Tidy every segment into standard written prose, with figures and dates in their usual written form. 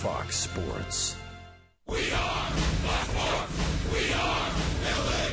Fox Sports. We are Baltimore. We are LA.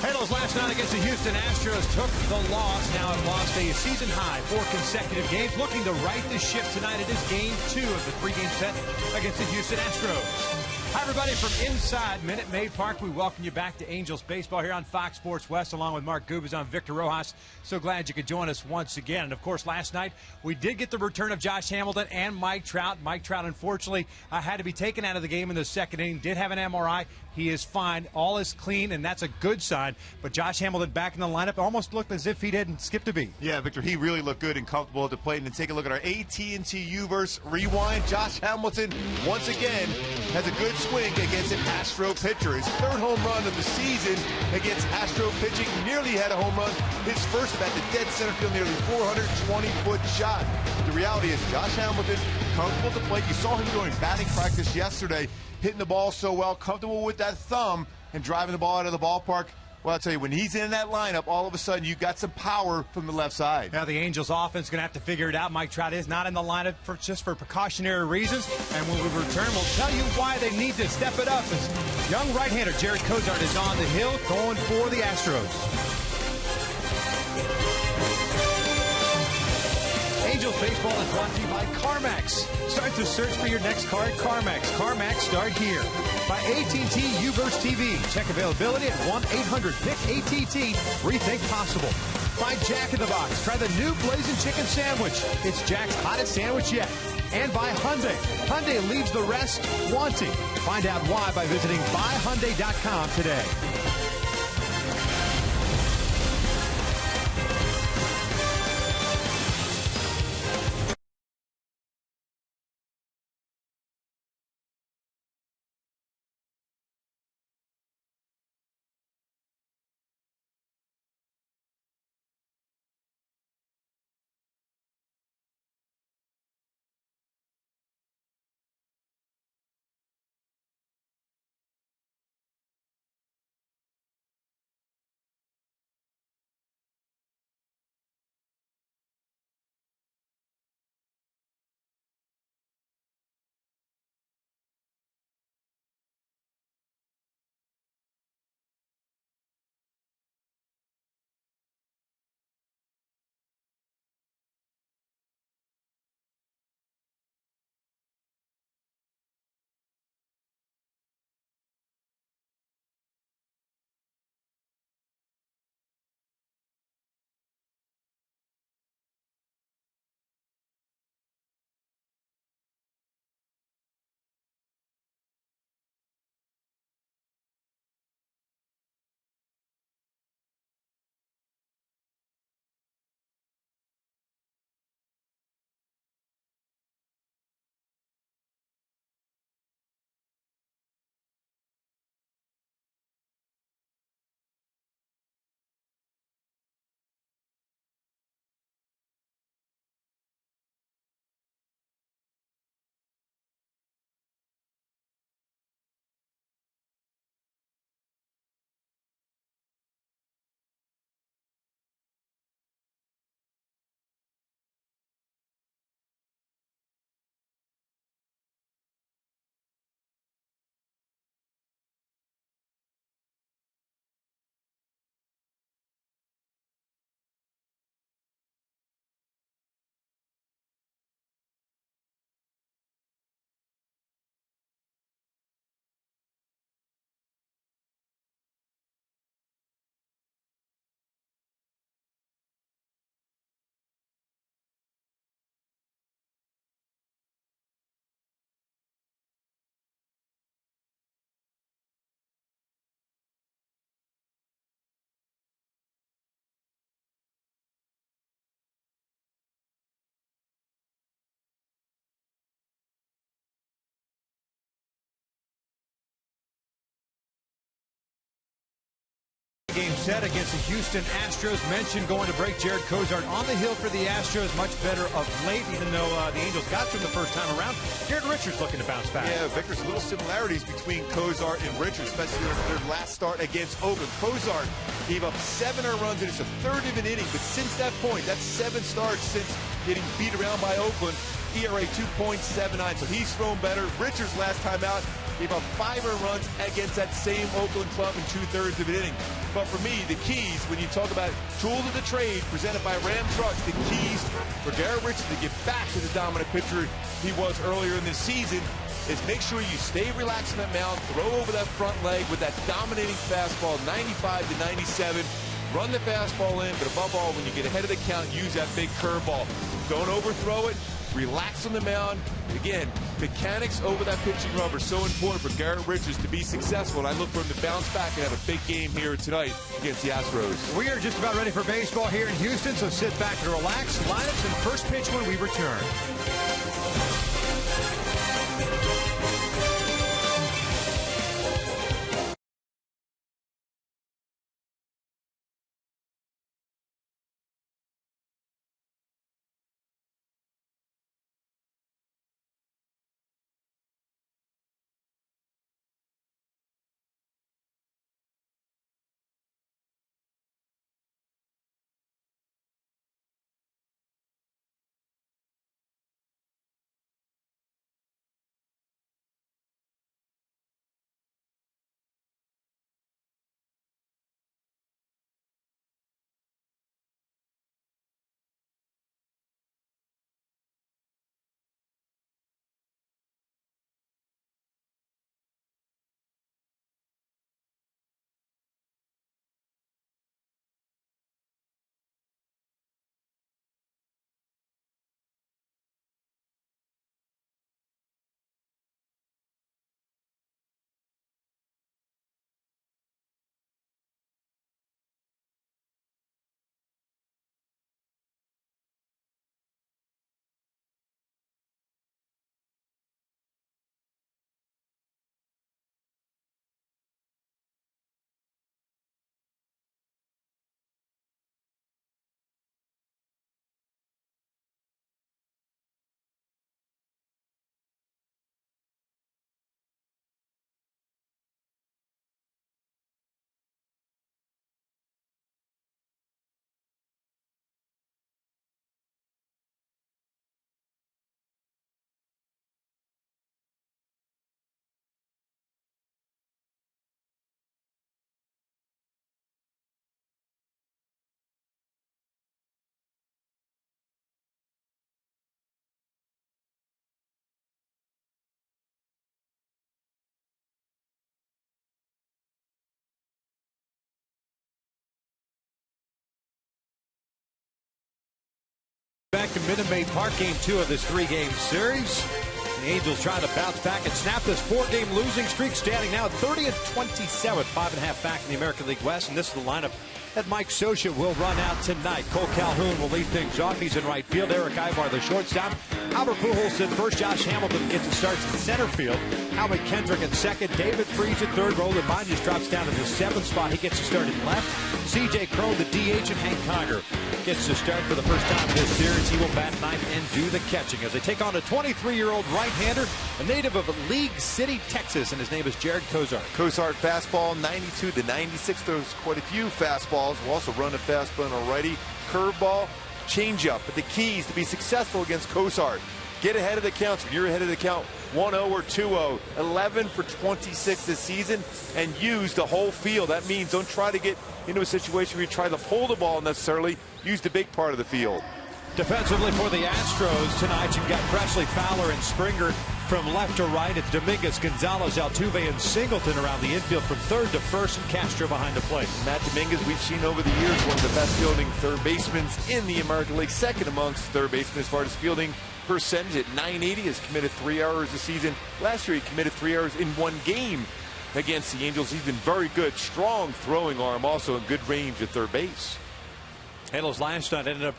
Halos last night against the Houston Astros took the loss. Now it lost a season-high 4 consecutive games. Looking to right the ship tonight. It is Game 2 of the three-game set against the Houston Astros. Hi, everybody, from inside Minute Maid Park. We welcome you back to Angels Baseball here on Fox Sports West, along with Mark Gubas. I'm Victor Rojas. So glad you could join us once again. And, of course, last night we did get the return of Josh Hamilton and Mike Trout. Mike Trout, unfortunately, had to be taken out of the game in the second inning. Did have an MRI. He is fine. All is clean, and that's a good sign. But Josh Hamilton back in the lineup almost looked as if he didn't skip a beat. Yeah, Victor, he really looked good and comfortable at the plate. And take a look at our AT Universe rewind. Josh Hamilton, once again, has a good swing against an Astro pitcher. His third home run of the season against Astro pitching. Nearly had a home run. His first at the dead center field, nearly 420-foot shot. The reality is Josh Hamilton, comfortable at the plate. You saw him doing batting practice yesterday, hitting the ball so well, comfortable with that thumb and driving the ball out of the ballpark. Well, I'll tell you, when he's in that lineup, all of a sudden you got some power from the left side. Now the Angels offense is going to have to figure it out. Mike Trout is not in the lineup just for precautionary reasons. And when we return, we'll tell you why they need to step it up. As young right-hander Jared Cozart is on the hill going for the Astros. Angels baseball is brought to you by CarMax. Start the search for your next car at CarMax. CarMax, start here. By AT Uverse TV. Check availability at 1-800-PIC-ATT. Rethink possible. By Jack in the Box. Try the new Blazing Chicken Sandwich. It's Jack's hottest sandwich yet. And by Hyundai. Hyundai leaves the rest wanting. Find out why by visiting buyhyundai.com today. Game set against the Houston Astros. Mentioned going to break. Jared Cozart on the hill for the Astros. Much better of late, even though the Angels got to him the first time around. Garrett Richards looking to bounce back. Yeah, Victor's little similarities between Cozart and Richards, especially their last start against Oakland. Cozart gave up 7 earned runs in just a third of an inning, but since that point, that's 7 starts since getting beat around by Oakland. ERA 2.79, so he's thrown better. Richards last time out gave up 5 earned runs against that same Oakland club in 2/3 of an inning. But for me, the keys, when you talk about tools of the trade presented by Ram Trucks, the keys for Garrett Richards to get back to the dominant pitcher he was earlier in this season is make sure you stay relaxed on that mound, throw over that front leg with that dominating fastball, 95 to 97. Run the fastball in, but above all, when you get ahead of the count, use that big curveball. Don't overthrow it. Relax on the mound. Again, mechanics over that pitching rub are so important for Garrett Richards to be successful, and I look for him to bounce back and have a big game here tonight against the Astros. We are just about ready for baseball here in Houston, so sit back and relax. Lineups and first pitch when we return. Back to Minute Maid Park, Game 2 of this 3-game series. The Angels trying to bounce back and snap this 4-game losing streak, standing now at 30-27, 5.5 back in the American League West. And this is the lineup that Mike Scioscia will run out tonight. Cole Calhoun will lead things off. He's in right field. Eric Ivar, the shortstop. Albert Pujols in first. Josh Hamilton gets the starts in center field. Alvin Kendrick in second. David Freese at third. Roland Baños drops down to the 7th spot. He gets the start in left. C.J. Cron, the DH, and Hank Conger gets the start for the first time this series. He will bat ninth and do the catching as they take on a 23-year-old right-hander, a native of League City, Texas, and his name is Jared Cozart. Cozart fastball 92 to 96. There's quite a few fastballs. Will also run a fastball and a righty. Curveball, changeup. But the keys to be successful against Cozart: get ahead of the counts. When you're ahead of the count, 1-0 or 2-0, 11 for 26 this season, and use the whole field. That means don't try to get into a situation where you try to pull the ball necessarily. Use the big part of the field. Defensively for the Astros tonight, you've got Presley, Fowler, and Springer from left to right. It's Dominguez, Gonzalez, Altuve, and Singleton around the infield from third to first, and Castro behind the plate. Matt Dominguez, we've seen over the years, one of the best fielding third basemen in the American League, second amongst third basemen as far as fielding percentage at .980, has committed 3 errors this season. Last year he committed 3 errors in 1 game against the Angels. He's been very good, strong throwing arm, also in good range at third base. Handles last night ended up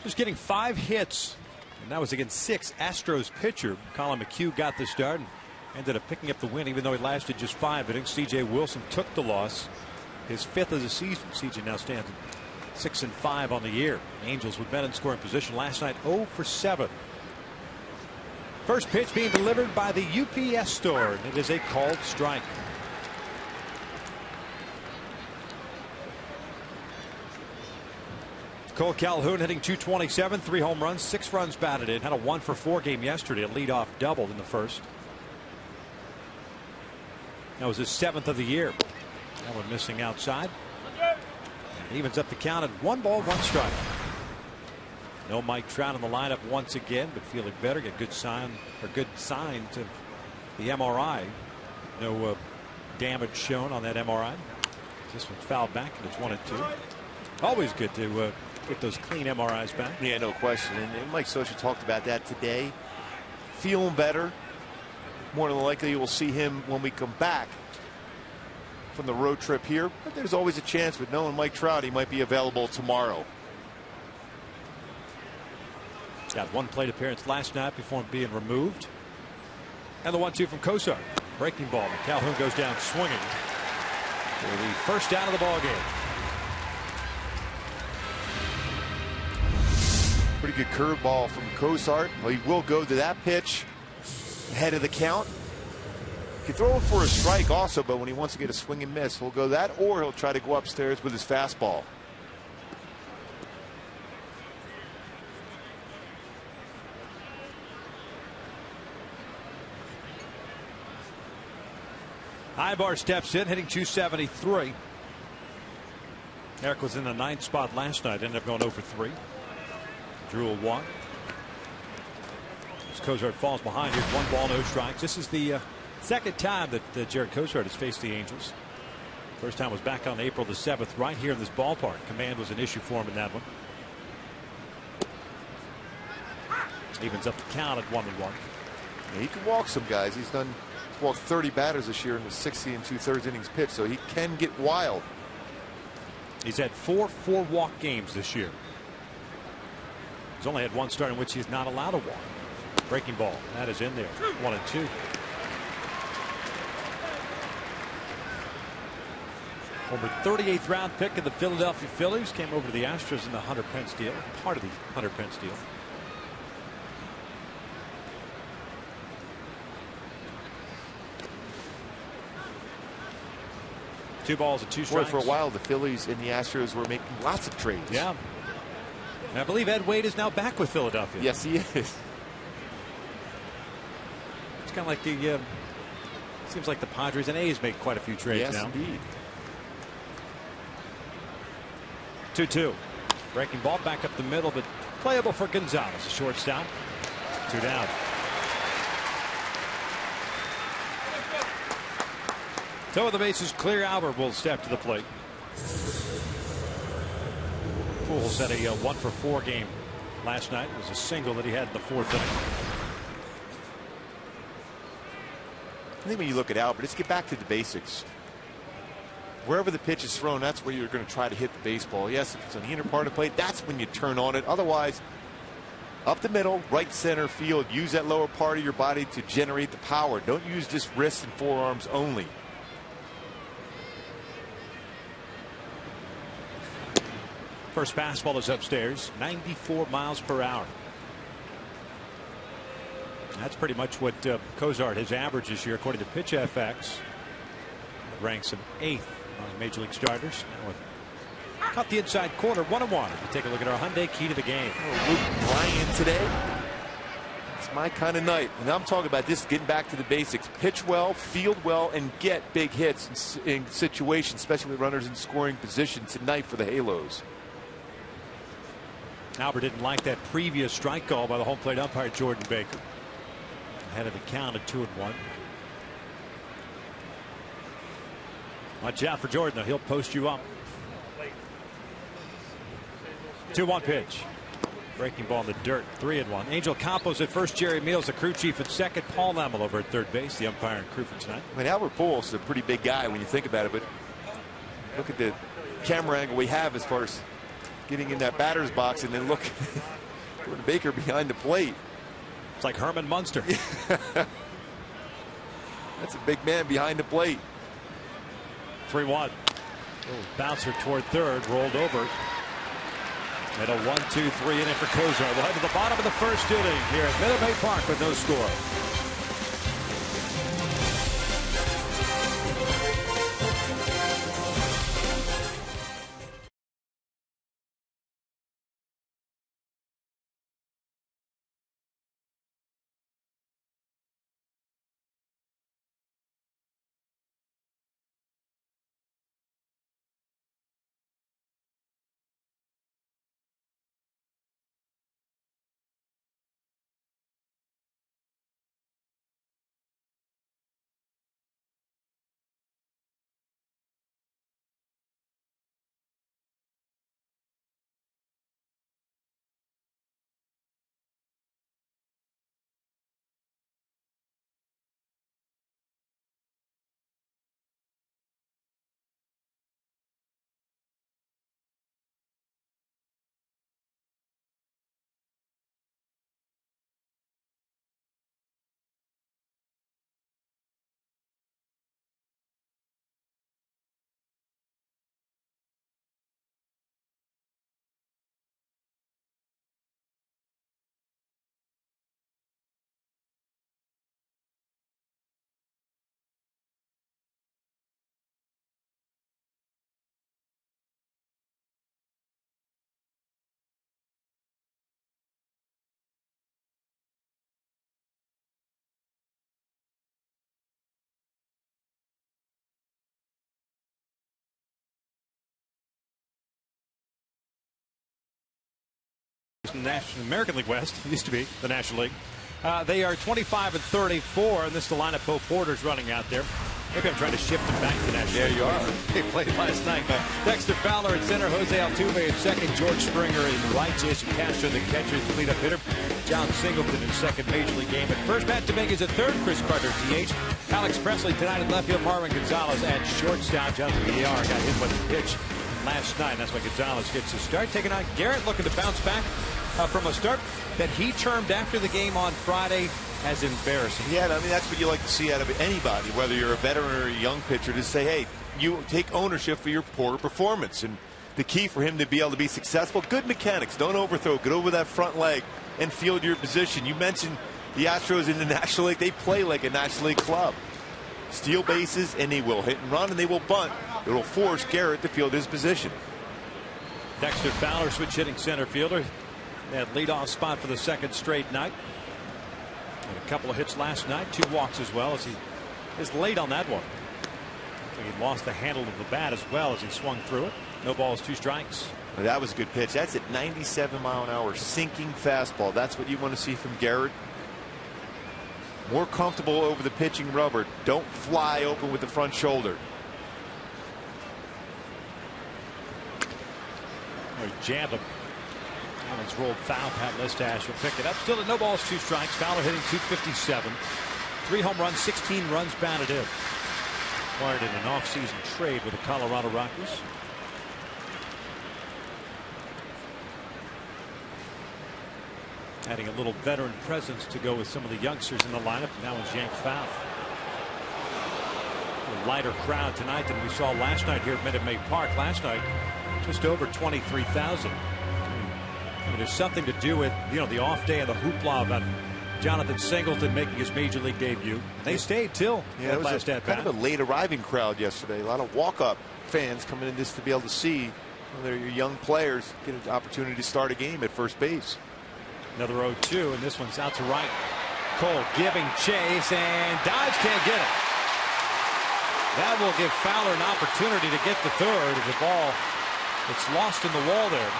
just getting 5 hits, and that was against 6 Astros pitcher. Colin McHugh got the start and ended up picking up the win, even though he lasted just 5 innings. C.J. Wilson took the loss. his 5th of the season. CJ now stands at 6-5 on the year. Angels with men in scoring position last night, 0 for 7. First pitch being delivered by the UPS store, and it is a called strike. Cole Calhoun hitting .227, 3 home runs, 6 runs batted in. Had a 1 for 4 game yesterday. A leadoff doubled in the first. That was his 7th of the year. That one missing outside. And evens up the count at 1 ball, 1 strike. No Mike Trout in the lineup once again, but feeling better. Get good signs of the MRI. No damage shown on that MRI. This one's fouled back, and it's 1-2. Always good to get those clean MRIs back. Yeah, no question. And Mike Scioscia talked about that today. Feeling better. More than likely, we'll see him when we come back from the road trip here. But there's always a chance with knowing Mike Trout, he might be available tomorrow. Got 1 plate appearance last night before being removed. And the 1-2 from Kosar. Breaking ball. And Calhoun goes down swinging for the first down of the ball game. Pretty good curveball from Kosar. Well, he will go to that pitch ahead of the count. He can throw it for a strike also, but when he wants to get a swing and miss, he'll go that, or he'll try to go upstairs with his fastball. Ibar steps in, hitting .273. Eric was in the 9th spot last night, ended up going 0 for 3. Drew a walk. As Cozart falls behind, here's 1 ball, no strikes. This is the second time that Jared Cozart has faced the Angels. First time was back on April the 7th, right here in this ballpark. Command was an issue for him in that one. Evens up the count at 1-1. Yeah, he can walk some guys. He's walked 30 batters this year in the 60 2/3 innings pitch, so he can get wild. He's had 4 4-walk games this year. He's only had 1 start in which he's not allowed to walk. Breaking ball. That is in there. 1-2. Over 38th round pick of the Philadelphia Phillies. Came over to the Astros in the Hunter Pence deal. Part of the Hunter Pence deal. Two balls and 2 strikes. For a while, the Phillies and the Astros were making lots of trades. Yeah. And I believe Ed Wade is now back with Philadelphia. Yes, he is. It's kind of like the seems like the Padres and A's make quite a few trades now. Yes, indeed. 2-2. Breaking ball back up the middle, but playable for Gonzalez. A shortstop. 2 down. So with the bases clear, Albert will step to the plate. Pujols had a 1 for 4 game last night. It was a single that he had in the 4th inning. I think when you look at Albert, let's get back to the basics. Wherever the pitch is thrown, that's where you're going to try to hit the baseball. Yes, if it's on the inner part of the plate, that's when you turn on it. Otherwise, up the middle, right center field, use that lower part of your body to generate the power. Don't use just wrists and forearms only. First fastball is upstairs, 94 miles per hour. That's pretty much what Cozart has averaged this year, according to Pitch FX. Ranks him 8th on Major League starters. Now caught the inside corner, 1-1. If you take a look at our Hyundai key to the game. Luke Bryan today. It's my kind of night. And I'm talking about this, getting back to the basics. Pitch well, field well, and get big hits in situations, especially with runners in scoring position tonight for the Halos. Albert didn't like that previous strike call by the home plate umpire Jordan Baker. Ahead of the count at 2-1. Watch out for Jordan, though. He'll post you up. 2-1 pitch. Breaking ball in the dirt. 3-1. Angel Campos at first. Jerry Meals, the crew chief at second. Paul Lamel over at third base, the umpire and crew for tonight. I mean, Albert Pujols is a pretty big guy when you think about it, but look at the camera angle we have as far as getting in that batter's box, and then look at Baker behind the plate. It's like Herman Munster. That's a big man behind the plate. 3-1. Bouncer toward third, rolled over. And a 1-2-3 inning for Kozar. We'll head to the bottom of the first inning here at Minute Maid Park with no score. American League West used to be the National League. They are 25-34, and this is the lineup. Bo Porter's running out there. Maybe I'm trying to shift him back to the National League. There you are. They played last night. Dexter Fowler at center, Jose Altuve at second, George Springer in right, Jason Castro the catcher, the cleanup hitter, John Singleton in second major league game at first. Matt Dominguez at third, Chris Carter DH, Alex Presley tonight at left field, Marvin Gonzalez at shortstop. Jonathan Villar got hit by the pitch last night. That's why Gonzalez gets his start. Taking on Garrett, looking to bounce back from a start that he termed after the game on Friday as embarrassing. Yeah, I mean, that's what you like to see out of anybody, whether you're a veteran or a young pitcher, to say, hey, you take ownership for your poor performance. And the key for him to be able to be successful, good mechanics, don't overthrow, get over that front leg and field your position. You mentioned the Astros in the National League. They play like a National League club. Steal bases, and they will hit and run, and they will bunt. It will force Garrett to field his position. Dexter Fowler, switch hitting center fielder. That leadoff spot for the second straight night. And a couple of hits last night, 2 walks as well, as he is late on that one. He lost the handle of the bat as well as he swung through it. No balls, 2 strikes. Well, that was a good pitch. That's at 97 mile an hour sinking fastball. That's what you want to see from Garrett. More comfortable over the pitching rubber. Don't fly open with the front shoulder. Oh, he jammed him. That one's rolled foul. Pat Listash will pick it up. Still at no balls, 2 strikes. Fowler hitting .257. 3 home runs, 16 runs batted in. Acquired in an offseason trade with the Colorado Rockies. Adding a little veteran presence to go with some of the youngsters in the lineup. Now is yanked foul. A lighter crowd tonight than we saw last night here at Minute Maid Park. Last night, just over 23,000. It has something to do with, you know, the off day and the hoopla about Jonathan Singleton making his major league debut. They stayed till it was kind of a late arriving crowd yesterday. A lot of walk-up fans coming in just to be able to see their young players get an opportunity to start a game at first base. Another 0-2, and this one's out to right. Cole giving chase, and dives, can't get it. That will give Fowler an opportunity to get the third as the ball it's lost in the wall there.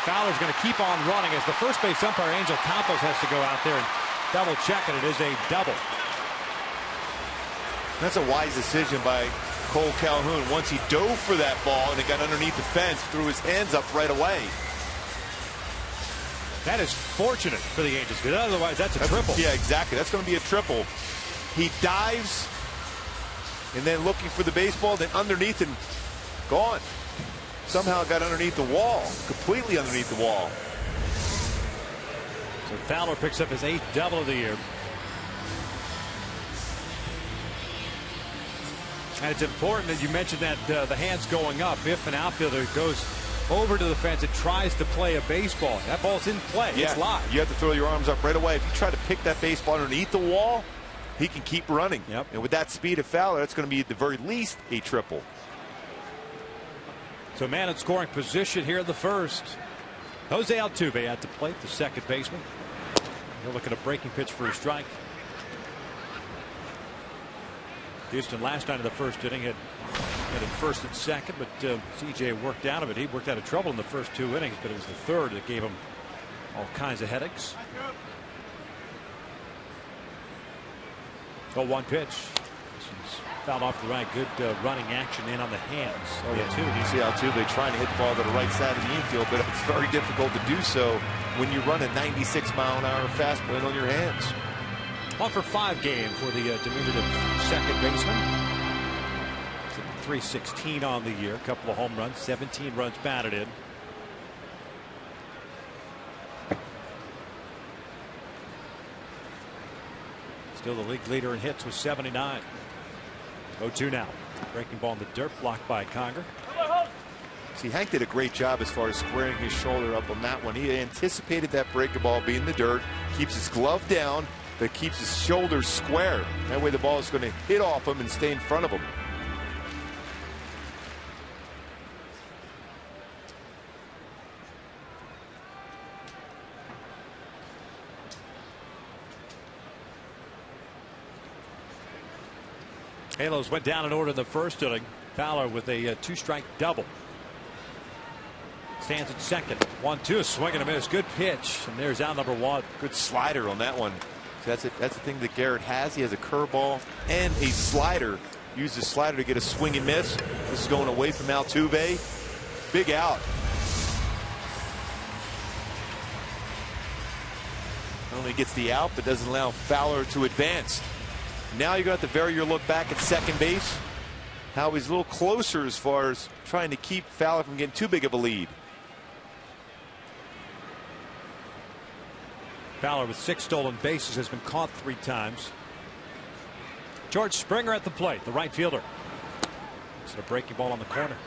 Fowler's going to keep on running as the first base umpire, Angel Campos, has to go out there and double check, and it is a double. That's a wise decision by Cole Calhoun. Once he dove for that ball and it got underneath the fence, threw his hands up right away. That is fortunate for the Angels, because otherwise that's a triple. Yeah, exactly. That's going to be a triple. He dives and then looking for the baseball, then underneath and gone. Somehow got underneath the wall, completely underneath the wall. So Fowler picks up his 8th double of the year. And it's important that you mentioned that the hands going up. If an outfielder goes over to the fence and tries to play a baseball, that ball's in play. Yeah, it's live. you have to throw your arms up right away. If you try to pick that baseball underneath the wall, he can keep running. Yep. And with that speed of Fowler, that's going to be at the very least a triple. So man in scoring position here in the first. Jose Altuve at the plate, the second baseman. He'll look at a breaking pitch for a strike. Houston last night in the first inning had it first and second, but CJ worked out of it. He worked out of trouble in the first 2 innings, but it was the third that gave him all kinds of headaches. 0-1 pitch. Fouled off the right. Good running action in on the hands. 0-2. You see Altuve trying to hit the ball to the right side of the infield, but it's very difficult to do so when you run a 96-mile-an-hour fastball in on your hands. 1-for-5 game for the diminutive second baseman. 316 on the year. A couple of home runs. 17 runs batted in. Still the league leader in hits with 79. 0-2 now. Breaking ball in the dirt, blocked by Conger. See, Hank did a great job as far as squaring his shoulder up on that one. He anticipated that breaking ball being in the dirt, keeps his glove down, but keeps his shoulders square. That way the ball is going to hit off him and stay in front of him. Halos went down in order in the first inning. Fowler with a 2-strike double. Stands at second. 1-2, swing and a miss. Good pitch. And there's out number 1. Good slider on that one. That's it. That's the thing that Garrett has. He has a curveball and a slider. Used the slider to get a swing and miss. This is going away from Altuve. Big out. Not only gets the out, but doesn't allow Fowler to advance. Now you're going to have to vary your look back at second base. How he's a little closer as far as trying to keep Fowler from getting too big of a lead. Fowler with 6 stolen bases has been caught 3 times. George Springer at the plate, the right fielder. It's a breaking ball on the corner.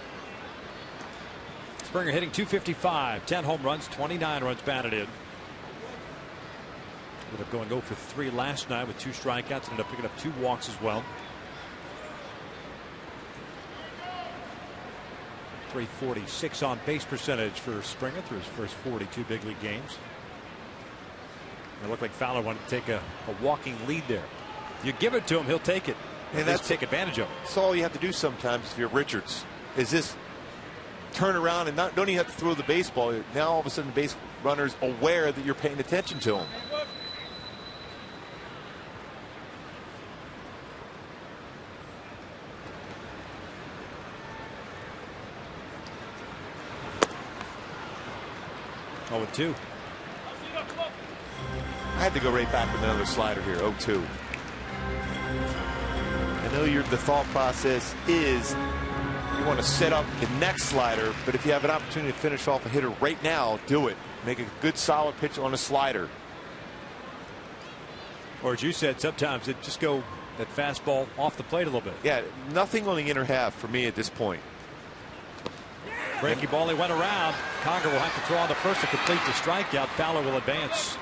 Springer hitting .255, 10 home runs, 29 runs batted in. Ended up going 0 for 3 last night with 2 strikeouts. Ended up picking up 2 walks as well. .346 on base percentage for Springer through his first 42 big league games. It looked like Fowler wanted to take a walking lead there. You give it to him, he'll take it. And that's take advantage of it. That's all you have to do sometimes if you're Richards. Is this turn around and don't even have to throw the baseball. Now all of a sudden the base runner's aware that you're paying attention to him. Oh, with 2. I had to go right back with another slider here. 0-2. I know the thought process is you want to set up the next slider, but if you have an opportunity to finish off a hitter right now, do it. Make a good solid pitch on a slider. Or as you said, sometimes it just go that fastball off the plate a little bit. Yeah, nothing on the inner half for me at this point. Breaking ball, he went around. Conger will have to throw on the first to complete the strikeout. Fowler will advance.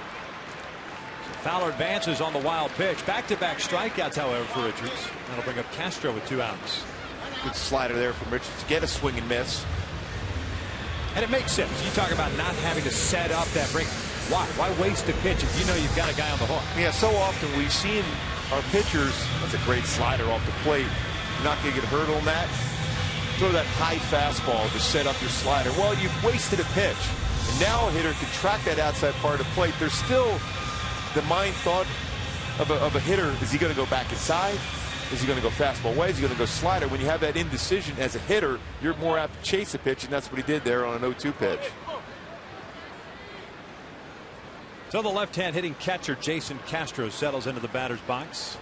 So Fowler advances on the wild pitch. Back-to-back strikeouts, however, for Richards. That'll bring up Castro with 2 outs. Good slider there from Richards. Get a swing and miss. And it makes sense. You talk about not having to set up that break. Why? Why waste a pitch if you know you've got a guy on the hook? Yeah, so often we've seen our pitchers. That's a great slider off the plate. You're not going to get hurt on that. Throw that high fastball to set up your slider. Well, you've wasted a pitch. And now a hitter can track that outside part of the plate. There's still the mind thought of a hitter. Is he going to go back inside? Is he going to go fastball away? Is he going to go slider? When you have that indecision as a hitter, you're more apt to chase a pitch, and that's what he did there on an 0-2 pitch. So the left-hand hitting catcher Jason Castro settles into the batter's box.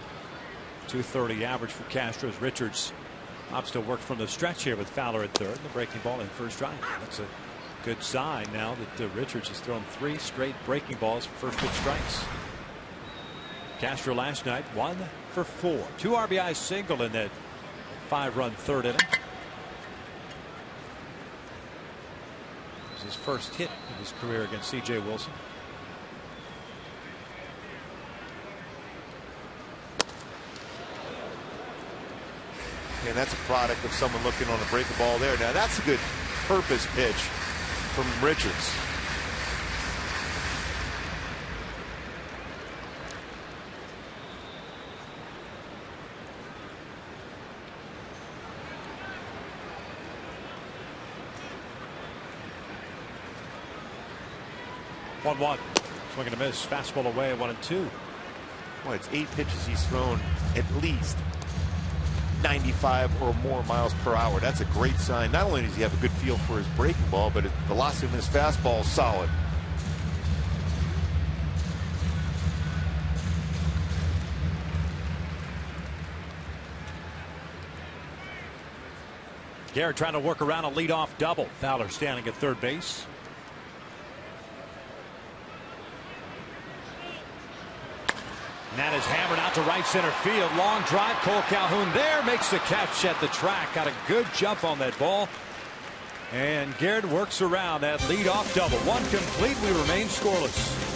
.230 average for Castro's. Richards opts to work from the stretch here with Fowler at third and the breaking ball in first strike. That's a good sign now that Richards has thrown 3 straight breaking balls for first pitch strikes. Castro last night 1 for 4. 2 RBI single in that 5-run third inning. It was his first hit of his career against C.J. Wilson. And that's a product of someone looking on a breaking ball there. Now that's a good purpose pitch from Richards. One. Swing and a miss. Fastball away. 1-2. Boy, it's 8 pitches he's thrown at least 95 or more miles per hour. That's a great sign. Not only does he have a good feel for his breaking ball, but his velocity of his fastball is solid. Garrett trying to work around a leadoff double. Fowler standing at third base. And that is hammered out to right center field. Long drive. Cole Calhoun there makes the catch at the track. Got a good jump on that ball. And Garrett works around that leadoff double. One complete. We remain scoreless.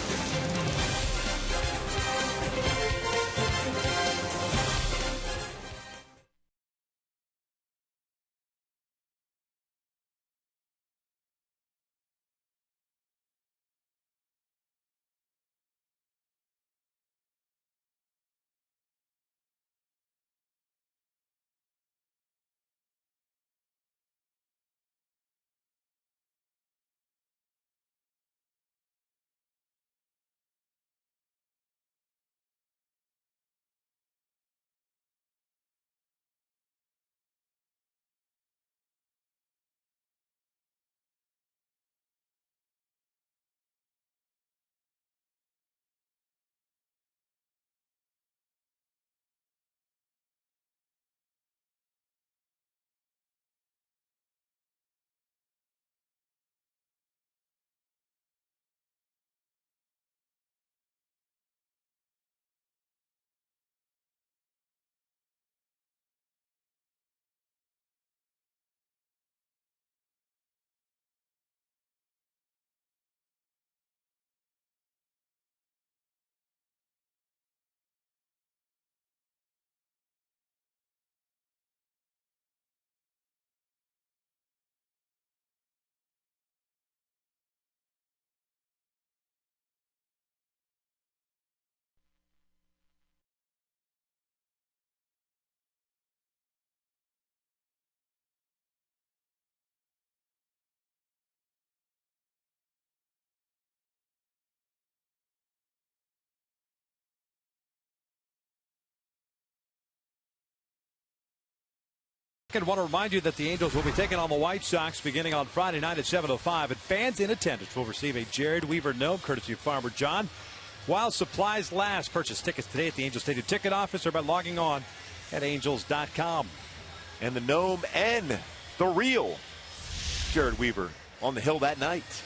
I want to remind you that the Angels will be taking on the White Sox beginning on Friday night at 7:05, and fans in attendance will receive a Jared Weaver gnome courtesy of Farmer John while supplies last. Purchase tickets today at the Angels Stadium ticket office or by logging on at angels.com. And the gnome and the real Jared Weaver on the hill that night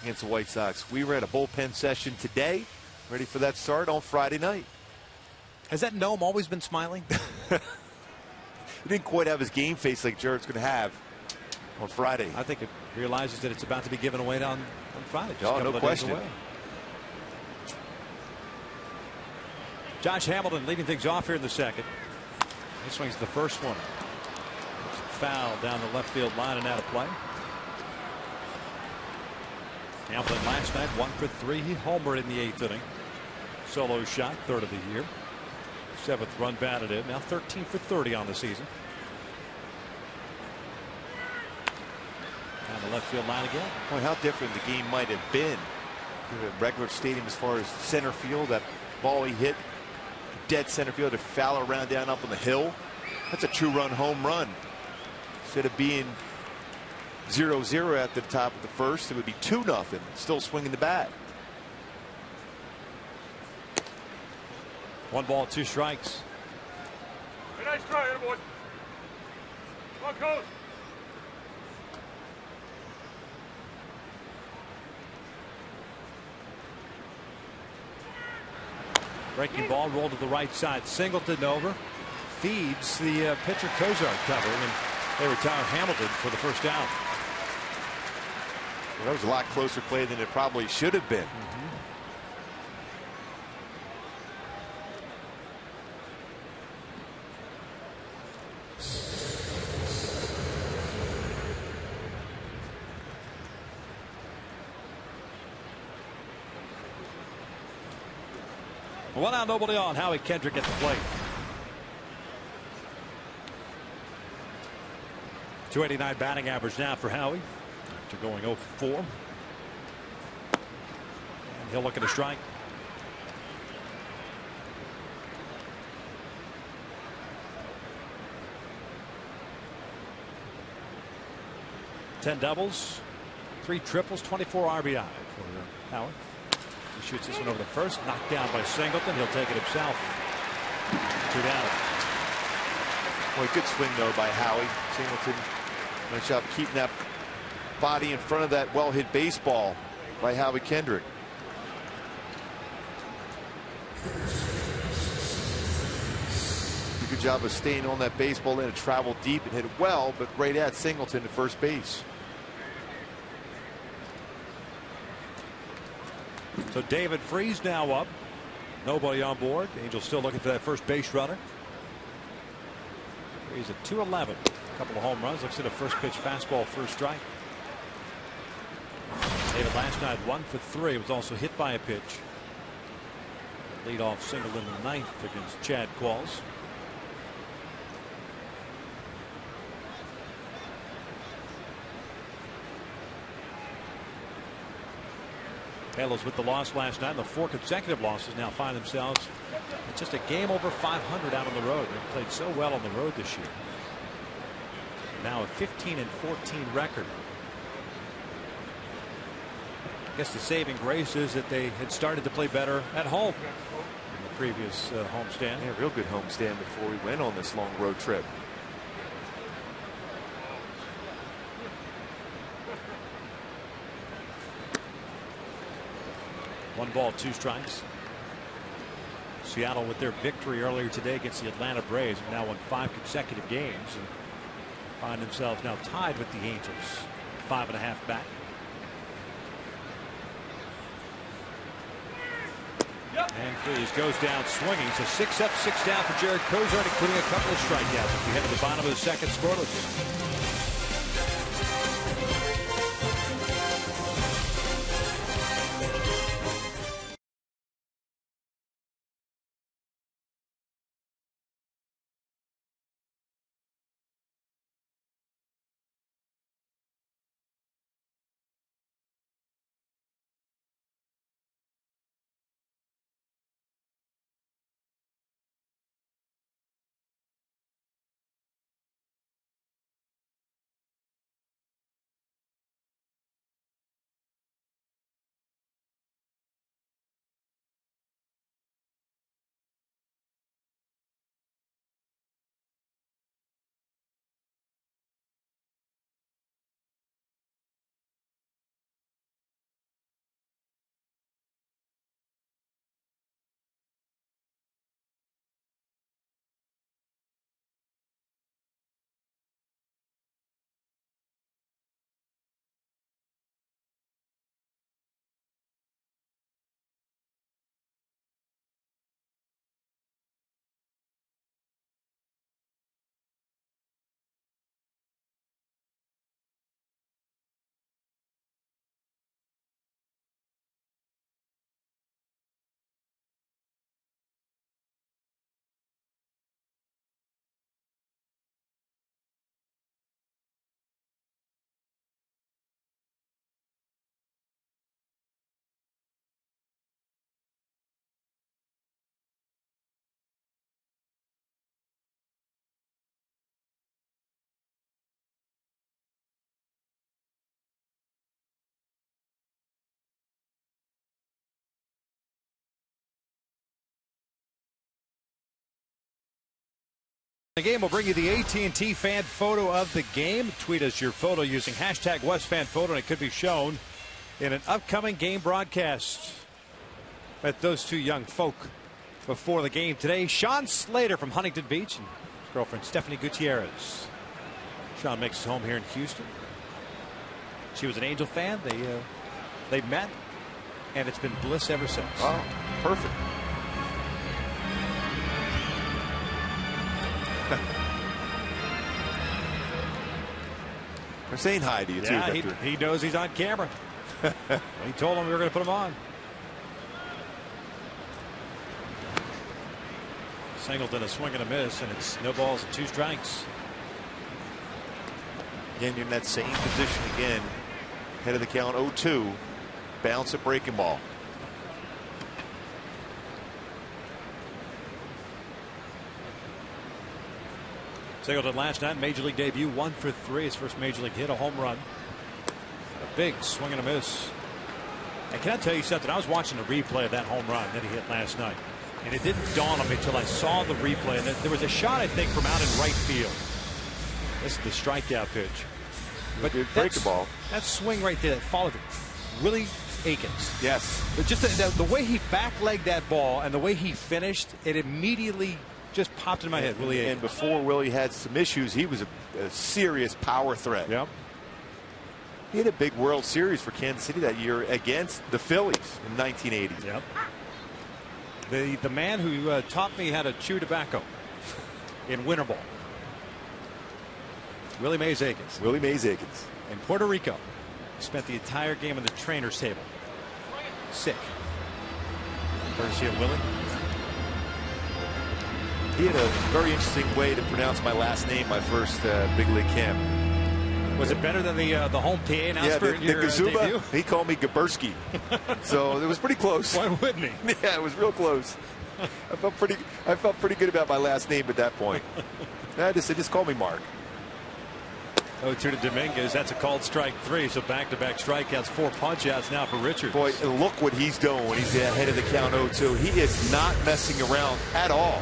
against the White Sox. We were at a bullpen session today, ready for that start on Friday night. Has that gnome always been smiling? He didn't quite have his game face like Jared's going to have on Friday. I think it realizes that it's about to be given away on Friday. Oh, no question. Josh Hamilton leading things off here in the second. He swings the first one. It's a foul down the left field line and out of play. Hamilton last night 1 for 3. He homered in the 8th inning. Solo shot, 3rd of the year. 7th run batted in. Now 13 for 30 on the season. Down the left field line again. Boy, how different the game might have been in a regular stadium as far as center field. That ball he hit dead center field to Fowler around down up on the hill. That's a 2-run home run. Instead of being 0-0 at the top of the first, it would be 2-0. Still swinging the bat. 1 ball, 2 strikes. Hey, nice try, boy. Come on, coach. Breaking ball rolled to the right side. Singleton over. feeds the pitcher Cozart cover, and they retire Hamilton for the first out. Well, that was a lot closer play than it probably should have been. One out, nobody on. Howie Kendrick at the plate. 289 batting average now for Howie. After going 0 for 4. And he'll look at a strike. Ten doubles, 3 triples, 24 RBI for Howie. He shoots this one over the first, knocked down by Singleton. He'll take it himself. 2 down. Boy, good swing though by Howie. Singleton, nice job keeping that body in front of that well-hit baseball by Howie Kendrick. Good job of staying on that baseball and it traveled deep and hit it well, but right at Singleton at first base. So David Freese now up. Nobody on board. Angels still looking for that first base runner. He's at 211. A couple of home runs. Looks at a first pitch fastball, first strike. David last night 1 for 3. Was also hit by a pitch. Lead off single in the 9th against Chad Qualls. Halos with the loss last night. The 4 consecutive losses now find themselves at just a game over 500 out on the road. They've played so well on the road this year. Now a 15-14 record. I guess the saving grace is that they had started to play better at home in the previous homestand. Yeah, real good homestand before we went on this long road trip. One ball, 2 strikes. Seattle with their victory earlier today against the Atlanta Braves have now won 5 consecutive games and find themselves now tied with the Angels. 5.5 back. And Freese goes down swinging. So 6 up, 6 down for Jared Cozart, including a couple of strikeouts as we head to the bottom of the second scoreless. The game will bring you the AT&T fan photo of the game. Tweet us your photo using hashtag WestFanPhoto, and it could be shown in an upcoming game broadcast. Met those 2 young folk before the game today. Sean Slater from Huntington Beach and girlfriend Stephanie Gutierrez. Sean makes his home here in Houston. She was an Angel fan. They met, and it's been bliss ever since. Oh, perfect. They're saying hi to you too. Yeah, he knows he's on camera. He told him we were going to put him on. Singleton a swing and a miss, and it's no balls and 2 strikes. Again, you're in that same position again. Head of the count 0-2. Bounce a breaking ball. Singleton last night, major league debut, 1 for 3. His first major league hit, a home run. A big swing and a miss. And can I tell you something? I was watching the replay of that home run that he hit last night, and it didn't dawn on me until I saw the replay. And there was a shot, I think, from out in right field. This is the strikeout pitch. But break the ball. That swing right there, that followed it, really Akins. Yes. But just the way he backlegged that ball and the way he finished, it immediately just popped in my head. Willie Akins. And before Willie had some issues, he was a serious power threat. Yep. He had a big World Series for Kansas City that year against the Phillies in 1980. Yep. The man who taught me how to chew tobacco in winter ball. Willie Mays Akins. Willie Mays Akins. In Puerto Rico. Spent the entire game on the trainer's table. Sick. Courtesy of Willie. He had a very interesting way to pronounce my last name, my first big league camp. Was it better than the home PA announcer? Yeah, the Gazuba, he called me Gabursky. So it was pretty close. Why wouldn't he? Yeah, it was real close. I felt pretty good about my last name at that point. I just call me Mark. 0-2 to Dominguez. That's a called strike 3. So back-to-back strikeouts, 4 punch-outs now for Richards. Boy, and look what he's doing when he's ahead of the count 0-2. He is not messing around at all.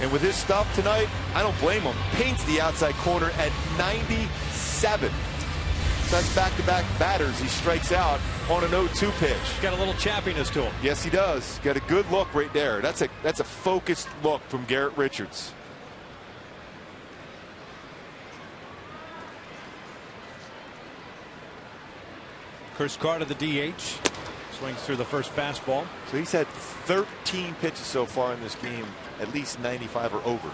And with his stuff tonight, I don't blame him. Paints the outside corner at 97. So that's back-to-back batters. He strikes out on an 0-2 pitch. Got a little chappiness to him. Yes, he does. Got a good look right there. That's a focused look from Garrett Richards. Chris Carter, the DH, swings through the first fastball. So he's had 13 pitches so far in this game, at least 95 or over.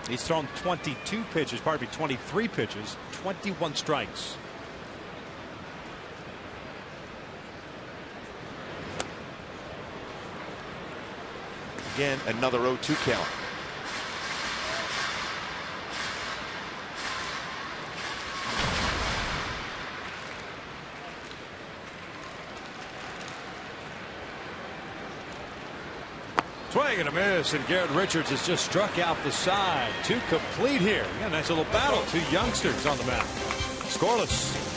He's thrown 22 pitches, pardon me, 23 pitches, 21 strikes. Again, another 0-2 count. Swing and a miss, and Garrett Richards has just struck out the side. 2 complete here. We got a nice little battle. 2 youngsters on the mound. Scoreless.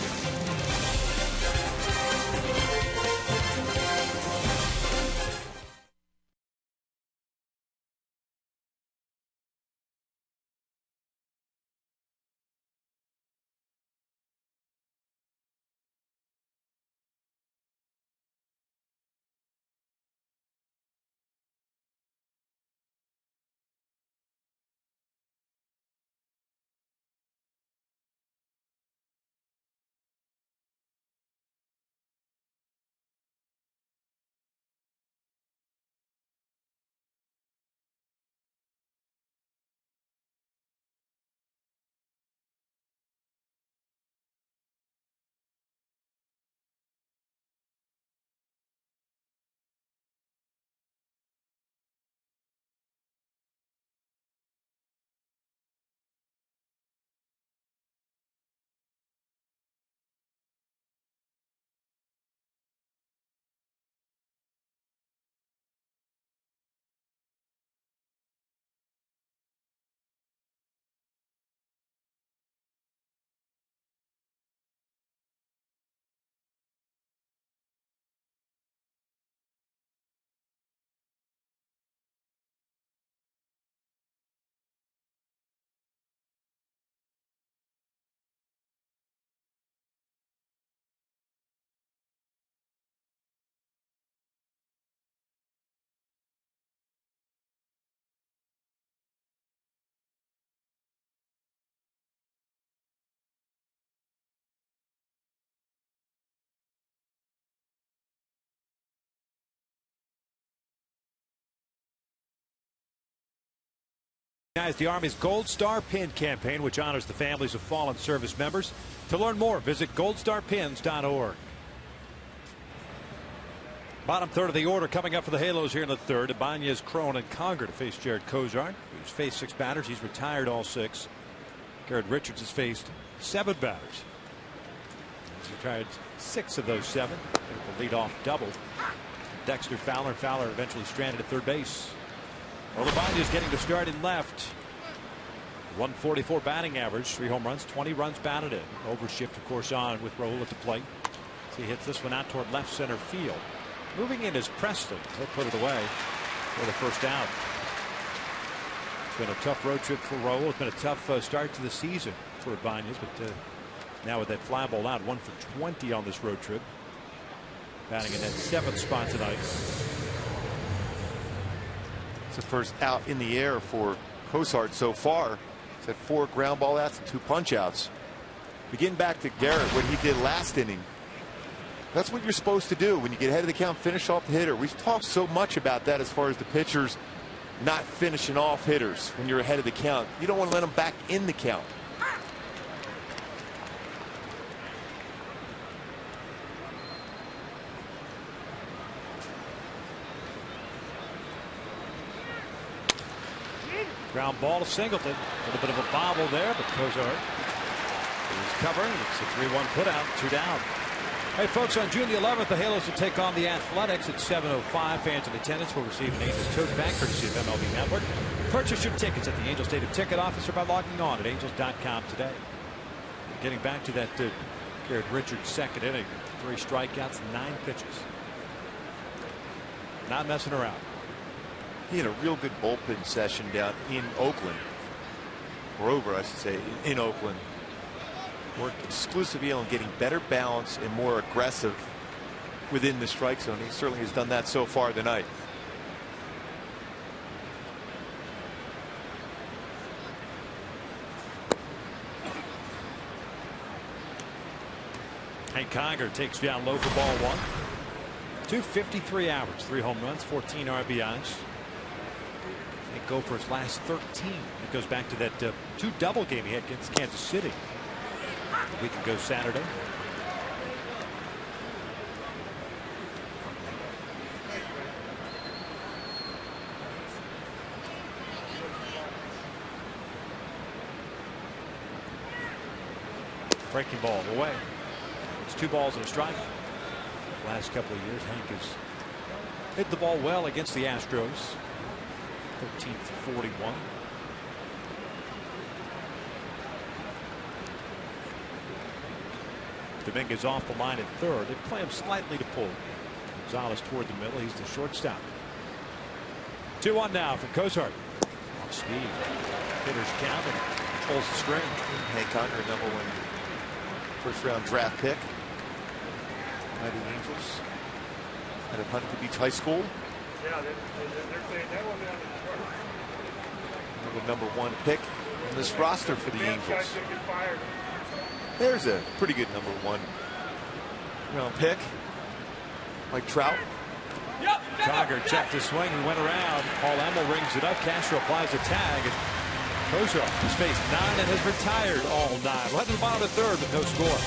Guys, the Army's Gold Star Pin campaign, which honors the families of fallen service members. To learn more, visit goldstarpins.org. Bottom third of the order coming up for the Halos here in the third. Ibanez, Cron, and Conger to face Jared Kozart, who's faced 6 batters. He's retired all 6. Garrett Richards has faced 7 batters. He's retired 6 of those 7. The leadoff double. Dexter Fowler. Fowler eventually stranded at third base. Well, Ibanez getting to start in left. 144 batting average, 3 home runs, 20 runs batted in. Overshift, of course, on with Raul at the plate. So he hits this one out toward left center field. Moving in is Preston. He'll put it away for the first out. It's been a tough road trip for Raul. It's been a tough start to the season for Ibanez, but now with that fly ball out, 1 for 20 on this road trip. Batting in that 7th spot tonight. It's the first out in the air for Kozart so far. He's had 4 ground ball outs and 2 punch outs. Begin back to Garrett, what he did last inning. That's what you're supposed to do when you get ahead of the count, finish off the hitter. We've talked so much about that as far as the pitchers not finishing off hitters when you're ahead of the count. You don't want to let them back in the count. Ground ball to Singleton. A little bit of a bobble there, but Kozart is covering. It's a 3-1 putout, 2 down. Hey, folks, on June the 11th, the Halos will take on the Athletics at 7:05. Fans in attendance will receive an Angels tote bag courtesy of MLB Network. Purchase your tickets at the Angels Stadium ticket office or by logging on at angels.com today. Getting back to that Garrett Richards second inning. 3 strikeouts, 9 pitches. Not messing around. He had a real good bullpen session down in Oakland, or over, I should say, in Oakland. Worked exclusively on getting better balance and more aggressive within the strike zone. He certainly has done that so far tonight. Hank Conger takes down low for ball 1. 253 average, 3 home runs, 14 RBIs. And go for his last 13. It goes back to that 2 double game he had against Kansas City a week ago Saturday. Breaking ball away. It's 2 balls and a strike. Last couple of years, Hank has hit the ball well against the Astros. 13 for 41. Dominguez off the line at third. They play him slightly to pull. Gonzalez toward the middle. He's the shortstop. 2-1 now for Kozart. Off speed. Hitters count and pulls the string. Hank Conger, #1 first-round draft pick by the Angels out of Huntington Beach High School. Yeah, they're saying that one down The #1 pick on this roster for the Angels. There's a pretty good #1 round pick. Like Trout. Conger checked his swing and went around. Paul Emmel rings it up. Castro applies a tag. And Kozart has faced 9 and has retired all 9. We'll head to the bottom of the third with no score.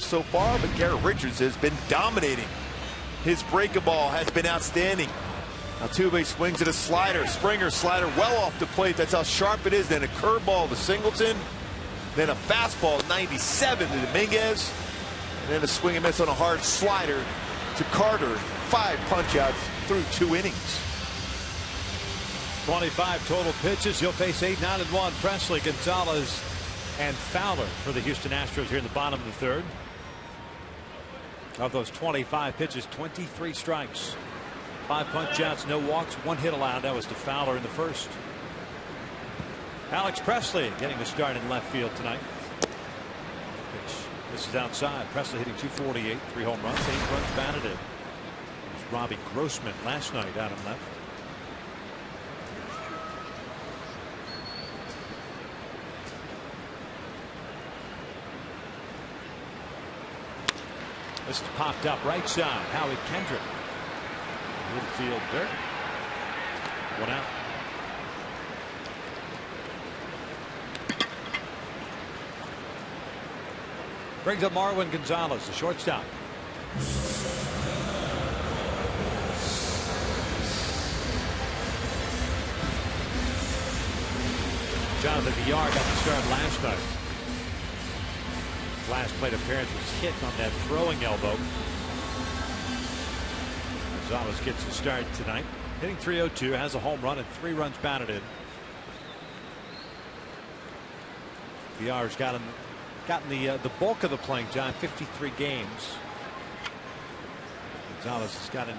so far, but Garrett Richards has been dominating. His breaking ball has been outstanding. Altuve swings at a slider. Springer slider well off the plate. That's how sharp it is. Then a curveball to Singleton. Then a fastball 97 to Dominguez. And then a swing and miss on a hard slider to Carter. 5 punch-outs through 2 innings. 25 total pitches. He'll face 8, 9, and 1. Presley, Gonzalez, and Fowler for the Houston Astros here in the bottom of the third. Of those 25 pitches, 23 strikes. 5 punch-outs, no walks, 1 hit allowed. That was to Fowler in the first. Alex Presley getting the start in left field tonight. This is outside. Presley hitting .248, 3 home runs, 8 runs batted in. It was Robbie Grossman last night out in left. This is popped up right side. Howie Kendrick. Midfield dirt. 1 out. Brings up Marwin Gonzalez, the shortstop. Jonathan Villar got the start last night. His last plate appearance was hit on that throwing elbow. Gonzalez gets the start tonight. Hitting .302, has a home run and 3 runs batted in. Villar's gotten the bulk of the playing time, 53 games. Gonzalez has gotten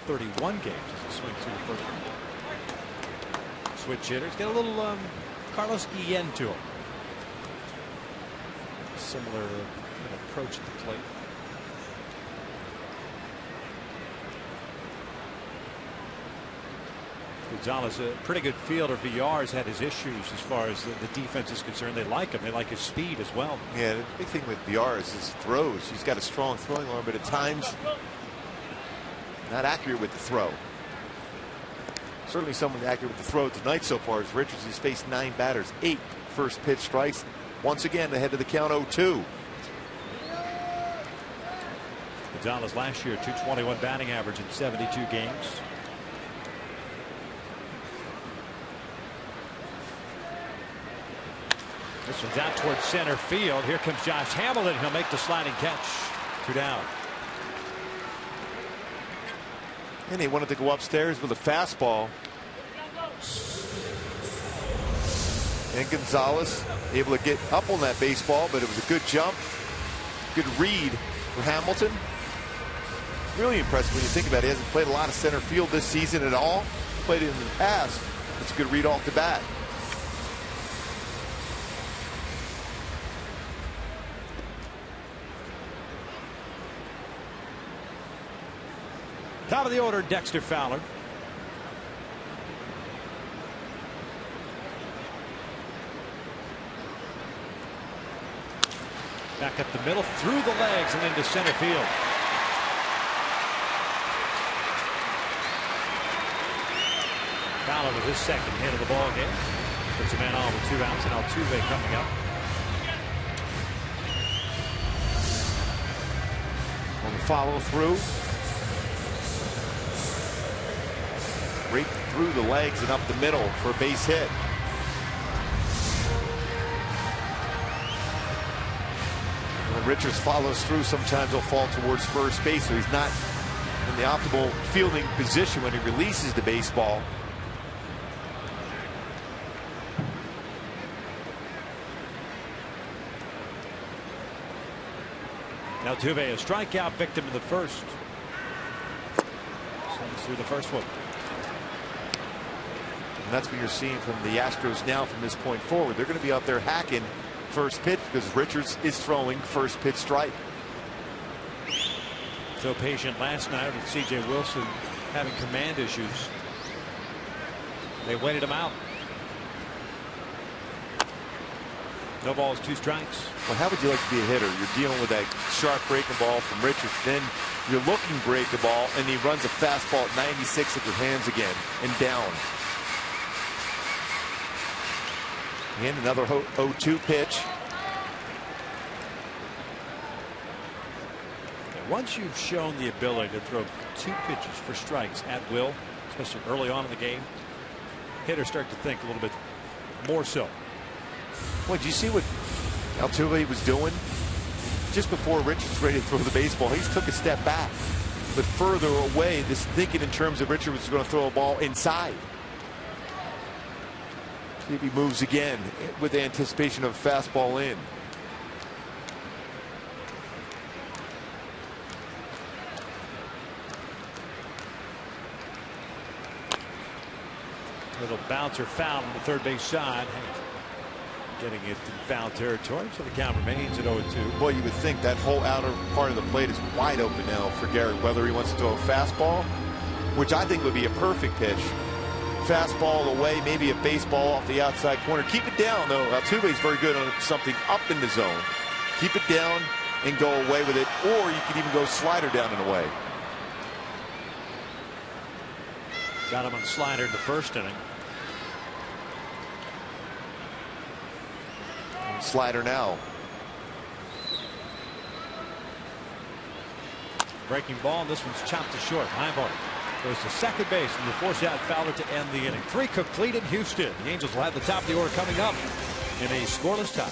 31 games as he swings through the first one. Switch hitters get a little Carlos Guillen to him. Similar approach at the plate. Gonzalez, a pretty good fielder. Villar's had his issues as far as the defense is concerned. They like him. They like his speed as well. Yeah, the big thing with Villar is his throws. He's got a strong throwing arm, but at times not accurate with the throw. Certainly someone accurate with the throw tonight so far is Richards. He's faced 9 batters, 8 first pitch strikes. Once again ahead of the count 0-2. Gonzalez last year .221 batting average in 72 games. This one's out towards center field. Here comes Josh Hamilton. He'll make the sliding catch. 2 down. And he wanted to go upstairs with a fastball. And Gonzalez able to get up on that baseball, but it was a good jump. Good read for Hamilton. Really impressive when you think about it. He hasn't played a lot of center field this season at all. Played it in the past. It's a good read off the bat. Top of the order, Dexter Fowler. Back up the middle, through the legs, and into center field. Fowler with his second hit of the ball game. Puts a man on with 2 outs, and Altuve coming up. On the follow through. Right through the legs and up the middle for a base hit. When Richards follows through, sometimes he'll fall towards first base, so he's not in the optimal fielding position when he releases the baseball. Altuve, a strikeout victim in the first. Swings through the first one. And that's what you're seeing from the Astros now from this point forward. They're going to be out there hacking first pitch because Richards is throwing first pitch strike. So patient last night with C.J. Wilson having command issues. They waited him out. No balls, 2 strikes. Well, how would you like to be a hitter? You're dealing with that sharp breaking ball from Richards. Then you're looking breaking ball, and he runs a fastball at 96 at your hands again and down. And another 0-2 pitch. once you've shown the ability to throw 2 pitches for strikes at will, especially early on in the game, hitters start to think a little bit more so. Well, did you see what Altuve was doing just before Richards ready to throw the baseball? He just took a step back, but further away, this thinking in terms of Richards was going to throw a ball inside. See if he moves again with anticipation of a fastball in. Little bouncer foul on the third base side. Getting it in foul territory, so the count remains at 0-2. Boy, you would think that whole outer part of the plate is wide open now for Garrett, whether he wants to throw a fastball, which I think would be a perfect pitch. Fastball away, maybe a baseball off the outside corner. Keep it down, though. Altuve's very good on something up in the zone. Keep it down and go away with it, or you could even go slider down and away. Got him on slider in the first inning. Slider now. Breaking ball, and this one's chopped to short. Highborn goes to second base, and the force out Fowler to end the inning. 3 complete in Houston. The Angels will have the top of the order coming up in a scoreless tie.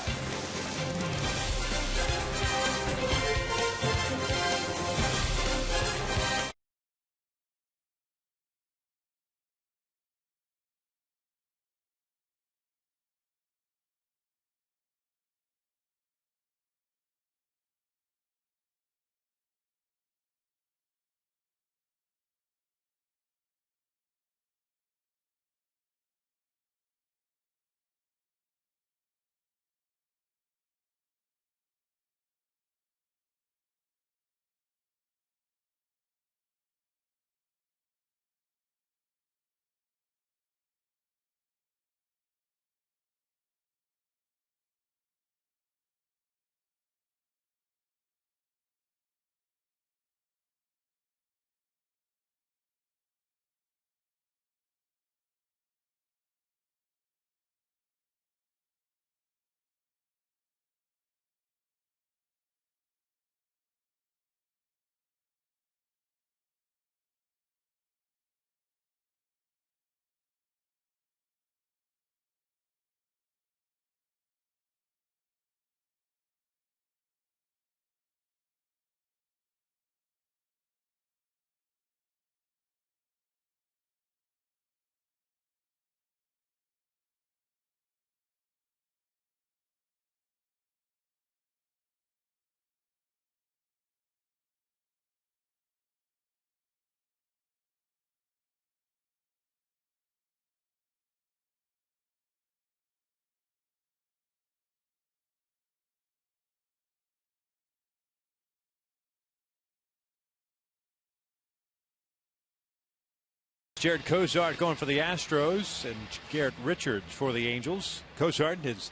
Jared Cozart going for the Astros and Garrett Richards for the Angels. Cozart has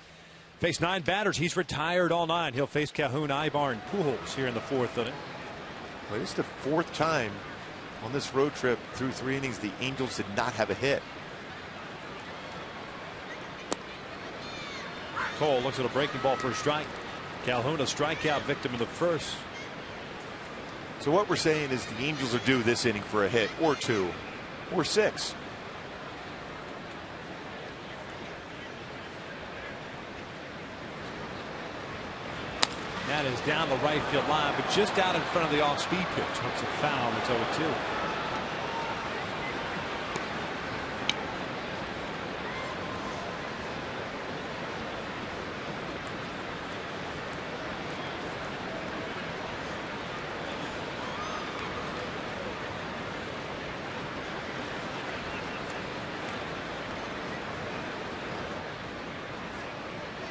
faced 9 batters. He's retired all 9. He'll face Calhoun, Ibar, and Pujols here in the 4th inning. Well, this is the 4th time on this road trip through 3 innings the Angels did not have a hit. Cole looks at a breaking ball for a strike. Calhoun a strikeout victim in the first. So what we're saying is the Angels are due this inning for a hit or 2 or 6. That is down the right field line, but just out in front of the off-speed pitch. It's a foul. It's 0-2.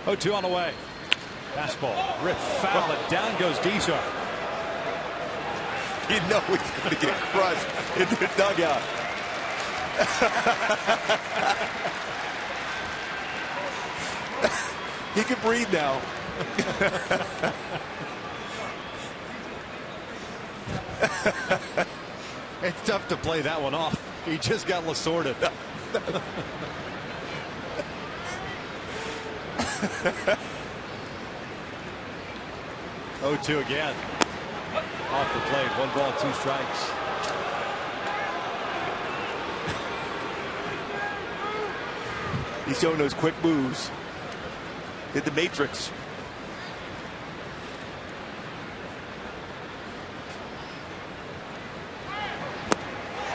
Oh, 2 on the way. Fastball, rip foul, and down goes Dizar. You know he's going to get crushed into the dugout. He can breathe now. It's tough to play that one off. He just got lasorted. 0-2 again. Off the plate, 1 ball, 2 strikes. He's showing those quick moves. Did the Matrix.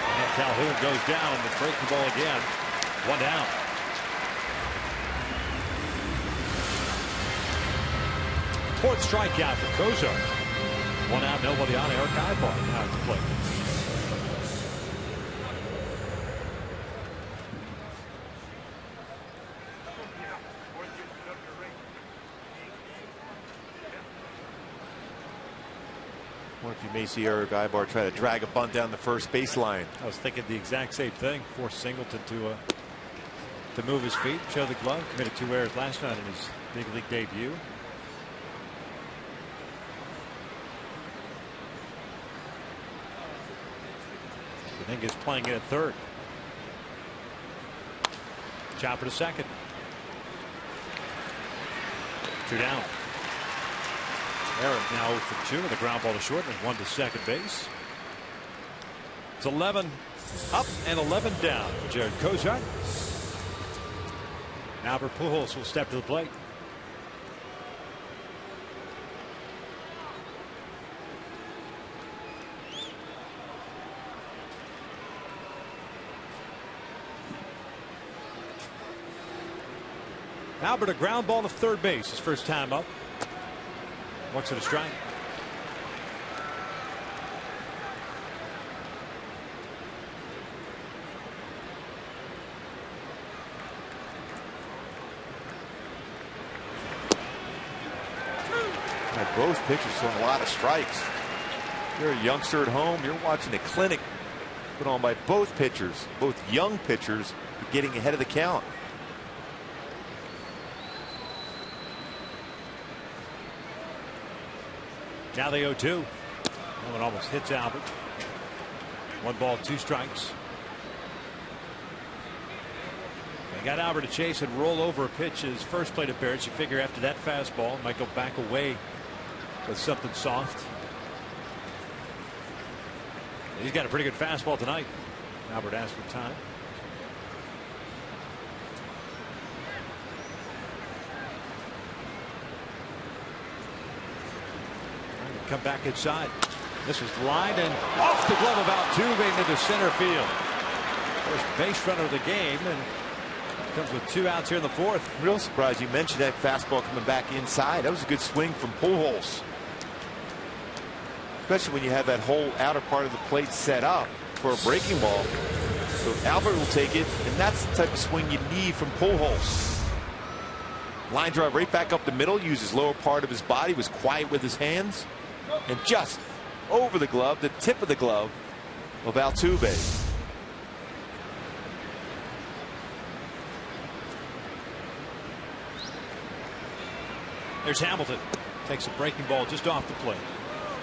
And Calhoun goes down and the breaking ball again. 1 down. Fourth strikeout for Kozar. 1 out, nobody on. Eric Ibar now at the plate. Wonder if you may see Eric Ibar try to drag a bunt down the first baseline. I was thinking the exact same thing. Forced Singleton to move his feet, show the glove. Committed 2 errors last night in his big league debut. Dominguez playing it at third. Chopper to second. 2 down. Eric now 0 for 2 with a ground ball to short and 1 to second base. It's 11 up and 11 down for Jared Kozar. Albert Pujols will step to the plate. Albert, a ground ball to third base, his first time up. Looks at a strike. Both pitchers throwing a lot of strikes. You're a youngster at home. You're watching a clinic put on by both pitchers, both young pitchers, getting ahead of the count. Now the 0-2. That one almost hits Albert. 1 ball, 2 strikes. They got Albert to chase and roll over a pitch his first plate appearance. You figure after that fastball might go back away with something soft. He's got a pretty good fastball tonight. Albert asked for time. Come back inside. This is lined and off the glove of Altuve into center field. First base runner of the game, and comes with 2 outs here in the 4th. Real surprise you mentioned that fastball coming back inside. That was a good swing from Pujols. Especially when you have that whole outer part of the plate set up for a breaking ball. So Albert will take it, and that's the type of swing you need from Pujols. Line drive right back up the middle, uses lower part of his body, was quiet with his hands, and just over the glove, the tip of the glove of Altuve. There's Hamilton. Takes a breaking ball just off the plate.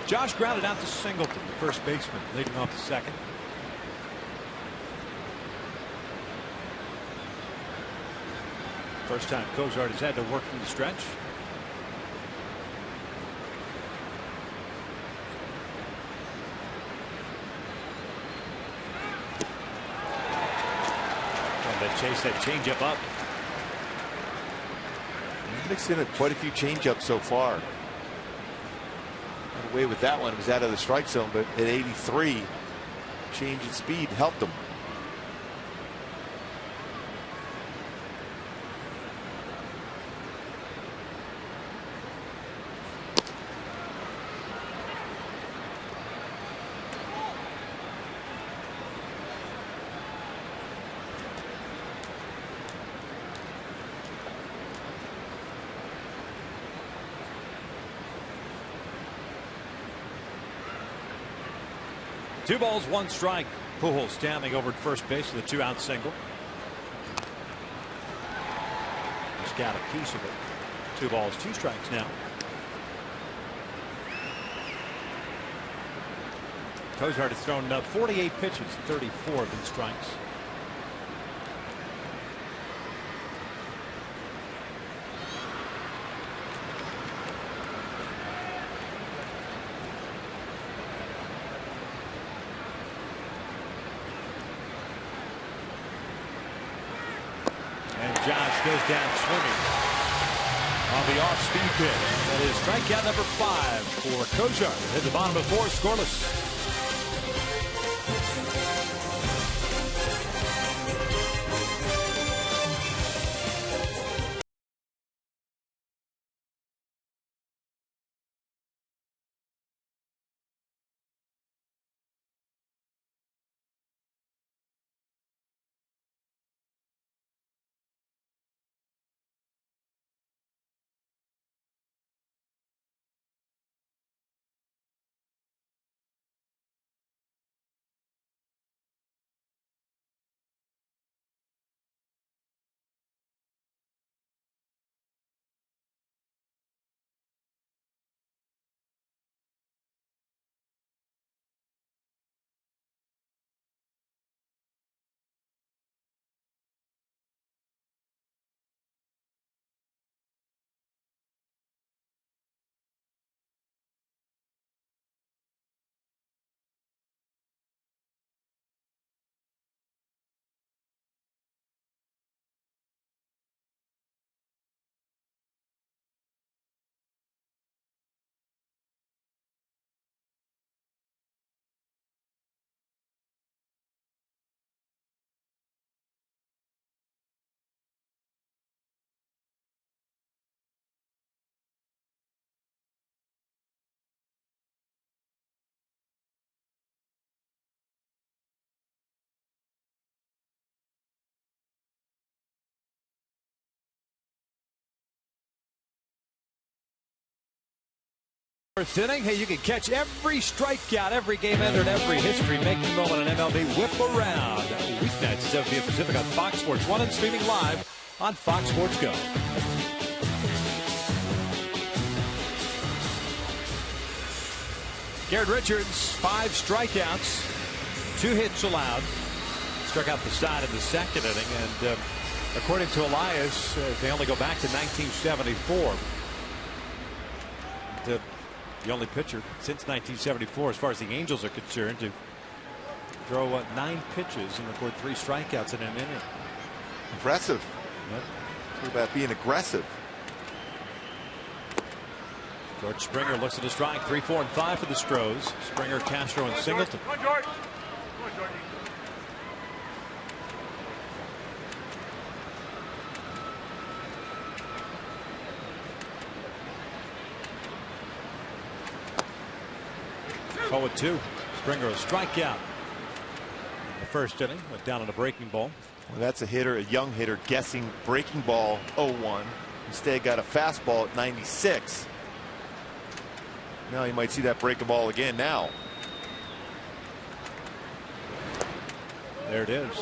Josh grounded out to Singleton, the first baseman, leading off the second. First time Kozar has had to work from the stretch. And they chase that changeup up. He's mixed in quite a few changeups so far. Got away with that one. It was out of the strike zone, but at 83, change in speed helped him. Two balls, 1 strike. Pujols standing over at first base with a 2-out single. He's got a piece of it. 2 balls, 2 strikes now. Kozar has thrown 48 pitches, 34 have been strikes. Josh goes down swinging on the off-speed pitch. That is strikeout number 5 for Kojar. Hit the bottom of 4, scoreless. First inning, hey, you can catch every strikeout, every game entered, every history-making moment in MLB Whip Around. Weeknights, 7 p.m. Pacific on Fox Sports 1 and streaming live on Fox Sports Go. Garrett Richards, 5 strikeouts, 2 hits allowed. Struck out the side in the second inning, and according to Elias, they only go back to 1974. The only pitcher since 1974, as far as the Angels are concerned, to throw 9 pitches and record 3 strikeouts in an inning. Impressive. Yep. It's about being aggressive. George Springer looks at a strike. 3, 4, and 5 for the Astros. Springer, Castro, and Singleton. Come on, George. Come on, George. Forward 2. Springer a strikeout. The first inning went down on a breaking ball. Well, that's a hitter, a young hitter, guessing breaking ball 0-1. Instead got a fastball at 96. Now you might see that breaking ball again now. There it is.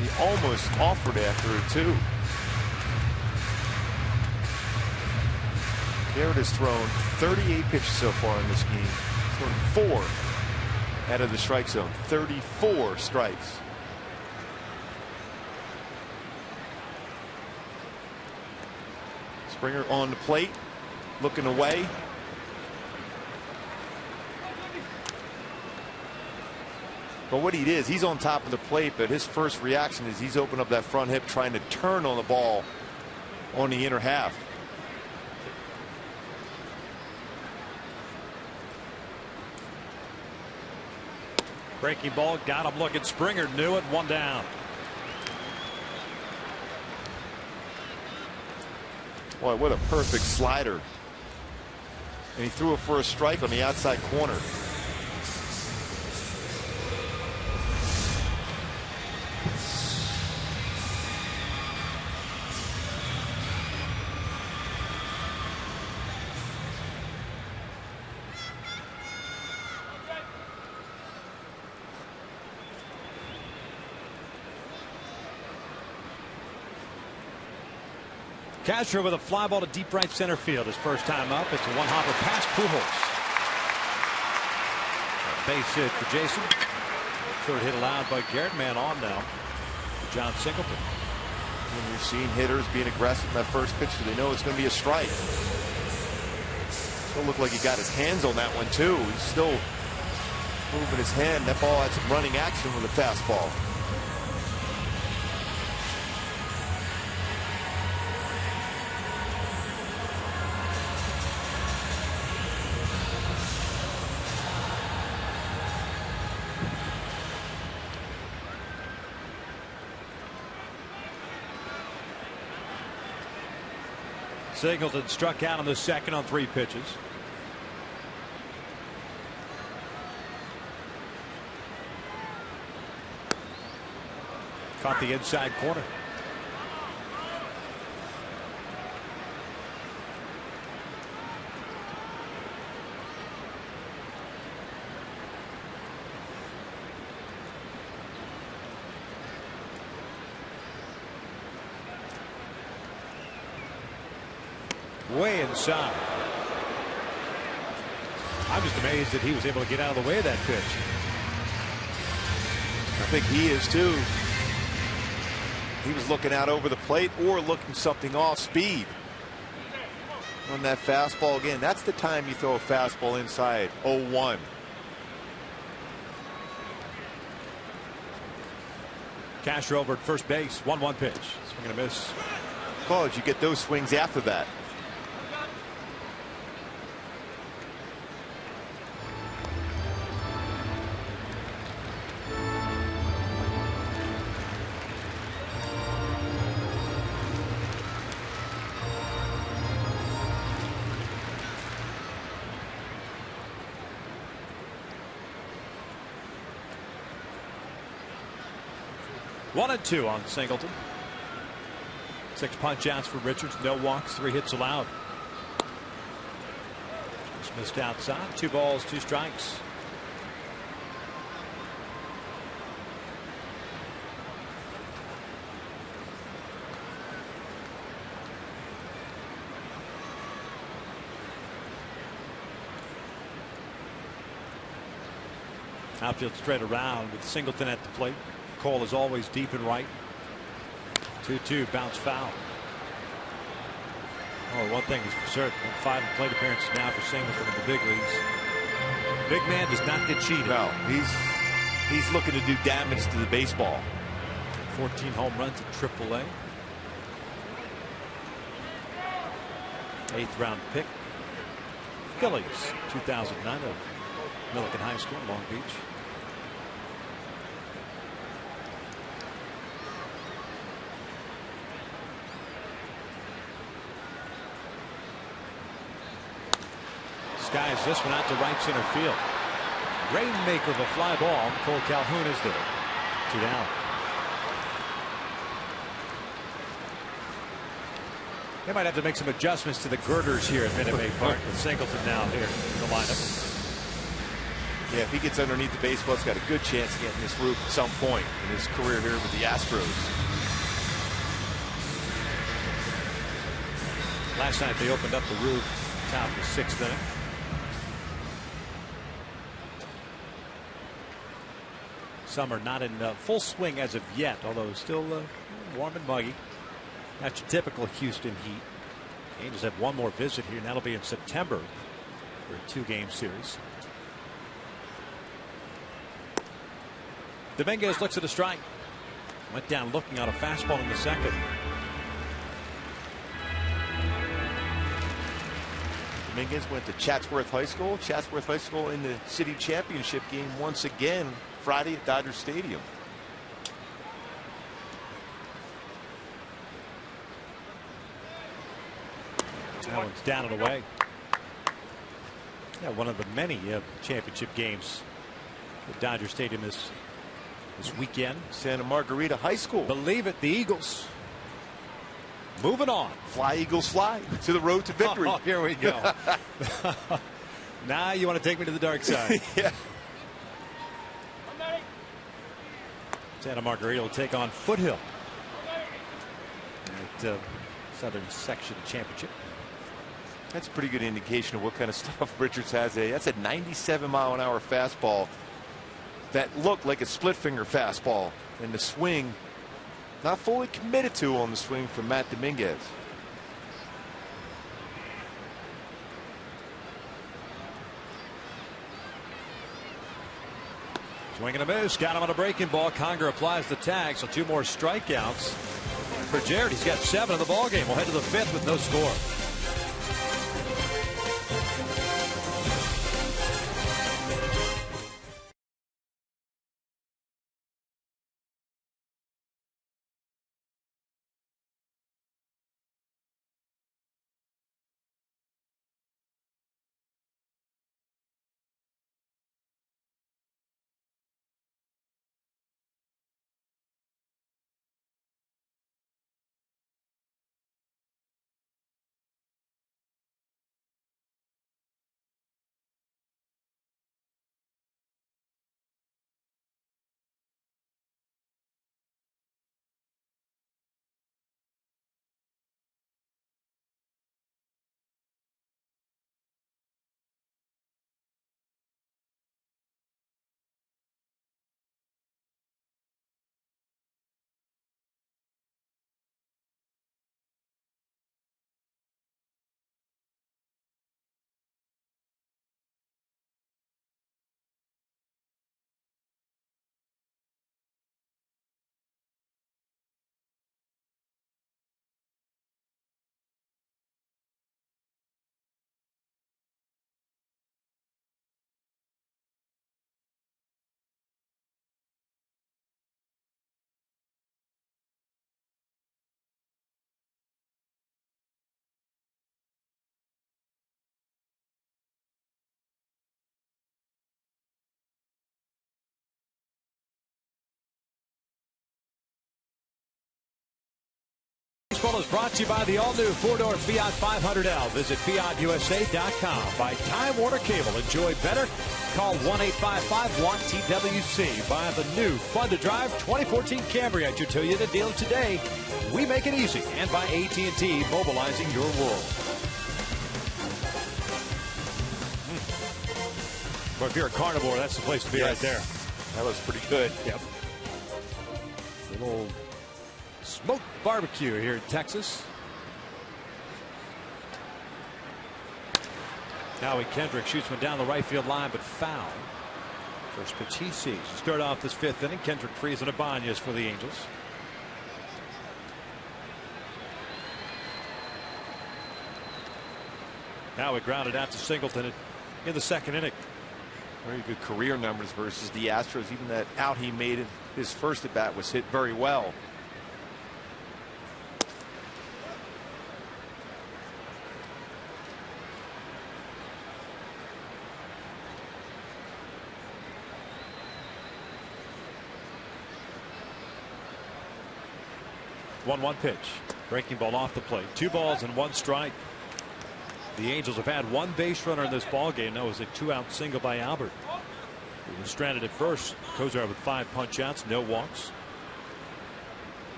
He almost offered after it too. Garrett has thrown 38 pitches so far in this game. He's thrown 4 out of the strike zone. 34 strikes. Springer on the plate, looking away. But what he is, he's on top of the plate, but his first reaction is he's opened up that front hip trying to turn on the ball on the inner half. Breaking ball, got him looking. Springer knew it, 1 down. Boy, what a perfect slider. And he threw it for a strike on the outside corner. Castro with a fly ball to deep right center field. His first time up. It's a 1-hopper past Pujols. Base hit for Jason. Third hit allowed by Garrett. Man on now for John Singleton. When you've seen hitters being aggressive in that first pitch, so they know it's going to be a strike. Still looked like he got his hands on that one too. He's still moving his hand. That ball had some running action with a fastball. Singleton struck out on the second on 3 pitches. Caught the inside corner. Way inside. I'm just amazed that he was able to get out of the way of that pitch. I think he is too. He was looking out over the plate or looking something off speed on that fastball again. That's the time you throw a fastball inside. 0-1. Castro over at first base. 1-1 pitch. Swing and a miss. College, you get those swings after that. One and 2 on Singleton. 6 punch outs for Richards. No walks, 3 hits allowed. Just missed outside. 2 balls, 2 strikes. Outfield straight around with Singleton at the plate. Cole is always deep and right. 2-2 bounce foul. Oh, one thing is for certain. 5 plate appearances now for Singleton in the big leagues. Big man does not get cheated. No, he's looking to do damage to the baseball. 14 home runs at AAA. 8th round pick. Phillies 2009 of Millikan High School, Long Beach. Skies this one out to right center field. Rainmaker of a fly ball. Cole Calhoun is there. 2 down. They might have to make some adjustments to the girders here at Minute Maid Park with Singleton now here in the lineup. Yeah, if he gets underneath the baseball, he's got a good chance of getting this roof at some point in his career here with the Astros. Last night they opened up the roof, top of the 6th inning. Summer not in full swing as of yet, although still warm and muggy. That's your typical Houston heat. Angels have one more visit here, and that'll be in September for a 2-game series. Dominguez looks at a strike. Went down looking on a fastball in the second. Dominguez went to Chatsworth High School. Chatsworth High School in the city championship game once again Friday at Dodger Stadium. That one's down and away. Yeah, one of the many championship games at Dodger Stadium this weekend. Santa Margarita High School. Believe it, the Eagles moving on. Fly Eagles fly to the road to victory. Oh, here we go. Now you want to take me to the dark side. Yeah. Santa Margarita will take on Foothill at Southern Section Championship. That's a pretty good indication of what kind of stuff Richards has. That's a 97-mile-an-hour fastball that looked like a split finger fastball, and the swing not fully committed to on the swing from Matt Dominguez. Swing and a miss. Got him on a breaking ball. Conger applies the tag, so 2 more strikeouts for Jared. He's got 7 in the ball game. We'll head to the 5th with no score. Baseball is brought to you by the all-new four-door Fiat 500L. Visit FiatUSA.com. By Time Warner Cable. Enjoy better. Call 1-855-WANT-TWC. Buy the new fun-to-drive 2014 Camry at your Toyota dealer today. We make it easy. And by AT&T, mobilizing your world. But if you're a carnivore, that's the place to be right there. That looks pretty good. Yep. Little smoked barbecue here in Texas. Howie Kendrick shoots one down the right field line, but foul. First pitch he sees. To start off this fifth inning, Kendrick frees on Ibanez for the Angels. Howie grounded out to Singleton in the second inning. Very good career numbers versus the Astros. Even that out he made in his first at bat was hit very well. One pitch. Breaking ball off the plate. 2 balls and 1 strike. The Angels have had 1 base runner in this ball game. That was a 2-out single by Albert. He was stranded at first. Kozar with 5 punch outs, no walks.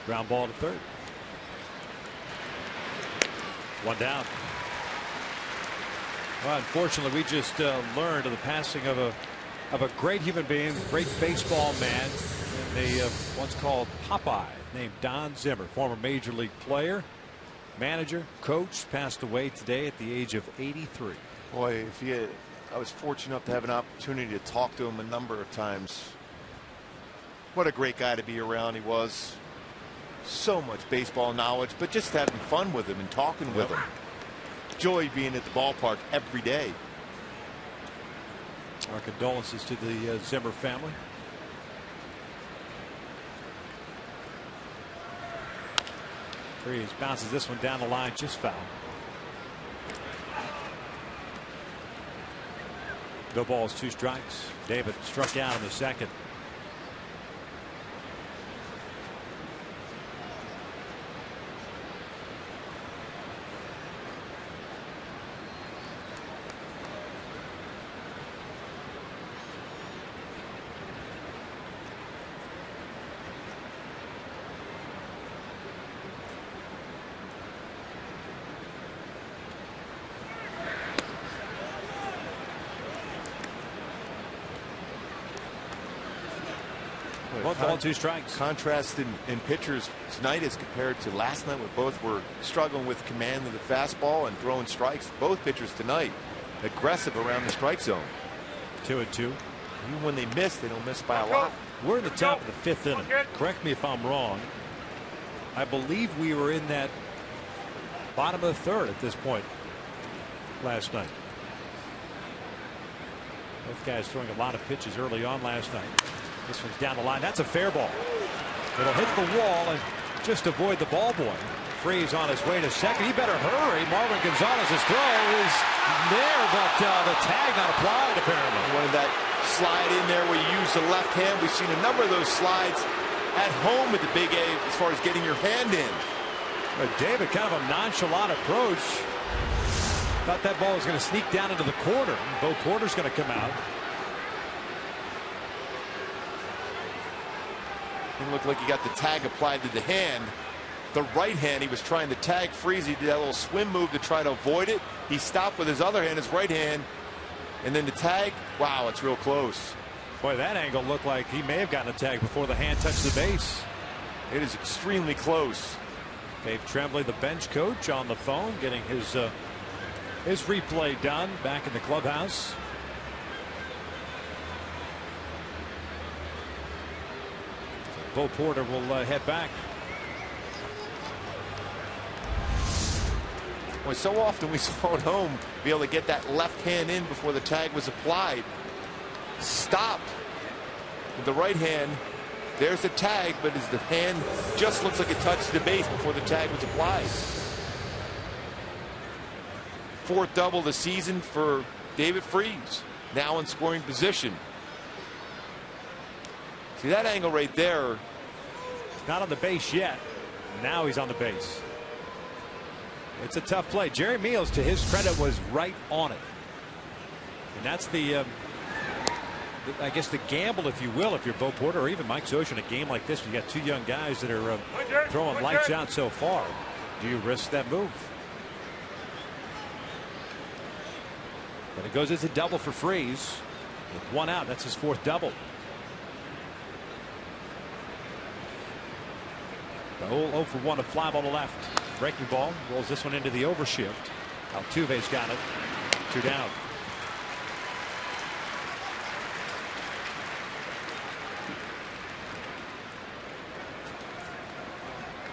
Ground ball to third. 1 down. Well, unfortunately, we just learned of the passing of a great human being, great baseball man, and they once called Popeye, named Don Zimmer, former major league player, manager, coach, passed away today at the age of 83. Boy, I was fortunate enough to have an opportunity to talk to him a number of times. What a great guy to be around. He was. So much baseball knowledge, but just having fun with him and talking with him. Joy being at the ballpark every day. Our condolences to the Zimmer family. Freeze bounces this one down the line, just foul. No balls, 2 strikes. David struck out in the second. One ball, 2 strikes. Contrast in pitchers tonight as compared to last night, where both were struggling with command of the fastball and throwing strikes. Both pitchers tonight aggressive around the strike zone. 2-2. Even when they miss, they don't miss by a lot. We're in the top of the 5th inning. Correct me if I'm wrong. I believe we were in that bottom of the 3rd at this point last night. Both guys throwing a lot of pitches early on last night. This one's down the line. That's a fair ball. It'll hit the wall and just avoid the ball boy. Freeze on his way to second. He better hurry. Marvin Gonzalez's throw is there, but the tag not applied apparently. Wanted that slide in there where you use the left hand. We've seen a number of those slides at home with the Big A as far as getting your hand in. But David, kind of a nonchalant approach. Thought that ball was going to sneak down into the corner. Bo Porter's going to come out. It looked like he got the tag applied to the hand. The right hand, he was trying to tag Freeze. He did that little swim move to try to avoid it. He stopped with his other hand, his right hand. And then the tag, wow, it's real close. Boy, that angle looked like he may have gotten a tag before the hand touched the base. It is extremely close. Dave Tremblay, the bench coach, on the phone, getting his replay done back in the clubhouse. Bo Porter will head back. Well, so often we saw at home be able to get that left hand in before the tag was applied. Stopped with the right hand. There's the tag, but as the hand just looks like it touched the base before the tag was applied. 4th double of the season for David Freeze, now in scoring position. See that angle right there? Not on the base yet. Now he's on the base. It's a tough play. Jerry Meals, to his credit, was right on it. And that's I guess the gamble, if you will, if you're Bo Porter or even Mike Scioscia in a game like this, when you got two young guys that are throwing lights out so far. Do you risk that move? But it goes as a double for Freese. With one out, that's his fourth double. The whole 0 for 1, a fly ball to left. Breaking ball rolls this one into the overshift. Altuve's got it. 2 down.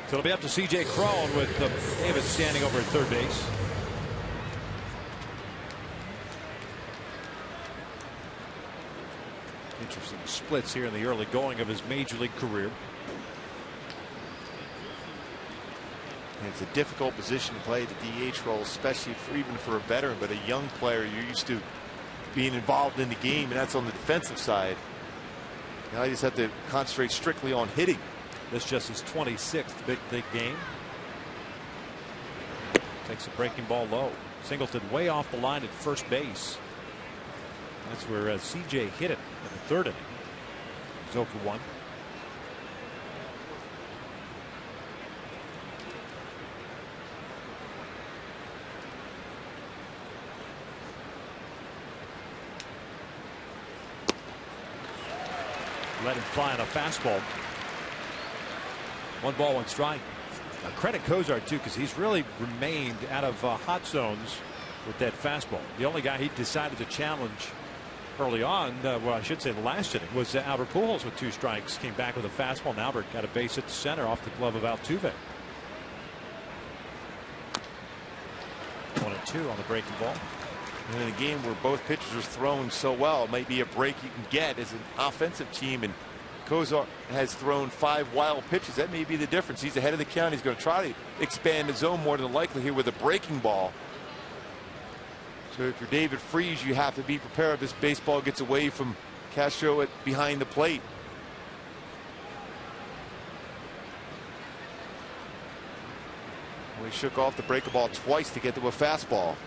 So it'll be up to C.J. Cron with Davis standing over at third base. Interesting splits here in the early going of his major league career. And it's a difficult position to play the DH role, especially even for a veteran, but a young player. You're used to being involved in the game, and that's on the defensive side. Now you just have to concentrate strictly on hitting. This just his 26th big league game. Takes a breaking ball low. Singleton way off the line at first base. That's where CJ hit it in the third inning. He's 0 for 1. Let him fly on a fastball. 1 ball, 1 strike. Now credit Cozart too, because he's really remained out of hot zones with that fastball. The only guy he decided to challenge early on, well, I should say the last inning, was Albert Pujols with 2 strikes. Came back with a fastball, and Albert got a base at the center off the glove of Altuve. 1-2 on the breaking ball. And in a game where both pitchers are throwing so well, it might be a break you can get as an offensive team. And Cozart has thrown 5 wild pitches. That may be the difference. He's ahead of the count. He's going to try to expand the zone more than likely here with a breaking ball. So if you're David Freese, you have to be prepared if this baseball gets away from Castro behind the plate. Well, he shook off the breaking ball twice to get to a fastball.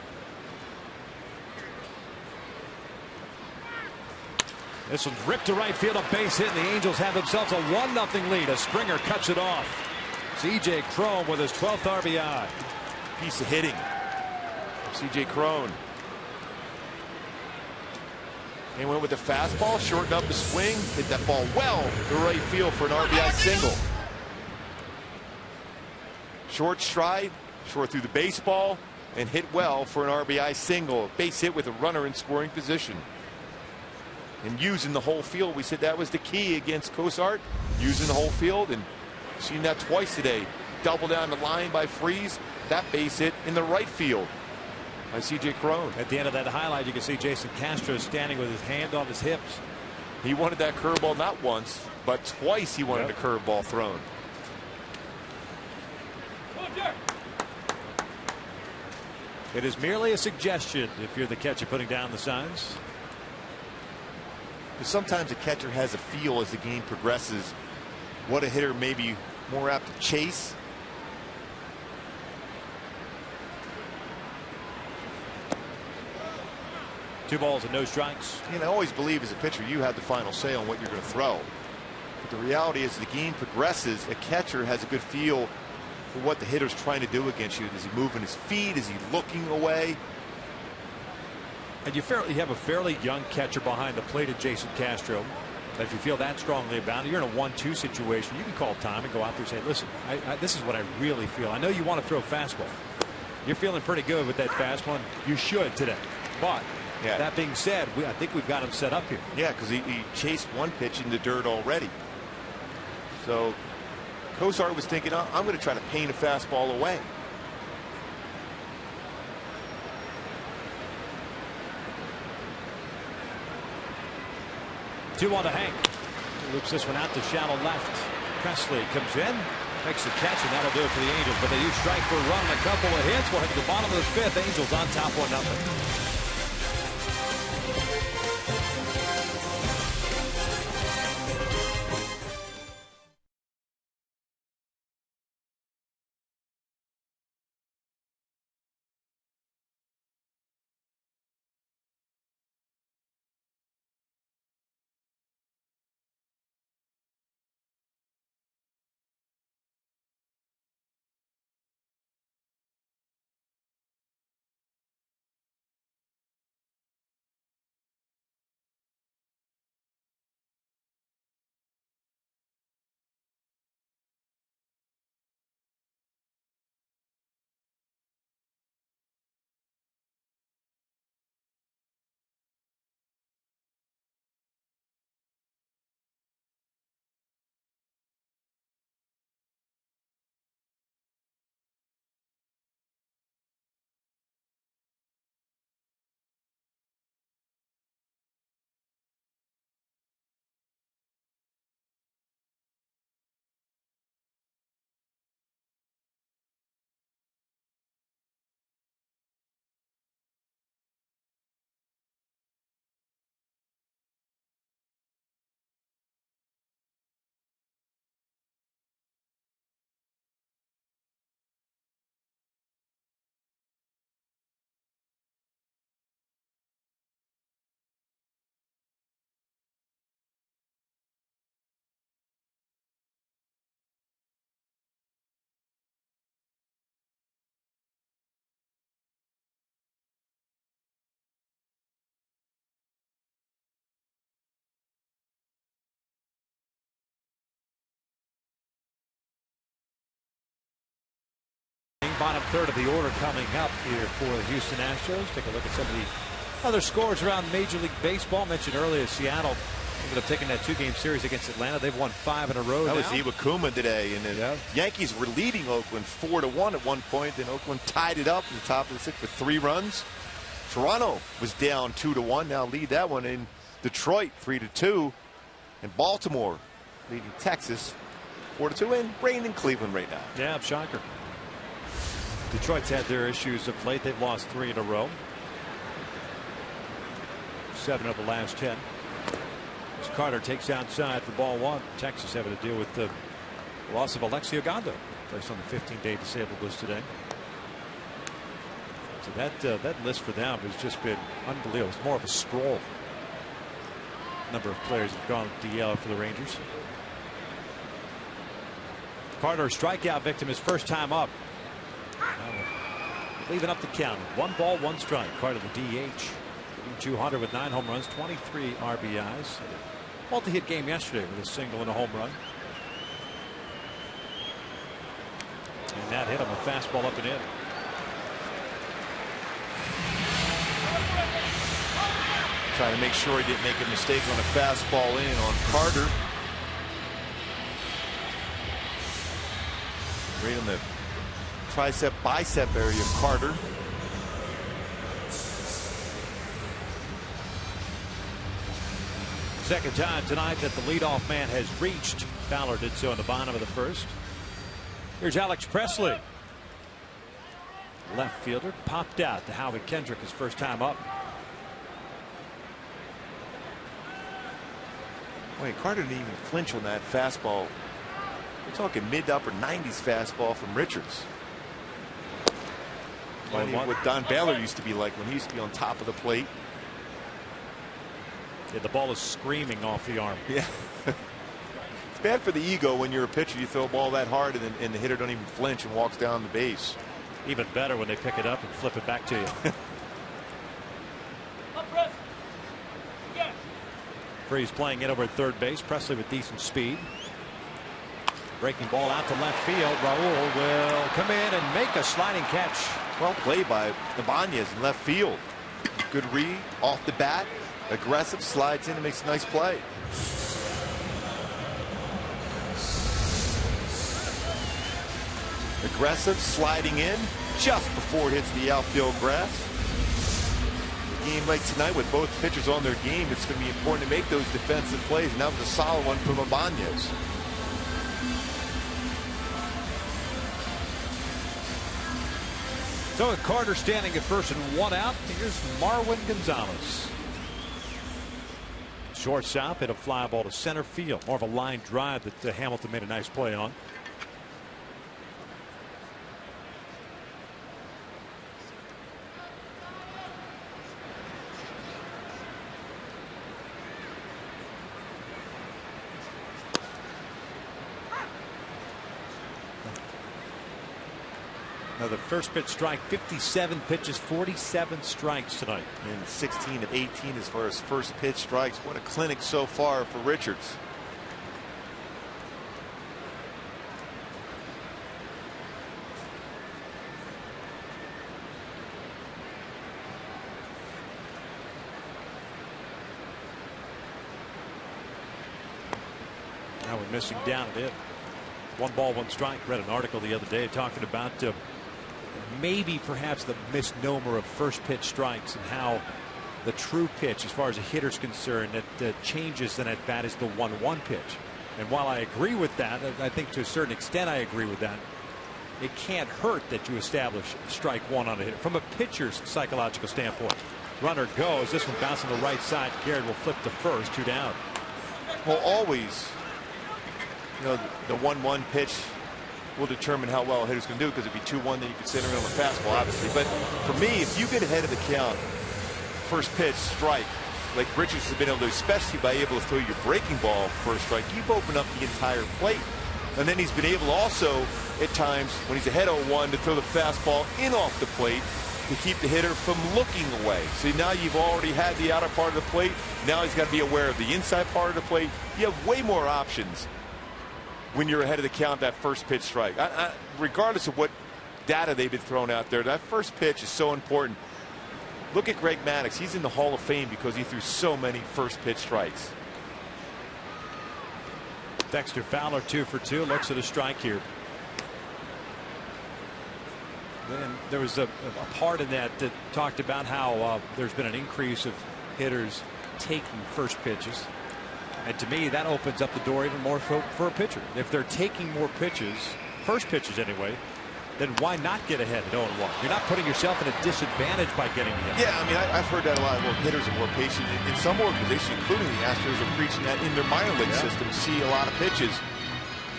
This one's ripped to right field, a base hit, and the Angels have themselves a 1-0 lead. A Springer cuts it off. C.J. Cron with his 12th RBI. Piece of hitting. C.J. Cron. He went with the fastball, shortened up the swing, hit that ball well to right field for an RBI single. Short stride, short through the baseball, and hit well for an RBI single. Base hit with a runner in scoring position. And using the whole field, we said that was the key against Cozart, using the whole field, and seen that twice today. Double down the line by Freese, that base hit in the right field by C.J. Cron. At the end of that highlight, you can see Jason Castro standing with his hand on his hips. He wanted that curveball not once, but twice he wanted a curveball thrown. It is merely a suggestion if you're the catcher putting down the signs. But sometimes a catcher has a feel as the game progresses what a hitter may be more apt to chase. Two balls and no strikes. And I always believe as a pitcher you have the final say on what you're going to throw. But the reality is the game progresses. A catcher has a good feel for what the hitter's trying to do against you. Is he moving his feet? Is he looking away? And you have a fairly young catcher behind the plate at Jason Castro. If you feel that strongly about it, you're in a 1-2 situation. You can call time and go out there and say, listen, this is what I really feel. I know you want to throw fastball. You're feeling pretty good with that fastball. You should today. But that being said, I think we've got him set up here. Yeah, because he chased one pitch in the dirt already. So Cozart was thinking, I'm going to try to paint a fastball away. Two on to Hank. Loops this one out to shallow left. Presley comes in, makes the catch, and that'll do it for the Angels. But they do strike for a run and a couple of hits. We'll head to the bottom of the 5th. Angels on top 1-0. bottom third of the order coming up here for the Houston Astros. Take a look at some of the other scores around Major League Baseball. Mentioned earlier, Seattle ended up taking that 2-game series against Atlanta. They've won 5 in a row. That now. was Iwakuma today, and the Yankees were leading Oakland 4-1 at one point. Then Oakland tied it up in the top of the 6th with 3 runs. Toronto was down 2-1. Now lead that one in Detroit 3-2, and Baltimore leading Texas 4-2, and rain in Cleveland right now. Yeah, shocker. Detroit's had their issues of late. They've lost 3 in a row. 7 of the last 10. As Carter takes outside for ball 1. Texas having to deal with the loss of Alexio Gondo, placed on the 15-day disabled list today. So that list for them has just been unbelievable. It's more of a scroll. Number of players have gone DL for the Rangers. Carter, strikeout victim, his first time up. Leaving up the count. 1 ball, 1 strike. Carter, the DH. 200 with 9 home runs, 23 RBIs. Multi-hit game yesterday with a single and a home run. And that hit him, a fastball up and in. Trying to make sure he didn't make a mistake on a fastball in on Carter. Right on the tricep bicep area of Carter. Second time tonight that the leadoff man has reached. Fowler did so in the bottom of the first. Here's Alex Presley. Left fielder popped out to Howie Kendrick his first time up. Wait, Carter didn't even flinch on that fastball. We're talking mid to upper 90s fastball from Richards. What Don Baylor used to be like when he used to be on top of the plate. Yeah, the ball is screaming off the arm. Yeah. It's bad for the ego when you're a pitcher. You throw a ball that hard and the hitter don't even flinch and walks down the base. Even better when they pick it up and flip it back to you. Freeze playing it over at third base. Presley with decent speed. Breaking ball out to left field. Raul will come in and make a sliding catch. Well played by Ibanez in left field. Good read off the bat. Aggressive, slides in and makes a nice play. Aggressive, sliding in just before it hits the outfield grass. A game like tonight with both pitchers on their game, it's going to be important to make those defensive plays, and that was a solid one from Ibanez. So with Carter standing at first and 1 out, here's Marwin Gonzalez. Shortstop hit a fly ball to center field. More of a line drive that Hamilton made a nice play on. Another first pitch strike, 57 pitches, 47 strikes tonight. And 16 of 18 as far as first pitch strikes. What a clinic so far for Richards. Now we're missing down at it. 1 ball, 1 strike. Read an article the other day talking about maybe perhaps the misnomer of first pitch strikes and how the true pitch as far as a hitter's concerned that changes in at bat is the 1-1 pitch. And while I agree with that, I think to a certain extent I agree with that. It can't hurt that you establish strike 1 on a hitter from a pitcher's psychological standpoint. Runner goes. This one bouncing the right side. Garrett will flip to first. 2 down. Well, always, you know, the 1-1 pitch will determine how well a hitter's going to do, because it'd be 2-1, then you could center in on the fastball, obviously. But for me, if you get ahead of the count, first pitch, strike, like Richards has been able to, especially by able to throw your breaking ball first strike, you've opened up the entire plate. And then he's been able also, at times, when he's ahead 0-1, to throw the fastball in off the plate to keep the hitter from looking away. So now you've already had the outer part of the plate. Now he's got to be aware of the inside part of the plate. You have way more options when you're ahead of the count, that first pitch strike. Regardless of what data they've been throwing out there. That first pitch is so important. Look at Greg Maddux. He's in the Hall of Fame because he threw so many first pitch strikes. Dexter Fowler 2 for 2, looks at a strike here. And there was a part in that talked about how there's been an increase of hitters taking first pitches. And to me, that opens up the door even more for a pitcher. If they're taking more pitches, first pitches anyway, then why not get ahead at 0-1? You're not putting yourself in a disadvantage by getting ahead. Yeah, I mean, I've heard that a lot. Well, hitters are more patient. In some organizations, including the Astros, are preaching that in their minor league system, see a lot of pitches.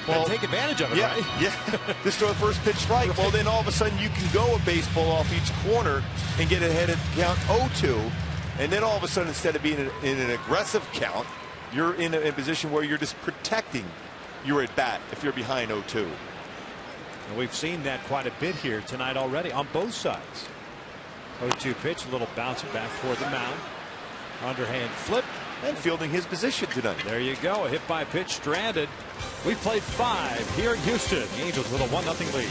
Well, take advantage of it, yeah, right? Yeah, just throw a first pitch strike. Right. Well, then all of a sudden you can go a baseball off each corner and get ahead at count 0-2. And then all of a sudden, instead of being in an aggressive count, you're in a position where you're just protecting your at bat if you're behind 0-2. And we've seen that quite a bit here tonight already on both sides. 0-2 pitch, a little bounce back toward the mound. Underhand flip. And fielding his position tonight. There you go. A hit by pitch, stranded. We've played 5 here in Houston. The Angels with a 1-0 lead.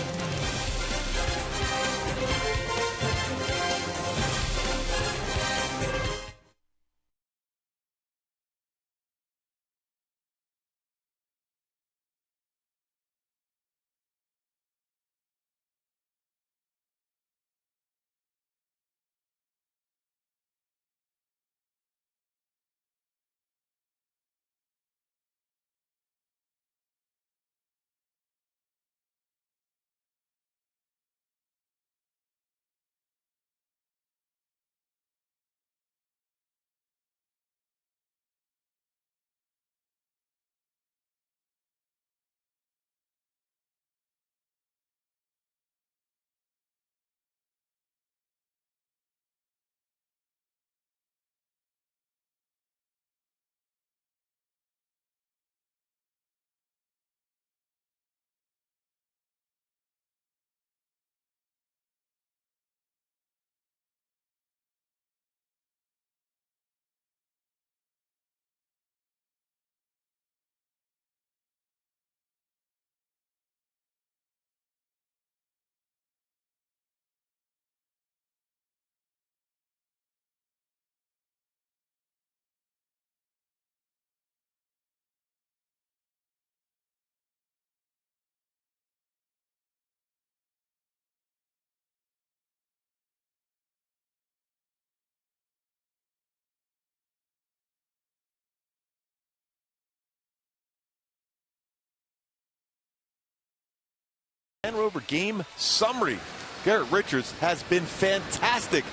Rover game summary. Garrett Richards has been fantastic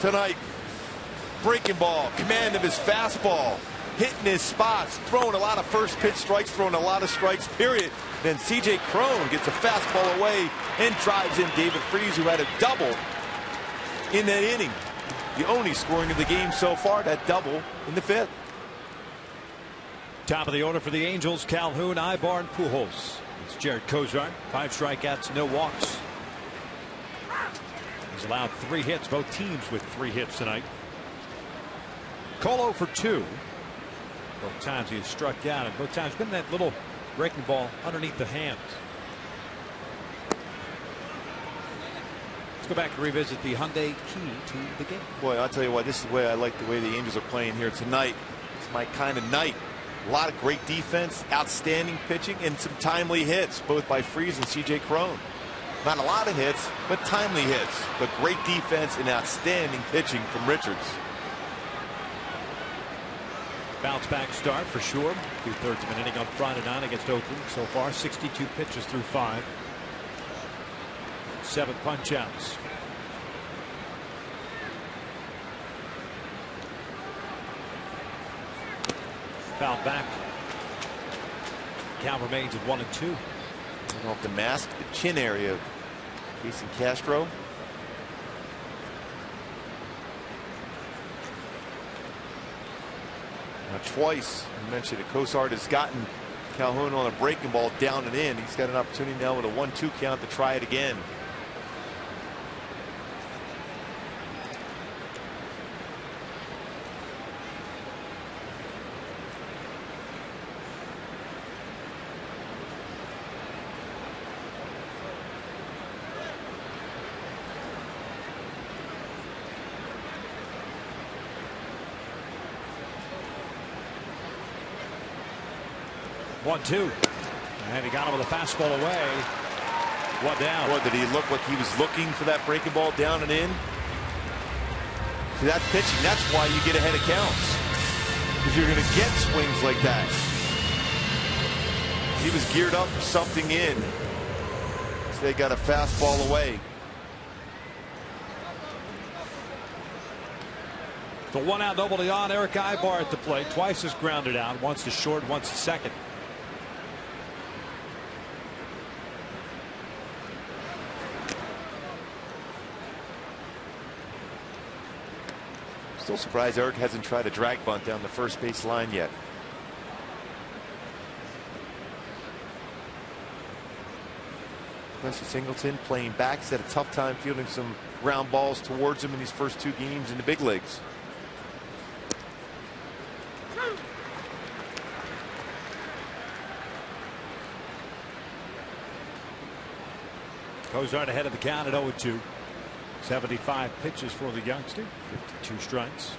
tonight. Breaking ball, command of his fastball, hitting his spots, throwing a lot of first pitch strikes, throwing a lot of strikes, period. Then C.J. Cron gets a fastball away and drives in David Freese, who had a double in that inning. The only scoring of the game so far, that double in the 5th. Top of the order for the Angels, Calhoun, Ibar, and Pujols. It's Jared Kozart, 5 strikeouts, no walks. He's allowed 3 hits, both teams with 3 hits tonight. Colo for 2. Both times he has struck out, and both times been that little breaking ball underneath the hands. Let's go back and revisit the Hyundai key to the game. Boy, I'll tell you what, this is the way I like the way the Angels are playing here tonight. It's my kind of night. A lot of great defense, outstanding pitching, and some timely hits, both by Freese and C.J. Cron. Not a lot of hits, but timely hits. But great defense and outstanding pitching from Richards. Bounce back start for sure. 2/3 of an inning on Friday night against Oakland. So far, 62 pitches through 5. 7 punch outs. Foul back. Count remains at 1-2. Off the mask, the chin area of Jason Castro. Now twice, I mentioned it, Kozart has gotten Calhoun on a breaking ball down and in. He's got an opportunity now with a 1-2 count to try it again. 1-2. And he got him with a fastball away. 1 down. Boy, did he look like he was looking for that breaking ball down and in? See, that's pitching. That's why you get ahead of counts. Because you're going to get swings like that. He was geared up for something in. So they got a fastball away. The 1-out, nobody on. Eric Ibar at the plate. Twice is grounded out. Once to short, once to second. Still surprised Eric hasn't tried a drag bunt down the first base line yet. Wesley Singleton playing back. He's had a tough time fielding some ground balls towards him in these first 2 games in the big leagues. Cozart ahead of the count at 0-2. 75 pitches for the youngster. 52 strikes.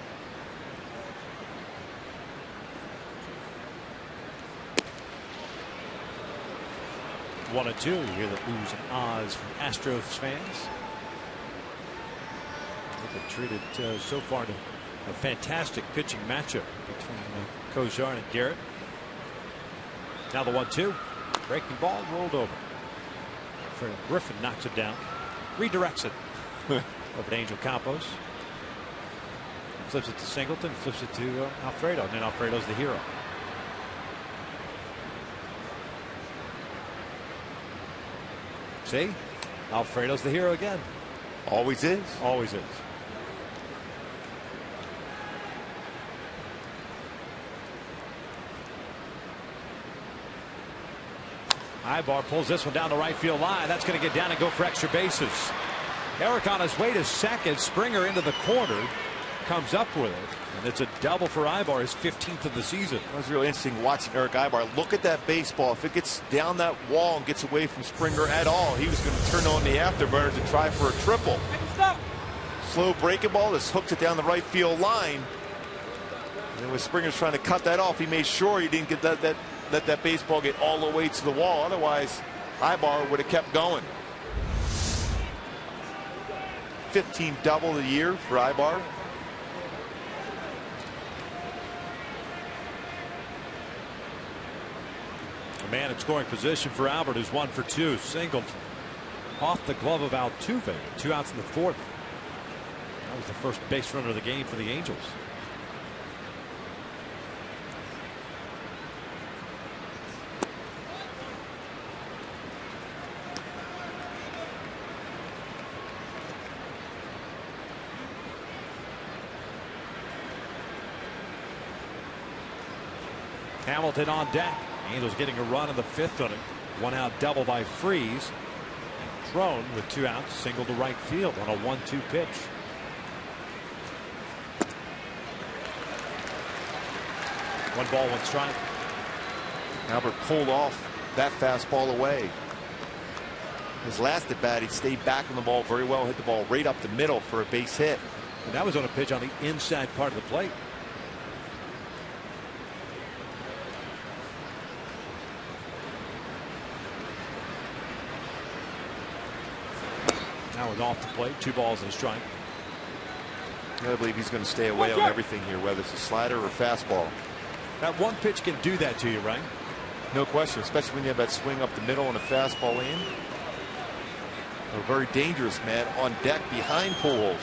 One and 2. You hear the oohs and ahs from Astros fans. They've been treated so far to a fantastic pitching matchup between Cozart and Garrett. Now the 1-2. Breaking ball rolled over. Griffin knocks it down. Redirects it. Over to Angel Campos. Flips it to Singleton. Flips it to Alfredo. And then Alfredo's the hero. See? Alfredo's the hero again. Always is. Always is. Ibar pulls this one down the right field line. That's going to get down and go for extra bases. Eric on his way to second. Springer into the corner. Comes up with it. And it's a double for Ibar, his 15th of the season. It was really interesting watching Eric Ibar. Look at that baseball. If it gets down that wall and gets away from Springer at all, he was going to turn on the afterburners and try for a triple. Slow breaking ball. This hooked it down the right field line. And when Springer's trying to cut that off, he made sure he didn't get let that baseball get all the way to the wall. Otherwise, Ibar would have kept going. 15 double of the year for Ibar. A man in scoring position for Albert, who's 1 for 2. Singled off the glove of Altuve. 2 outs in the 4th. That was the first base runner of the game for the Angels. Hamilton on deck. Angels getting a run in the 5th inning. 1 out double by Freeze. Thrown with 2 outs. Single to right field on a 1-2 pitch. One ball, 1 strike. Albert pulled off that fastball away. His last at bat, he stayed back on the ball very well. Hit the ball right up the middle for a base hit. And that was on a pitch on the inside part of the plate. Now is off the plate. 2 balls and a strike. I believe he's going to stay away on everything here, whether it's a slider or a fastball. That one pitch can do that to you, right? No question, especially when you have that swing up the middle and a fastball in. A very dangerous man on deck behind Pujols.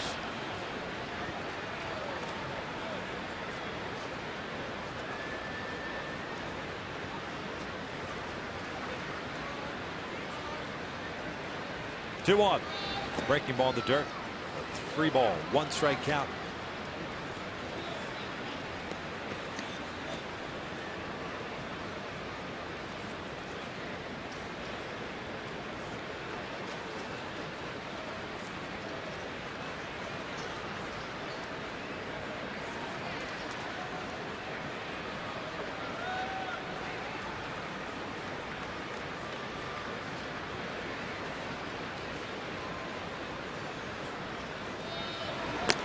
Two on. Breaking ball in the dirt. 3 ball, 1 strike count.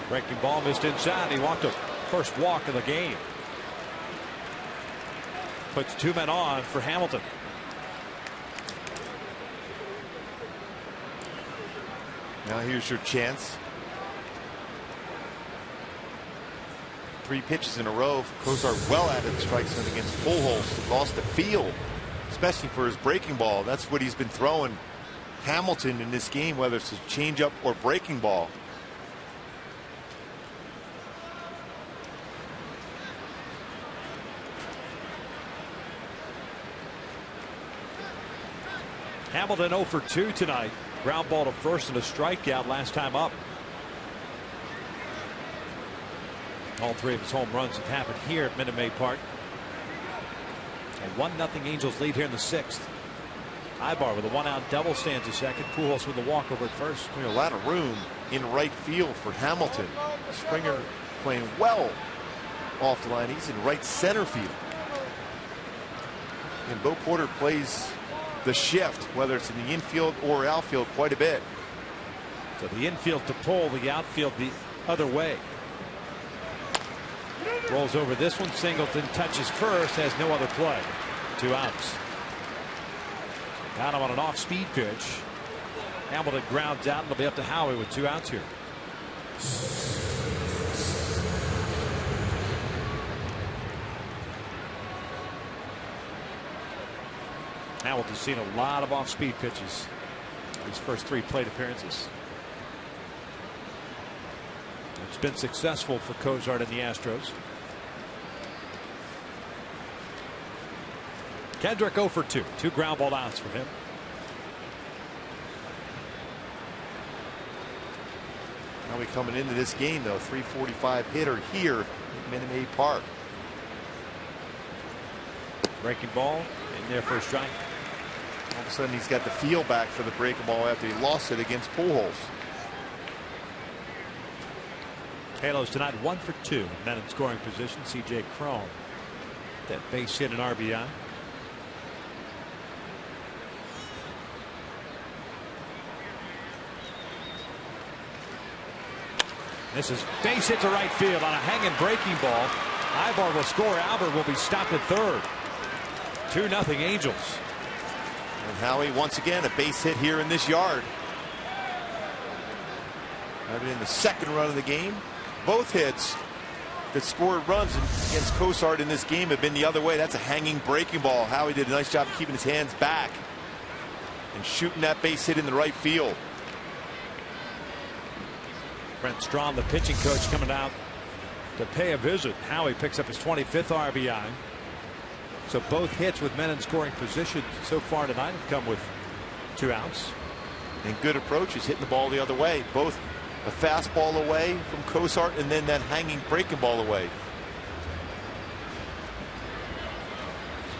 Breaking ball missed inside. He walked a first walk of the game. Puts 2 men on for Hamilton. Now here's your chance. 3 pitches in a row. Cozart well out of the strike zone against Pujols. Lost the feel, especially for his breaking ball. That's what he's been throwing Hamilton in this game, whether it's a changeup or breaking ball. Hamilton 0 for 2 tonight. Ground ball to first and a strikeout last time up. All 3 of his home runs have happened here at Minute Maid Park. A 1-0 Angels lead here in the 6th. Ibar with a 1-out double stands a second. Pujols with a walkover at first. A lot of room in right field for Hamilton. Springer playing well off the line. He's in right center field. And Bo Porter plays the shift, whether it's in the infield or outfield, quite a bit. So the infield to pull, the outfield the other way. Rolls over this one. Singleton touches first, has no other play. 2 outs. Got him on an off-speed pitch. Hamilton grounds out, and it'll be up to Howie with 2 outs here. Hamilton's seen a lot of off-speed pitches in his first 3 plate appearances. It's been successful for Cozart and the Astros. Kendrick 0 for 2. 2 ground ball outs for him. Now we coming into this game though, 345 hitter here at Minute Maid Park. Breaking ball in there for a strike. All of a sudden he's got the feel back for the breaking ball after he lost it against Pujols. Halos tonight 1 for 2. Men in scoring position. C.J. Cron. That base hit and RBI. This is base hit to right field on a hanging breaking ball. Ibar will score. Albert will be stopped at third. 2-0 Angels. And Howie once again a base hit here in this yard. Having in the 2nd run of the game. Both hits that scored runs against Cozart in this game have been the other way. That's a hanging breaking ball. Howie did a nice job of keeping his hands back and shooting that base hit in the right field. Brent Strom, the pitching coach, coming out to pay a visit. Howie picks up his 25th RBI. So both hits with men in scoring position so far tonight have come with 2 outs. And good approaches, hitting the ball the other way. Both a fastball away from Cozart and then that hanging breaking ball away.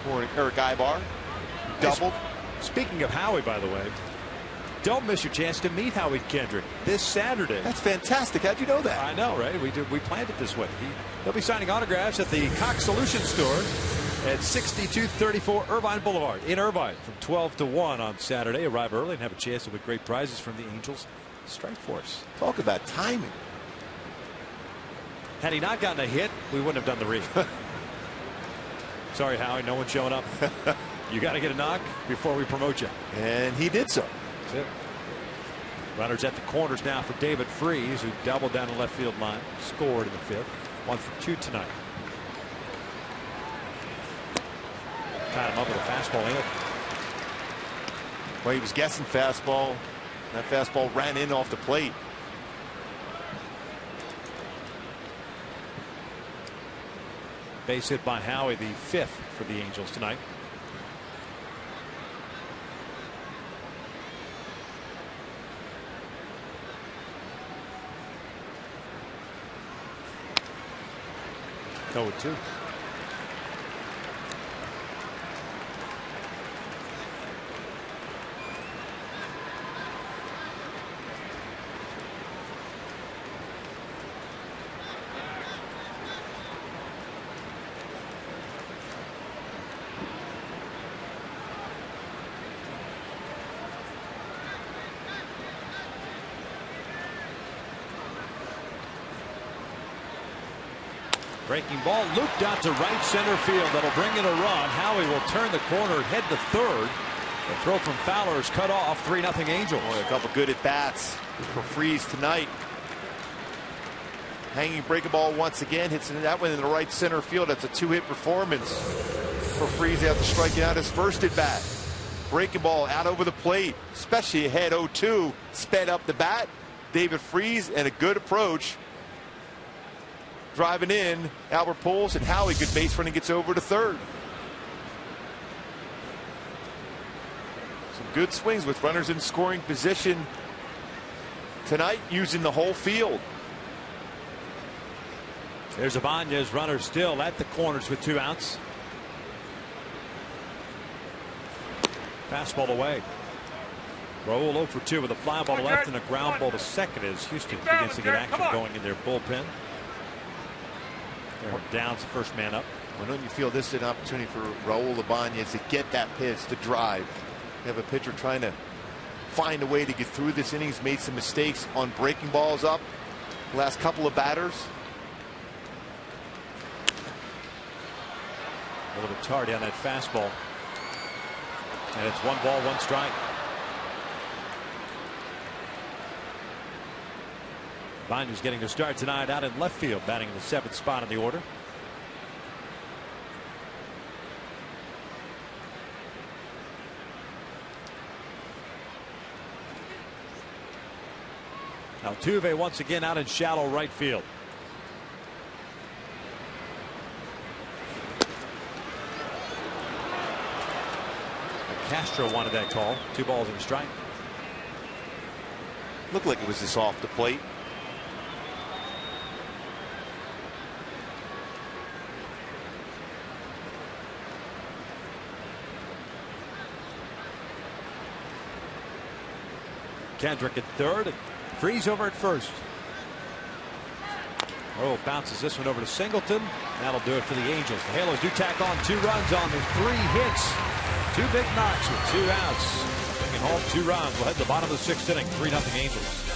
Scoring Eric Ibar. Doubled. Speaking of Howie, by the way, don't miss your chance to meet Howie Kendrick this Saturday. That's fantastic. How'd you know that? I know, right? We planned it this way. He'll be signing autographs at the Cox Solutions store at 6234 Irvine Boulevard in Irvine from 12 to 1 on Saturday. Arrive early and have a chance to win great prizes from the Angels Strike Force. Talk about timing. Had he not gotten a hit, we wouldn't have done the read. Sorry, Howie, no one's showing up. You got to get a knock before we promote you. And he did so. That's it. Runners at the corners now for David Freese, who doubled down the left field line, scored in the 5th. 1 for 2 tonight. Tied him up with a fastball in. Well, he was guessing fastball. That fastball ran in off the plate. Base hit by Howie, the 5th for the Angels tonight. Go with 2. Breaking ball looped out to right center field. That'll bring in a run. Howie will turn the corner, head to third. The throw from Fowler is cut off. 3-0 Angels. Boy, a couple good at bats for Freese tonight. Hanging breaking ball once again, hits that one in the right center field. That's a 2-hit performance for Freese after striking out his first at bat. Breaking ball out over the plate, especially ahead 0-2, sped up the bat. David Freese, and a good approach. Driving in, Albert Pujols, and Howie, good base running, gets over to third. Some good swings with runners in scoring position tonight, using the whole field. There's Ibanez, runner still at the corners with 2 outs. Fastball away. Raul 0 for 2 with a fly ball to left and a ground ball to second as Houston begins to get action going in their bullpen. Downs the first man up. Well, don't you feel this is an opportunity for Raul Ibanez to get that pitch, to drive? You have a pitcher trying to find a way to get through this inning. He's made some mistakes on breaking balls up the last couple of batters. A little bit tardy on that fastball. And it's 1 ball, 1 strike. Ibanez getting to start tonight out in left field, batting in the 7th spot in the order. Altuve once again out in shallow right field. Castro wanted that call. 2 balls and a strike. Looked like it was just off the plate. Kendrick at third. Freese over at first. Oh, bounces this one over to Singleton. That'll do it for the Angels. The Halos do tack on 2 runs on the 3 hits. 2 big knocks with 2 outs. Bringing home 2 runs. We'll head to the bottom of the 6th inning. 3-0 Angels.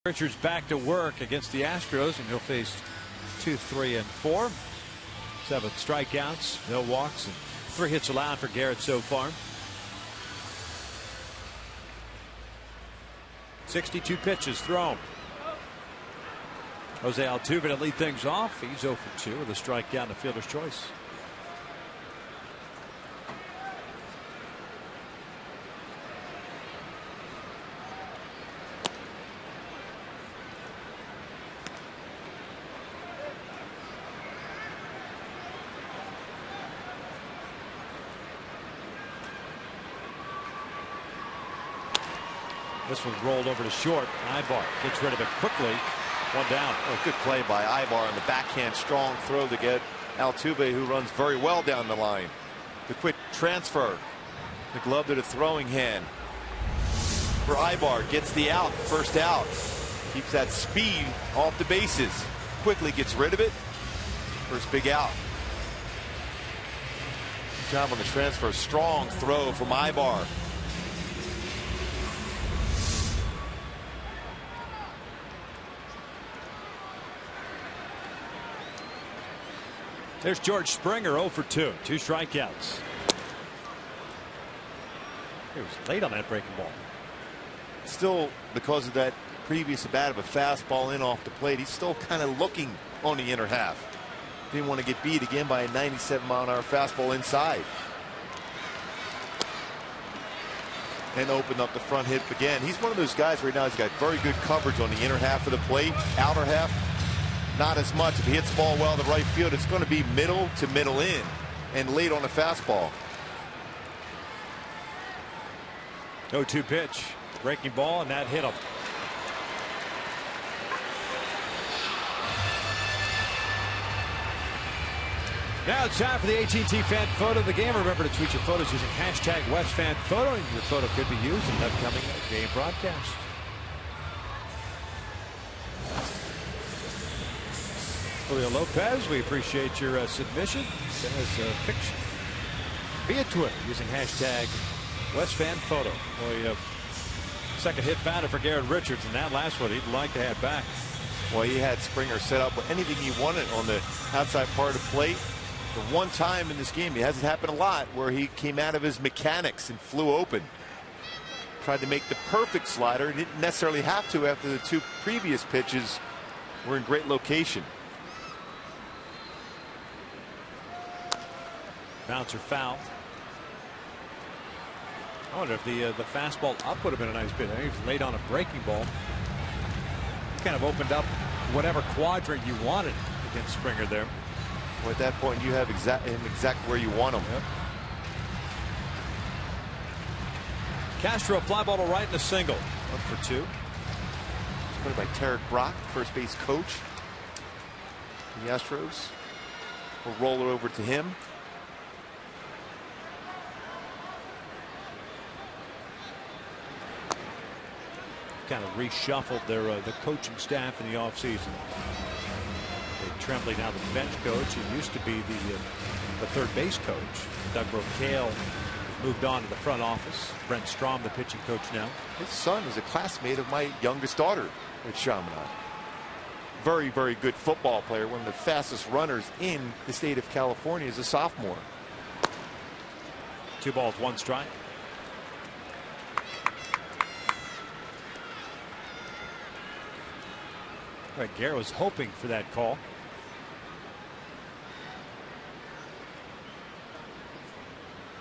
Richards back to work against the Astros, and he'll face 2, 3, and 4. 7 strikeouts, no walks, and 3 hits allowed for Garrett so far. 62 pitches thrown. Jose Altuve to lead things off. He's 0 for 2 with a strikeout and a fielder's choice. This one rolled over to short. Ibar gets rid of it quickly. One down. Oh, good play by Ibar on the backhand strong throw to get Altuve, who runs very well down the line. The quick transfer. The glove to the throwing hand. For Ibar, gets the out, first out. Keeps that speed off the bases. Quickly gets rid of it. First big out. Good job on the transfer. Strong throw from Ibar. There's George Springer, 0 for 2. 2 strikeouts. He was late on that breaking ball. Still, because of that previous bat of a fastball in off the plate, he's still kind of looking on the inner half. Didn't want to get beat again by a 97-mile-an-hour fastball inside. And opened up the front hip again. He's one of those guys right now, he's got very good coverage on the inner half of the plate. Outer half, not as much. If he hits the ball well in the right field, it's going to be middle to middle in and late on the fastball. 0-2 pitch. Breaking ball, and that hit him. Now it's time for the AT&T fan photo of the game. Remember to tweet your photos using hashtag WestFanPhoto, and your photo could be used in an upcoming game broadcast. Julio Lopez, we appreciate your submission. Send us a picture via Twitter using hashtag WestFanPhoto. Well, second hit batter for Garrett Richards, and that last one he'd like to have back. Well, he had Springer set up with anything he wanted on the outside part of the plate. The one time in this game, it hasn't happened a lot, where he came out of his mechanics and flew open. Tried to make the perfect slider. He didn't necessarily have to after the 2 previous pitches were in great location. Bouncer foul. I wonder if the fastball up would have been a nice bit. I think he was late on a breaking ball. Kind of opened up whatever quadrant you wanted against Springer there. Well, at that point, you have him exactly where you want him. Yep. Castro, fly ball to right and a single. 1 for 2. It's played by Tarek Brock, first base coach. The Astros will roll it over to him. Kind of reshuffled their the coaching staff in the offseason. Tremblay now the bench coach. He used to be the third base coach. Doug Brocail moved on to the front office. Brent Strom, the pitching coach now. His son is a classmate of my youngest daughter at Chaminade. Very, very good football player. One of the fastest runners in the state of California as a sophomore. 2 balls, 1 strike. Right, Garrett was hoping for that call.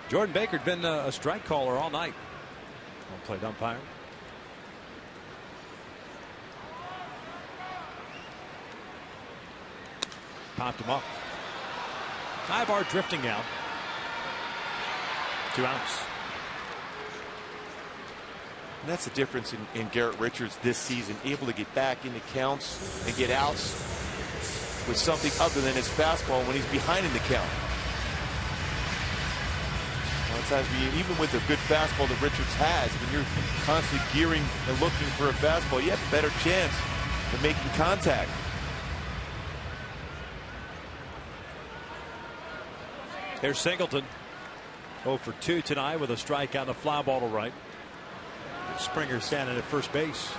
Jordan Baker had been a strike caller all night. Well played umpire. Popped him up. Ibar drifting out. 2 outs. And that's the difference in Garrett Richards this season. Able to get back into counts and get outs with something other than his fastball when he's behind in the count. Sometimes even with a good fastball that Richards has, when you're constantly gearing and looking for a fastball, you have a better chance of making contact. There's Singleton. 0 for 2 tonight with a strikeout and a fly ball to right. Springer standing at first base.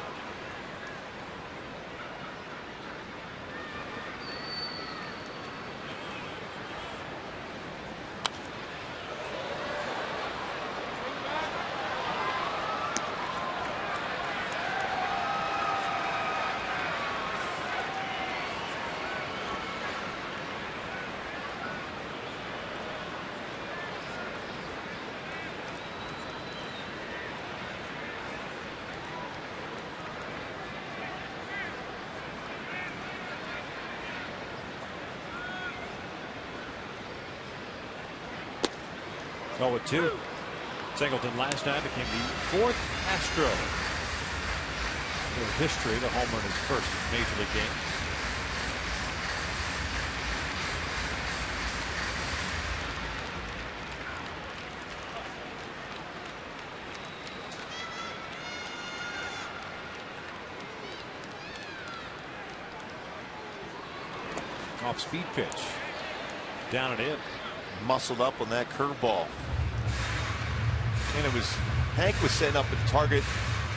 Oh, with 2. Singleton last night became the 4th Astro history, the homer in his first major league game. Off speed pitch. Down and in. Muscled up on that curveball. And it was, Hank was setting up a target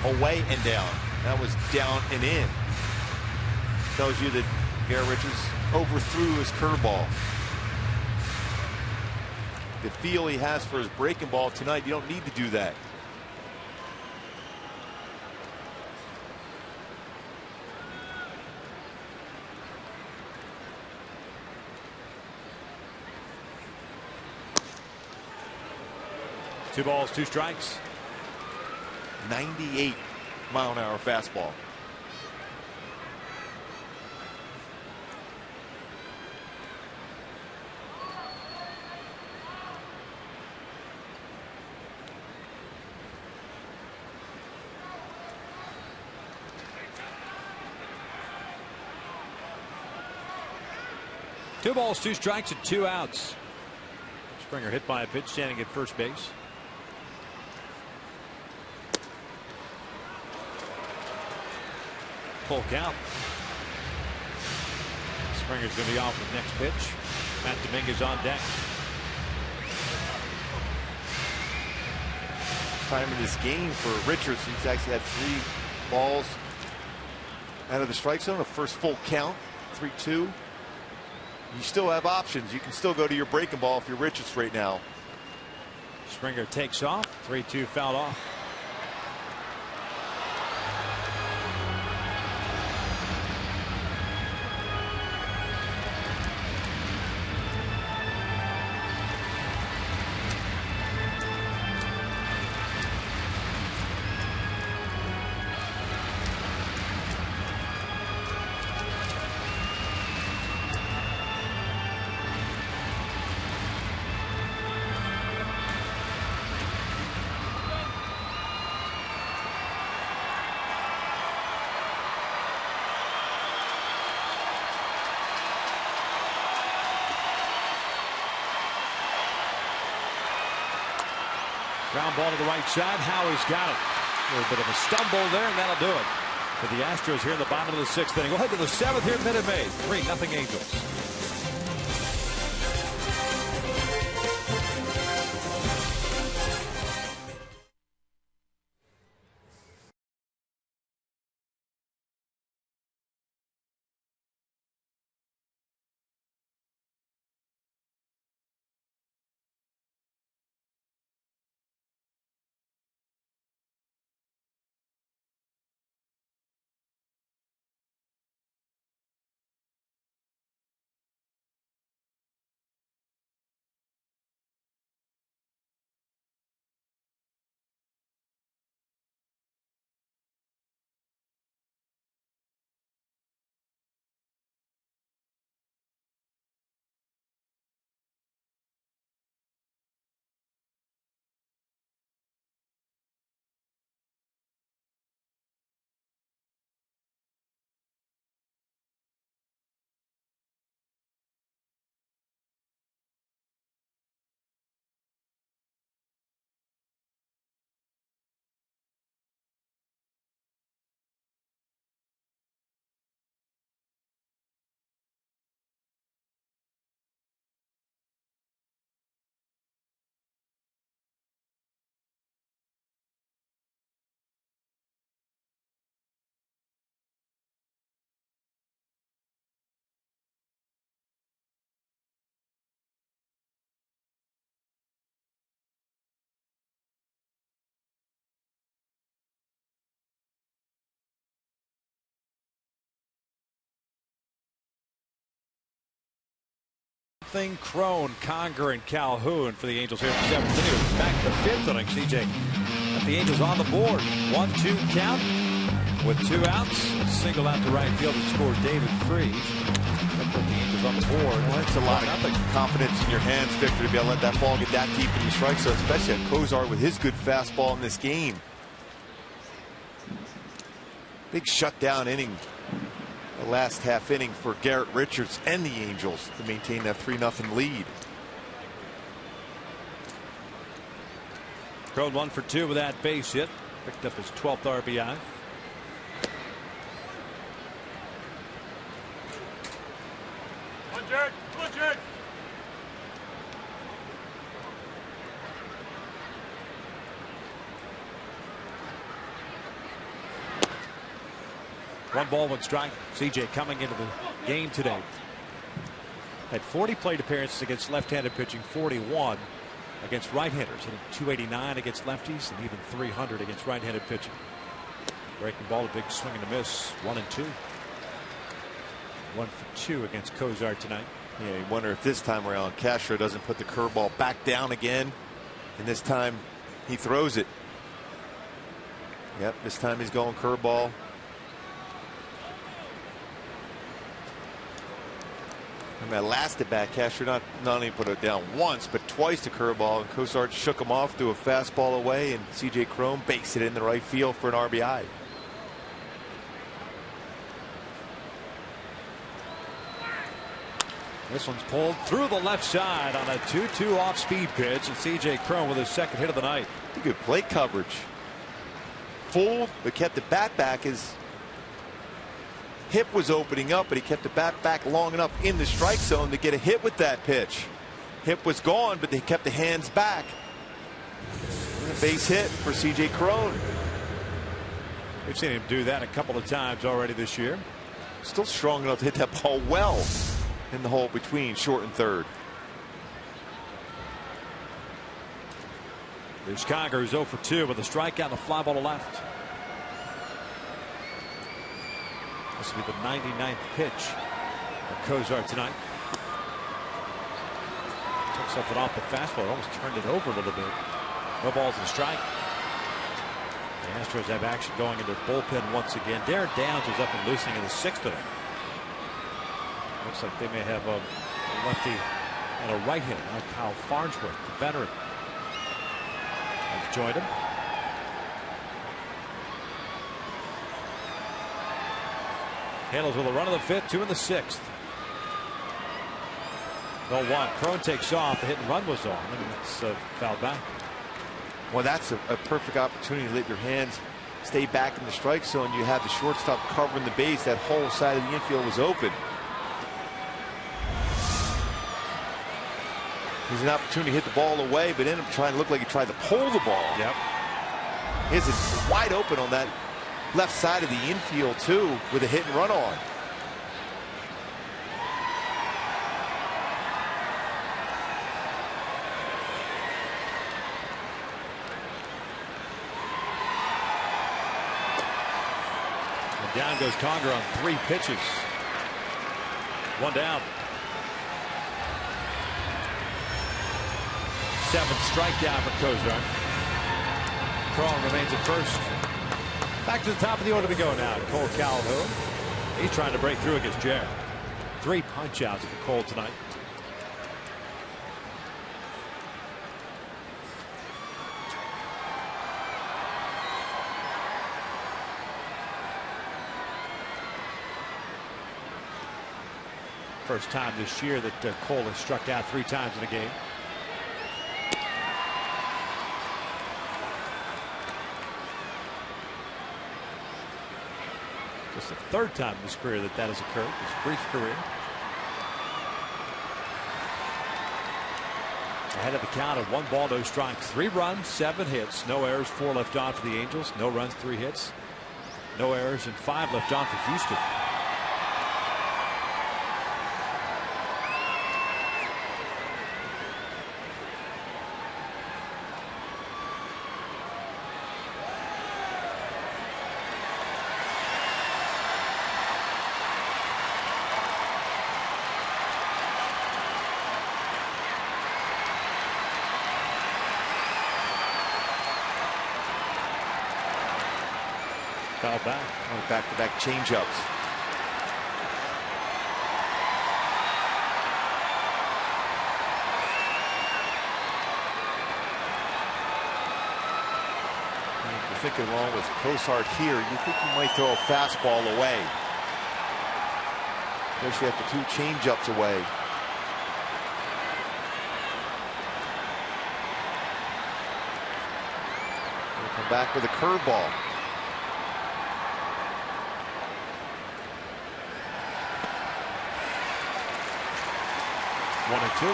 away and down. That was down and in. Tells you that Garrett Richards overthrew his curveball. The feel he has for his breaking ball tonight, you don't need to do that. Two balls, two strikes. 98-mile-an-hour fastball. Two balls, two strikes, and 2 outs. Springer hit by a pitch, standing at first base. Full count. Springer's going to be off with the next pitch. Matt Dominguez on deck. Time in this game for Richards. He's actually had 3 balls out of the strike zone. A first full count, 3-2. You still have options. You can still go to your breaking ball if you're Richards right now. Springer takes off. 3-2 fouled off. Ground ball to the right side. Howie's got it. A little bit of a stumble there, and that'll do it for the Astros here in the bottom of the 6th inning. We'll head to the 7th here at Minute Maid. 3-0 Angels. Crone, Conger, and Calhoun for the Angels here in the 7th inning. Back to the 5th inning. CJ got the Angels on the board. 1-2 count with 2 outs. A single out to right field to score David Freese. That put the Angels on the board. Well, that's a lot of confidence in your hands, Victor, to be able to let that ball get that deep in your strike zone, especially at Kozar with his good fastball in this game. Big shutdown inning, the last half inning for Garrett Richards and the Angels to maintain that 3-0 lead. Crone 1 for 2 with that base hit. Picked up his 12th RBI. One ball, one strike. CJ coming into the game today. Had 40 plate appearances against left-handed pitching, 41 against right-handers, hitting 289 against lefties, and even 300 against right-handed pitching. Breaking ball, a big swing and a miss. 1-2. 1 for 2 against Cozart tonight. Yeah, you wonder if this time around Castro doesn't put the curveball back down again, and this time he throws it. Yep, this time he's going curveball. And that last at bat, Castro not only put it down once, but twice to curveball, and Cozart shook him off, threw a fastball away, and CJ Cron bakes it in the right field for an RBI. This one's pulled through the left side on a 2-2 off-speed pitch, and CJ Cron with his second hit of the night. Good plate coverage. Fooled, but kept the bat back. His hip was opening up, but he kept the bat back long enough in the strike zone to get a hit with that pitch. Hip was gone, but they kept the hands back. And a base hit for CJ Cron. We've seen him do that a couple of times already this year. Still strong enough to hit that ball well in the hole between short and third. There's Conger, who's 0 for 2 with a strikeout and a fly ball to left. This will be the 99th pitch of Cozart tonight. Took something off the fastball, almost turned it over a little bit. No balls and strike. The Astros have action going into the bullpen once again. Darren Downs was up and loosening in the 6th inning. Looks like they may have a lefty and a right hitter. Now Kyle Farnsworth, the veteran, has joined him. Handles with a run of the 5th, 2 in the 6th. 0-1. Cron takes off. The hit and run was on, and it's fouled back. Well, that's a perfect opportunity to let your hands stay back in the strike zone. You have the shortstop covering the base. That whole side of the infield was open. There's an opportunity to hit the ball away, but ended up trying to look like he tried to pull the ball. Yep. He's wide open on that left side of the infield, too, with a hit and run on. And down goes Conger on 3 pitches. 1 down. 7th strikeout for Cozart. Cron remains at first. Back to the top of the order we go now. Cole Calhoun. He's trying to break through against Jarrett. 3 punch outs for Cole tonight. First time this year that Cole has struck out 3 times in a game. It's the 3rd time in his career that has occurred, his brief career. Ahead of the count of 1 ball, no strikes. 3 runs, 7 hits, no errors, 4 left on for the Angels. No runs, 3 hits, no errors, and 5 left on for Houston. Foul back. Back-to-back changeups. thinking along with Cozart here, you think he might throw a fastball away. Especially after 2 changeups away. He'll come back with a curveball. One and two.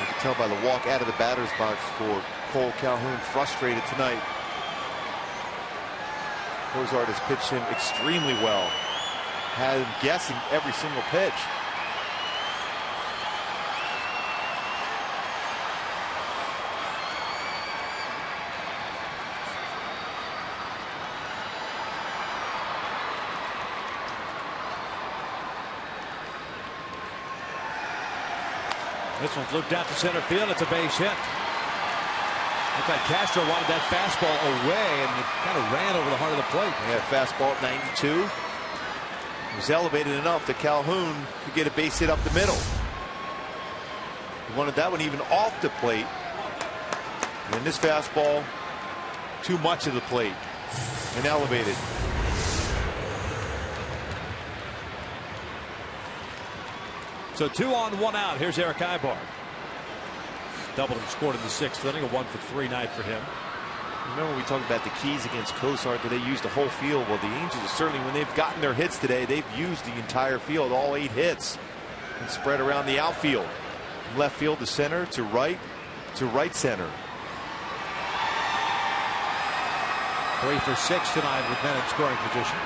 You can tell by the walk out of the batter's box for Cole Calhoun, frustrated tonight. Cozart has pitched him extremely well. Had him guessing every single pitch. This one's looped out to center field. It's a base hit. Looked like Castro wanted that fastball away, and it kind of ran over the heart of the plate. He had a fastball at 92. It was elevated enough that Calhoun could get a base hit up the middle. He wanted that one even off the plate. And this fastball, too much of the plate and elevated. So 2 on, 1 out. Here's Eric Ibar. Doubled and scored in the 6th inning. A 1-for-3 night for him. Remember we talked about the keys against Cozart, that they used the whole field. Well, the Angels certainly, when they've gotten their hits today, they've used the entire field, all 8 hits, and spread around the outfield. From left field to center to right center. 3 for 6 tonight with men in scoring position.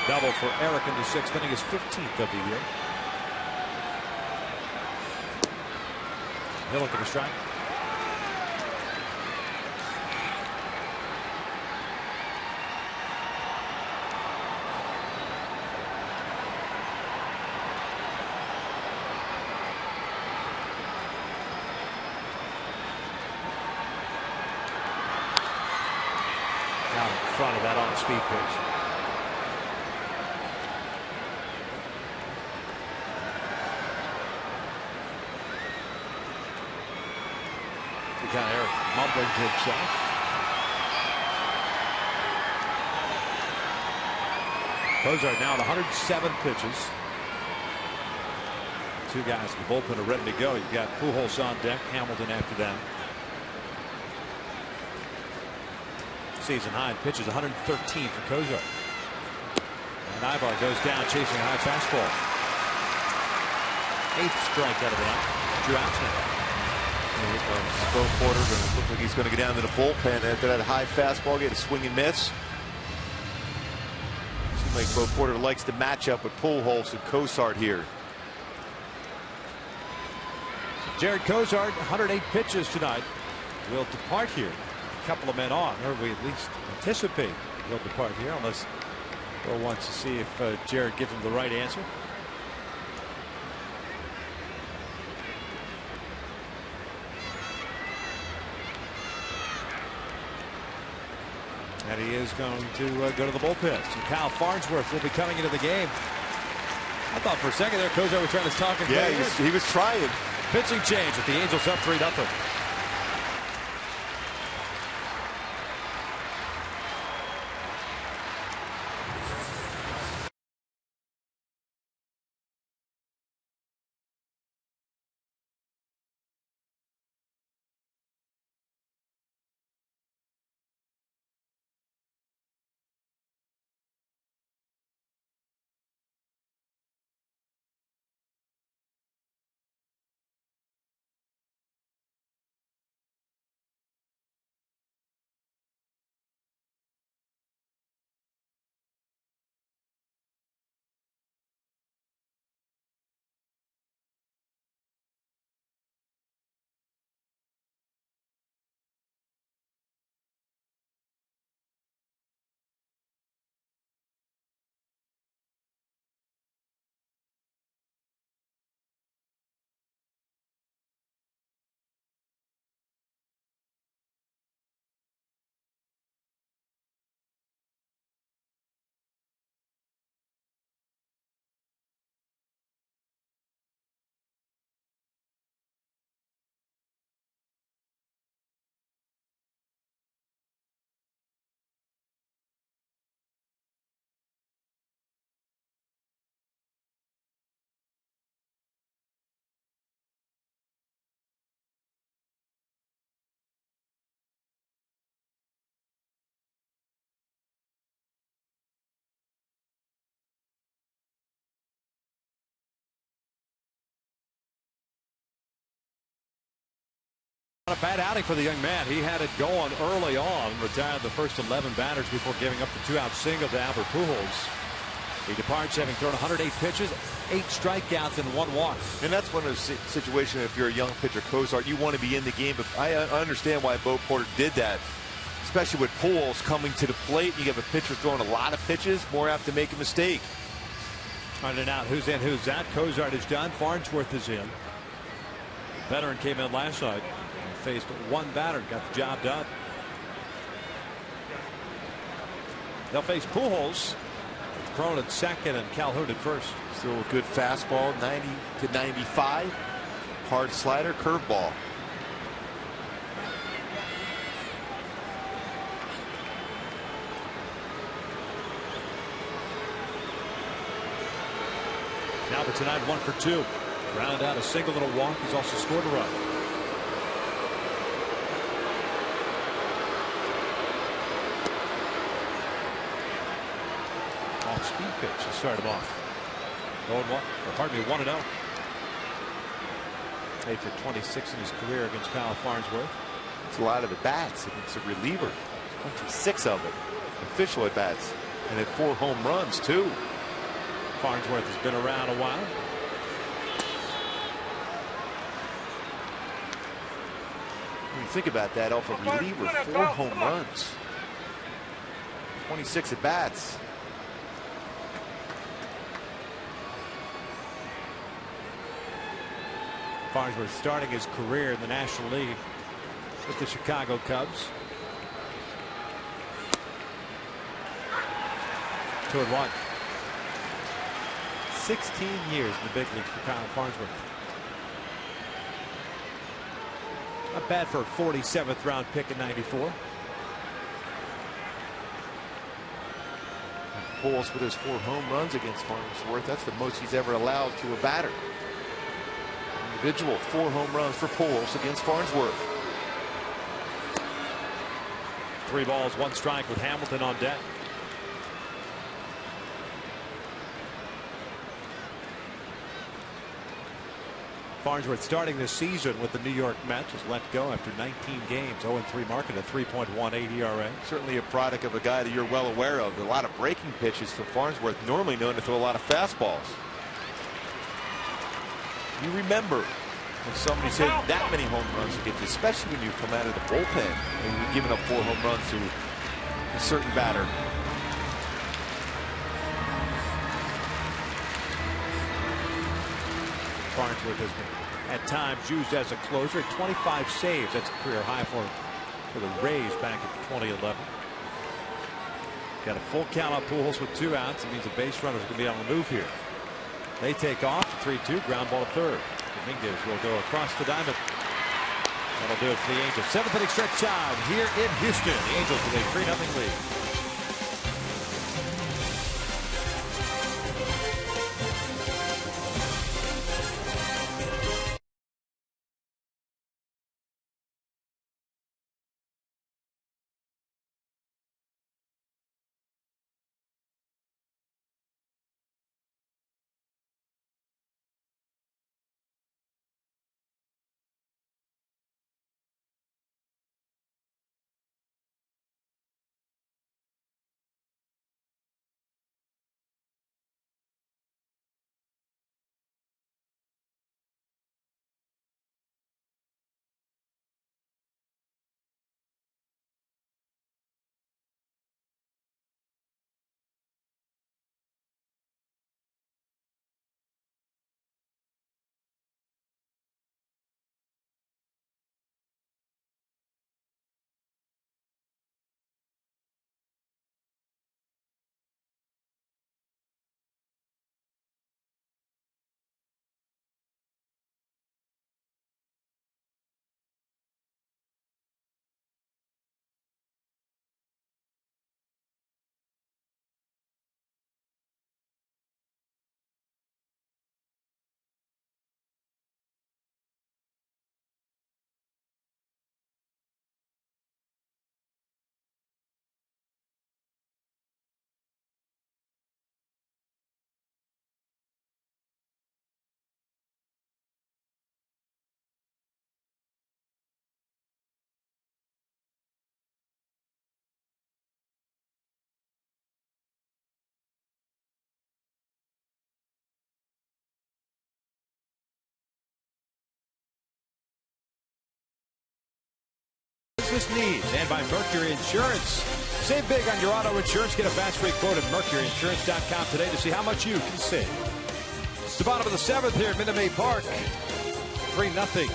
Double for Eric in the 6th inning, his 15th of the year. He'll look at a strike. Out in front of that on-speed pitch. Got Eric mumbling to himself. Cozart now at 107 pitches. 2 guys in the bullpen are ready to go. You've got Pujols on deck, Hamilton after them. Season high in pitches, 113 for Cozart. And Ibar goes down chasing a high fastball. 8th strikeout of the night. 2 outs now. Bo Porter looks like he's going to go down to the bullpen after that high fastball, get a swing and miss. Seems like Bo Porter likes to match up with Pujols and Cozart here. Jared Cozart, 108 pitches tonight, will depart here. A couple of men on, or we at least anticipate he'll depart here, unless Bo wants to see if Jared gives him the right answer. And he is going to go to the bullpen. So Kyle Farnsworth will be coming into the game. I thought for a second there Cozart was trying to talk. Yeah, he was trying. Pitching change with the Angels up 3-0. A bad outing for the young man. He had it going early on, retired the first 11 batters before giving up the 2-out single to Albert Pujols. He departs having thrown 108 pitches, 8 strikeouts, and 1 walk. And that's one of those situations, if you're a young pitcher, Cozart, you want to be in the game. But I understand why Bo Porter did that, especially with Pujols coming to the plate. You have a pitcher throwing a lot of pitches, more apt to make a mistake. On and out, who's in, who's out. Cozart is done. Farnsworth is in. The veteran came in last night. Faced 1 batter, got the job done. They'll face Pujols, Cron at second and Calhoun at first. Still a good fastball, 90 to 95. Hard slider, curveball. Now for tonight, 1 for 2. Ground out a single and a walk. He's also scored a run. Speed pitch to start him off. 0-1, or pardon me, 1-0. 8 for 26 in his career against Kyle Farnsworth. It's a lot of at bats against a reliever. 26 of it. Official at bats. And had 4 home runs, too. Farnsworth has been around a while. When you think about that, off a reliever, 4 home runs. 26 at bats. Farnsworth starting his career in the National League with the Chicago Cubs. 2-1. 16 years in the big leagues for Kyle Farnsworth. Not bad for a 47th round pick in '94. Pujols with his 4 home runs against Farnsworth. That's the most he's ever allowed to a batter. Individual 4 home runs for Pujols against Farnsworth. 3 balls, 1 strike with Hamilton on deck. Farnsworth starting this season with the New York Mets was let go after 19 games. 0-3 market, a 3.18 ERA. Certainly a product of a guy that you're well aware of. A lot of breaking pitches for Farnsworth, normally known to throw a lot of fastballs. You remember when somebody said that many home runs against you, especially when you come out of the bullpen and you're giving up 4 home runs to a certain batter. Farnsworth has been at times used as a closer. 25 saves. That's a career high for the Rays back in 2011. Got a full count on Pujols with 2 outs. It means the base runner is going to be on the move here. They take off. 3-2, ground ball to third. Dominguez will go across the diamond. That'll do it for the Angels. 7th inning stretch time here in Houston. The Angels with a 3-0 lead. business needs, and by Mercury Insurance. Save big on your auto insurance. Get a fast free quote at MercuryInsurance.com today to see how much you can save. It's the bottom of the 7th here at Minute Maid Park. 3-0.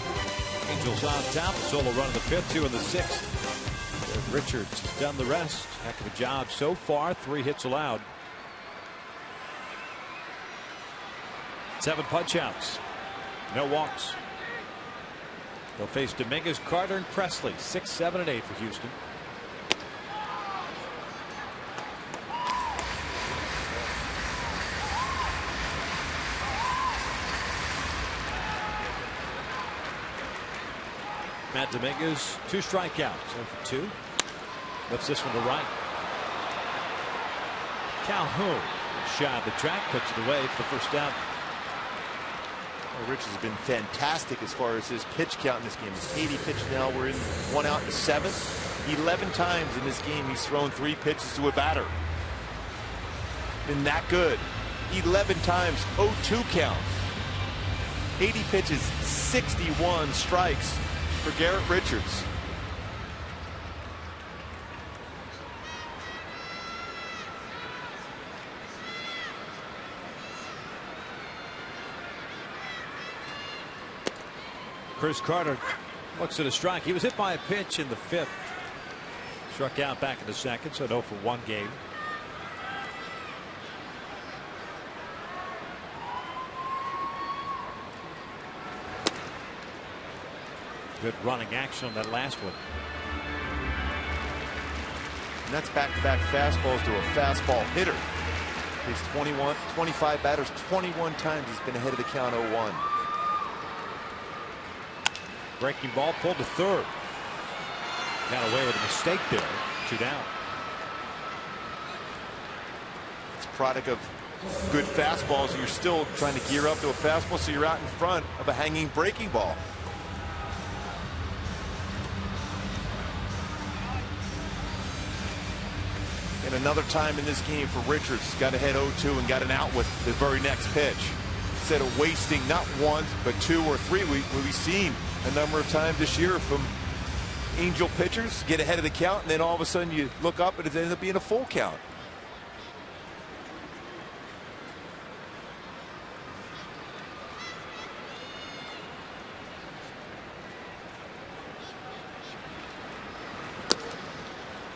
Angels on top. Solo run in the 5th, 2 in the 6th. Richards has done the rest. Heck of a job so far. 3 hits allowed. 7 punch outs. No walks. They'll face Dominguez, Carter, and Presley. 6, 7, and 8 for Houston. Matt Dominguez, 2 strikeouts, 0 for 2. Lifts this one to right. Calhoun, shot at the track, puts it away for the first down. Well, Rich has been fantastic as far as his pitch count in this game. It's 80 pitches now. We're in 1 out in the 7th. 11 times in this game he's thrown 3 pitches to a batter. Been that good. 11 times, 0-2 counts. 80 pitches, 61 strikes for Garrett Richards. Chris Carter looks at a strike. He was hit by a pitch in the 5th. Struck out back in the 2nd, so 0 for 1 game. Good running action on that last one. And that's back-to-back fastballs to a fastball hitter. He's 25 batters, 21 times he's been ahead of the count 0-1. Breaking ball pulled to 3rd. Got away with a mistake there. 2 down. It's a product of good fastballs. You're still trying to gear up to a fastball, so you're out in front of a hanging breaking ball. And another time in this game for Richards, got ahead 0-2 and got an out with the very next pitch. Instead of wasting not 1 but 2 or 3, we've seen a number of times this year from Angel pitchers get ahead of the count, and then all of a sudden you look up and it ends up being a full count.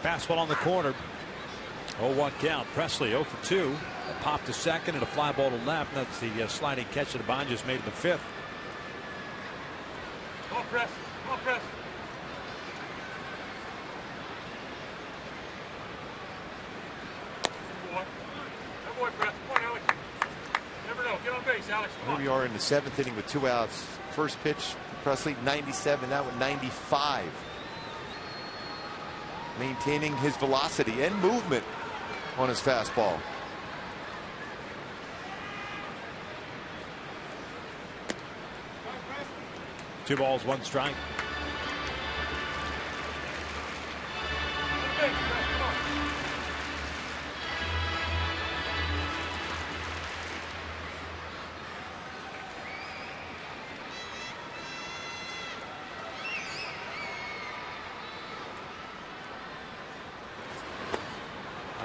Fastball on the corner. 0-1 count. Presley 0 for 2. A pop to 2nd and a fly ball to left. That's the sliding catch that Abon just made in the 5th. Come on, press. Come on, press. Good boy, press. Come on, Alex. Never know. Get on base, Alex. Here we are in the 7th inning with 2 outs. First pitch, Presley 97. That one 95. Maintaining his velocity and movement on his fastball. Two balls, 1 strike.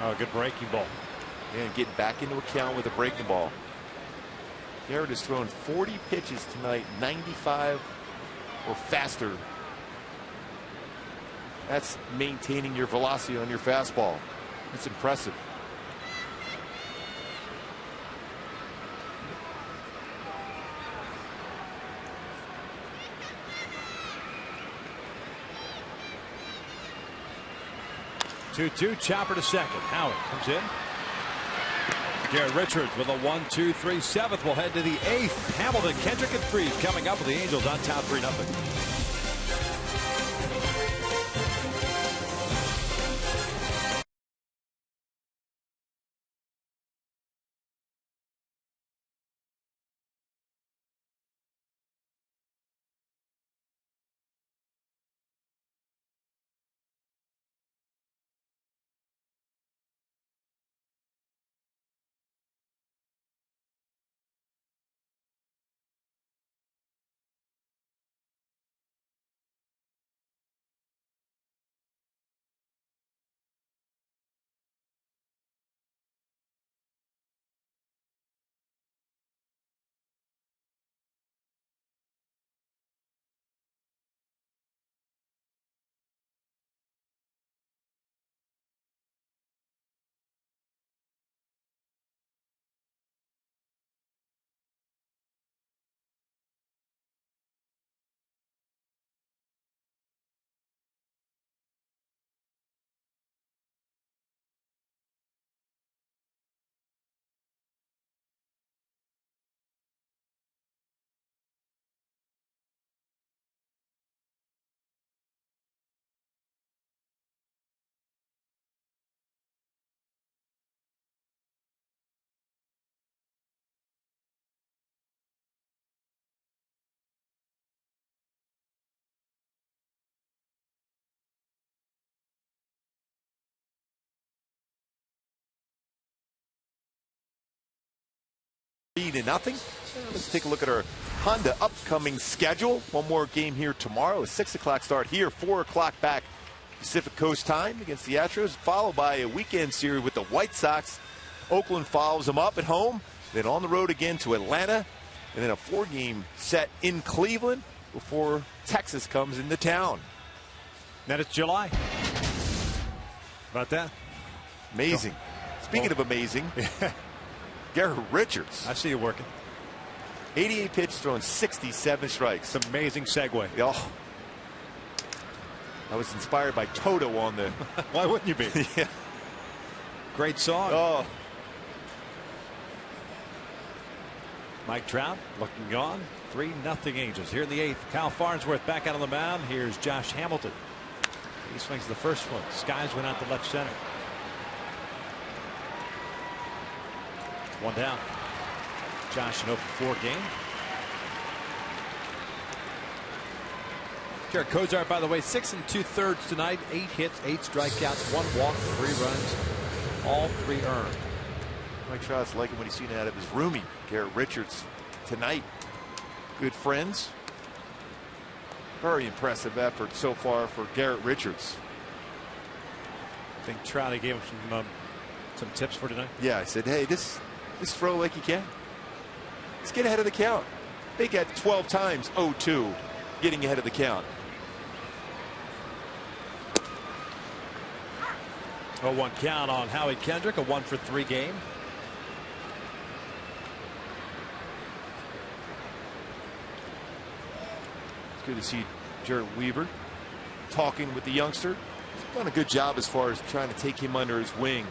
Oh, good breaking ball. And getting back into a count with a breaking ball. Garrett has thrown 40 pitches tonight, 95 or faster. That's maintaining your velocity on your fastball. It's impressive. Two, chopper to 2nd. Howard comes in. Garrett Richards with a 1-2-3 7th. Will head to the 8th. Hamilton, Kendrick, and Freese coming up with the Angels on top 3-0. 3-0. Let's take a look at our Honda upcoming schedule. One more game here tomorrow. A 6 o'clock start here, 4 o'clock back Pacific Coast time against the Astros, followed by a weekend series with the White Sox. Oakland follows them up at home, then on the road again to Atlanta, and then a 4-game set in Cleveland before Texas comes into town. Then it's July. About that? Amazing. Speaking of amazing, Garrett Richards. I see you working. 88 pitches, throwing 67 strikes. It's an amazing segue. Oh, I was inspired by Toto on the. Why wouldn't you be? Yeah. Great song. Oh. Mike Trout looking on. 3-0 Angels here in the 8th. Kyle Farnsworth back out on the mound. Here's Josh Hamilton. He swings the first one. Skies went out to left center. One down. Josh an 0-for-4 game. Garrett Cozart, by the way, 6 2/3 tonight. 8 hits, 8 strikeouts, 1 walk, 3 runs, all 3 earned. Mike Trout's liking what he's seen out of his roomie, Garrett Richards, tonight. Good friends. Very impressive effort so far for Garrett Richards. I think Trout gave him some tips for tonight. Yeah, I said, hey, just throw like you can. Let's get ahead of the count. They got 12 times 0-2, getting ahead of the count. 0-1 count on Howie Kendrick, a 1-for-3 game. It's good to see Jared Weaver talking with the youngster. He's done a good job as far as trying to take him under his wing.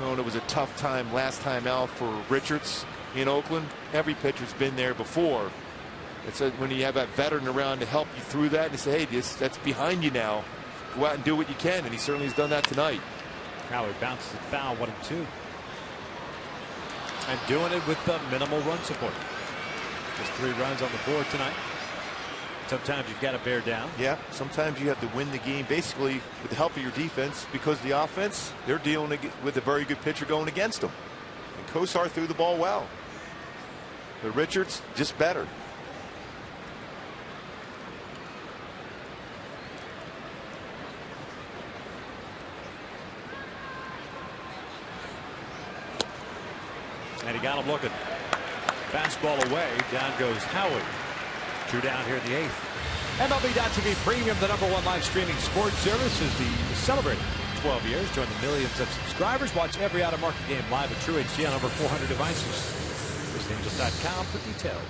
No, it was a tough time last time out for Richards in Oakland. Every pitcher's been there before. It's when you have that veteran around to help you through that and say, hey, that's behind you now. Go out and do what you can, and he certainly has done that tonight. Howie bounces it foul, 1-2. And doing it with minimal run support. Just 3 runs on the board tonight. Sometimes you've got to bear down. Yeah, sometimes you have to win the game basically with the help of your defense, because the offense, they're dealing with a very good pitcher going against them. And Cozart threw the ball well. But Richards, just better. And he got him looking. Fastball away. Down goes Howie. 2 down here in the 8th. MLB.TV Premium, the #1 live streaming sports service, is celebrating 12 years. Join the millions of subscribers. Watch every out-of-market game live at True HD on over 400 devices. Visit Angels.com for details.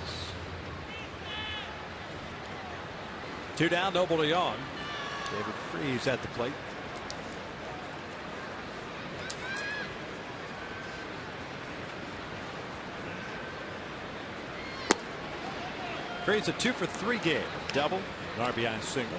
2 down, Noble to Young. David Freese at the plate. Freese a 2-for-3 game. Double, an RBI single.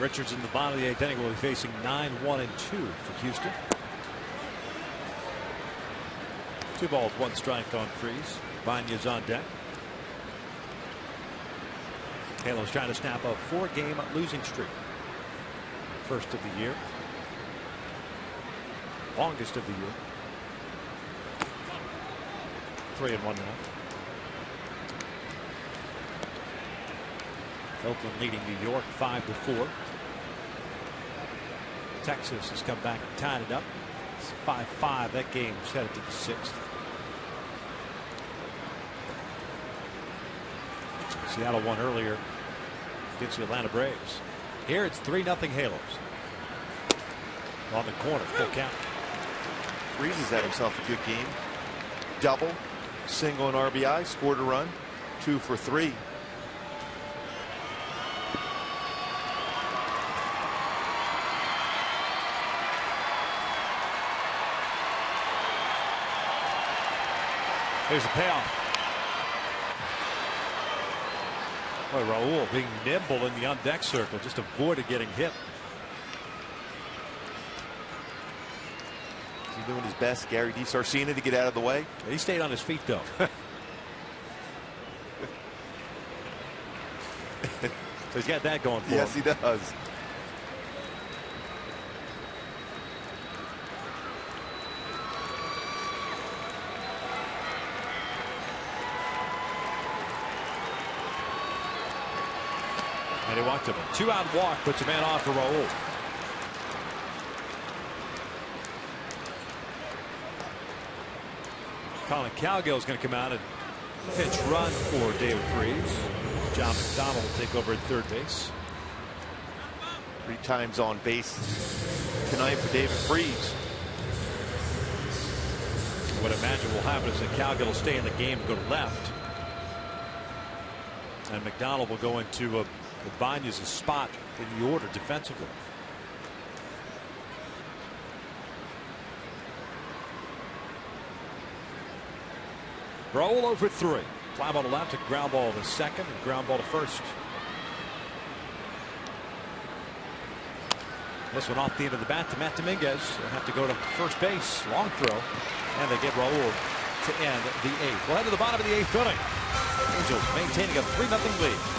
Richards in the bottom of the 8th inning will be facing 9-1-2 for Houston. 2 balls, 1 strike on Freese. Banya's on deck. Halos trying to snap a 4-game losing streak. First of the year. Longest of the year. 3-1 now. Oakland leading New York 5-4. Texas has come back and tied it up. It's 5-5. That game is headed to the 6th. Seattle won earlier against the Atlanta Braves. Here it's 3-0 Halos. On the corner, full count. Freese has had himself a good game. Double, single, and RBI. Scored a run. 2-for-3. Here's the payoff. Boy, Raul being nimble in the on-deck circle, just avoided getting hit. Is he doing his best, Gary DiSarcina, to get out of the way? He stayed on his feet, though. So he's got that going for him. Yes, he does. And he walked him. A 2-out walk puts a man off for Raul. Colin Cowgill is going to come out and pitch run for David Freese. John McDonald will take over at third base. 3 times on base tonight for David Freese. I would imagine will happen is that Cowgill will stay in the game and go to left. And McDonald will go into Ibanez's spot in the order defensively. Raul over 3. Fly ball to left, a ground ball to second, and ground ball to first. This one off the end of the bat to Matt Dominguez. They'll have to go to first base. Long throw. And they get Raul to end the 8th. We'll head to the bottom of the 8th inning. Angels maintaining a 3-0 lead.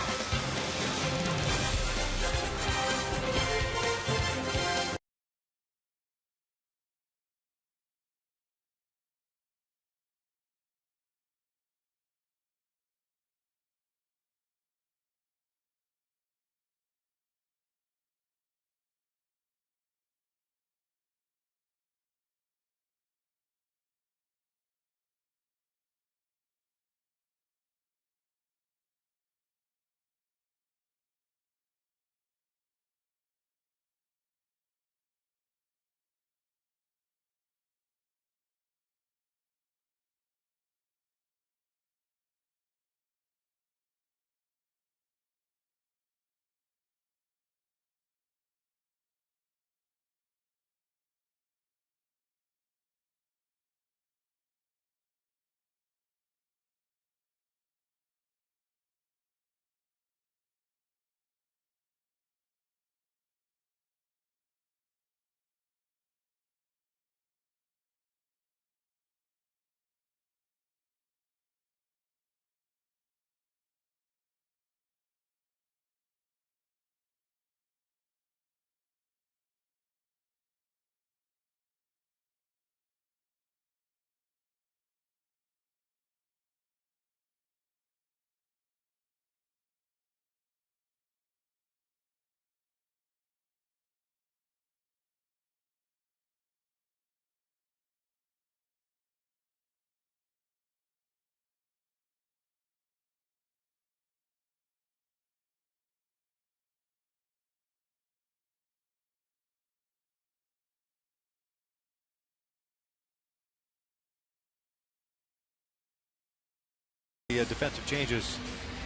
The defensive changes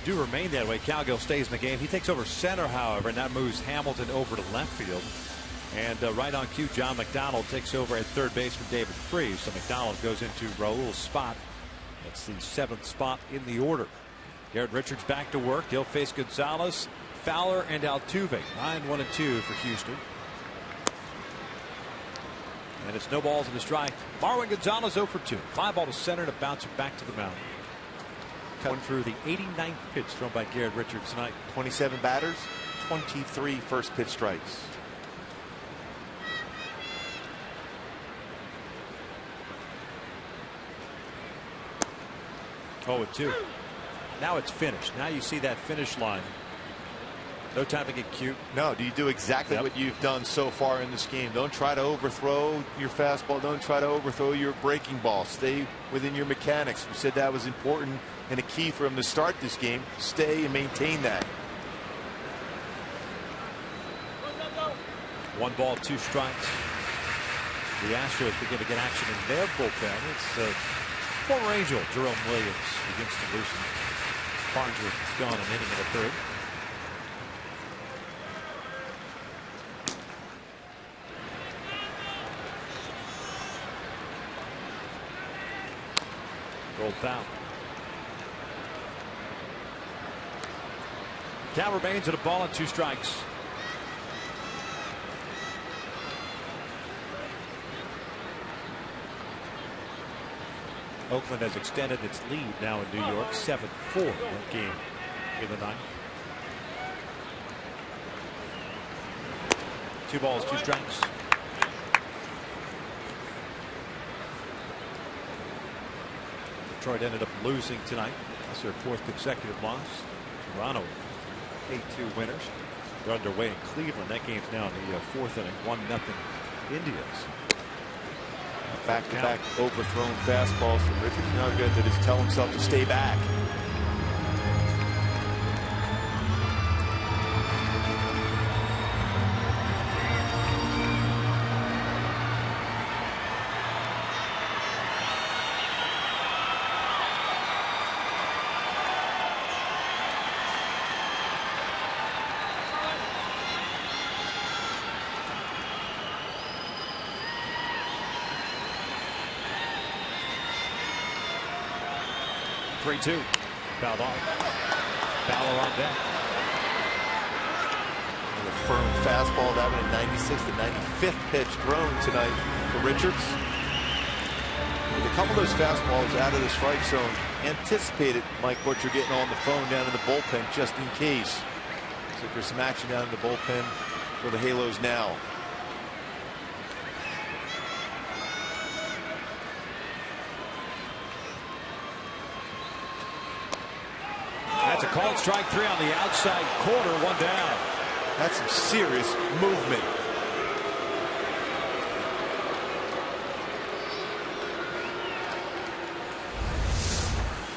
do remain that way. Cowgill stays in the game. He takes over center, however, and that moves Hamilton over to left field. And right on cue, John McDonald takes over at third base for David Freese. So McDonald goes into Raul's spot. That's the 7th spot in the order. Garrett Richards back to work. He'll face Gonzalez, Fowler, and Altuve. 9-1-2 for Houston. And it's no balls in the strike. Marwin Gonzalez 0 for 2. Fly ball to center to bounce it back to the mound. Cut through the 89th pitch thrown by Garrett Richards tonight. 27 batters, 23 first pitch strikes. Oh, 2. Now it's finished. Now you see that finish line. No time to get cute. No, do you do exactly what you've done so far in this game? Don't try to overthrow your fastball. Don't try to overthrow your breaking ball. Stay within your mechanics. We said that was important and a key for him to start this game. Stay and maintain that. 1 ball, 2 strikes. The Astros begin to get action in their bullpen. It's former Angel Jerome Williams begins to loosen. Farnsworth is gone an inning and a third. Rolled foul. Count remains at a ball and 2 strikes. Oakland has extended its lead now in New York, 7-4 that game in the ninth. 2 balls, 2 strikes. Detroit ended up losing tonight. That's their 4th consecutive loss. Toronto 8-2 winners. They're underway in Cleveland. That game's now in the 4th inning, 1-0 Indians. Back-to-back overthrown fastballs from Richards. Now good to just tell himself to stay back. Two. Fouled off. Fowler on deck. And a firm fastball, that one at 96th and 95th pitch thrown tonight for Richards. With a couple of those fastballs out of the strike zone, anticipated Mike Butcher getting on the phone down in the bullpen just in case. So there's some action down in the bullpen for the Halos now. That's a called strike 3 on the outside corner, 1 down. That's some serious movement.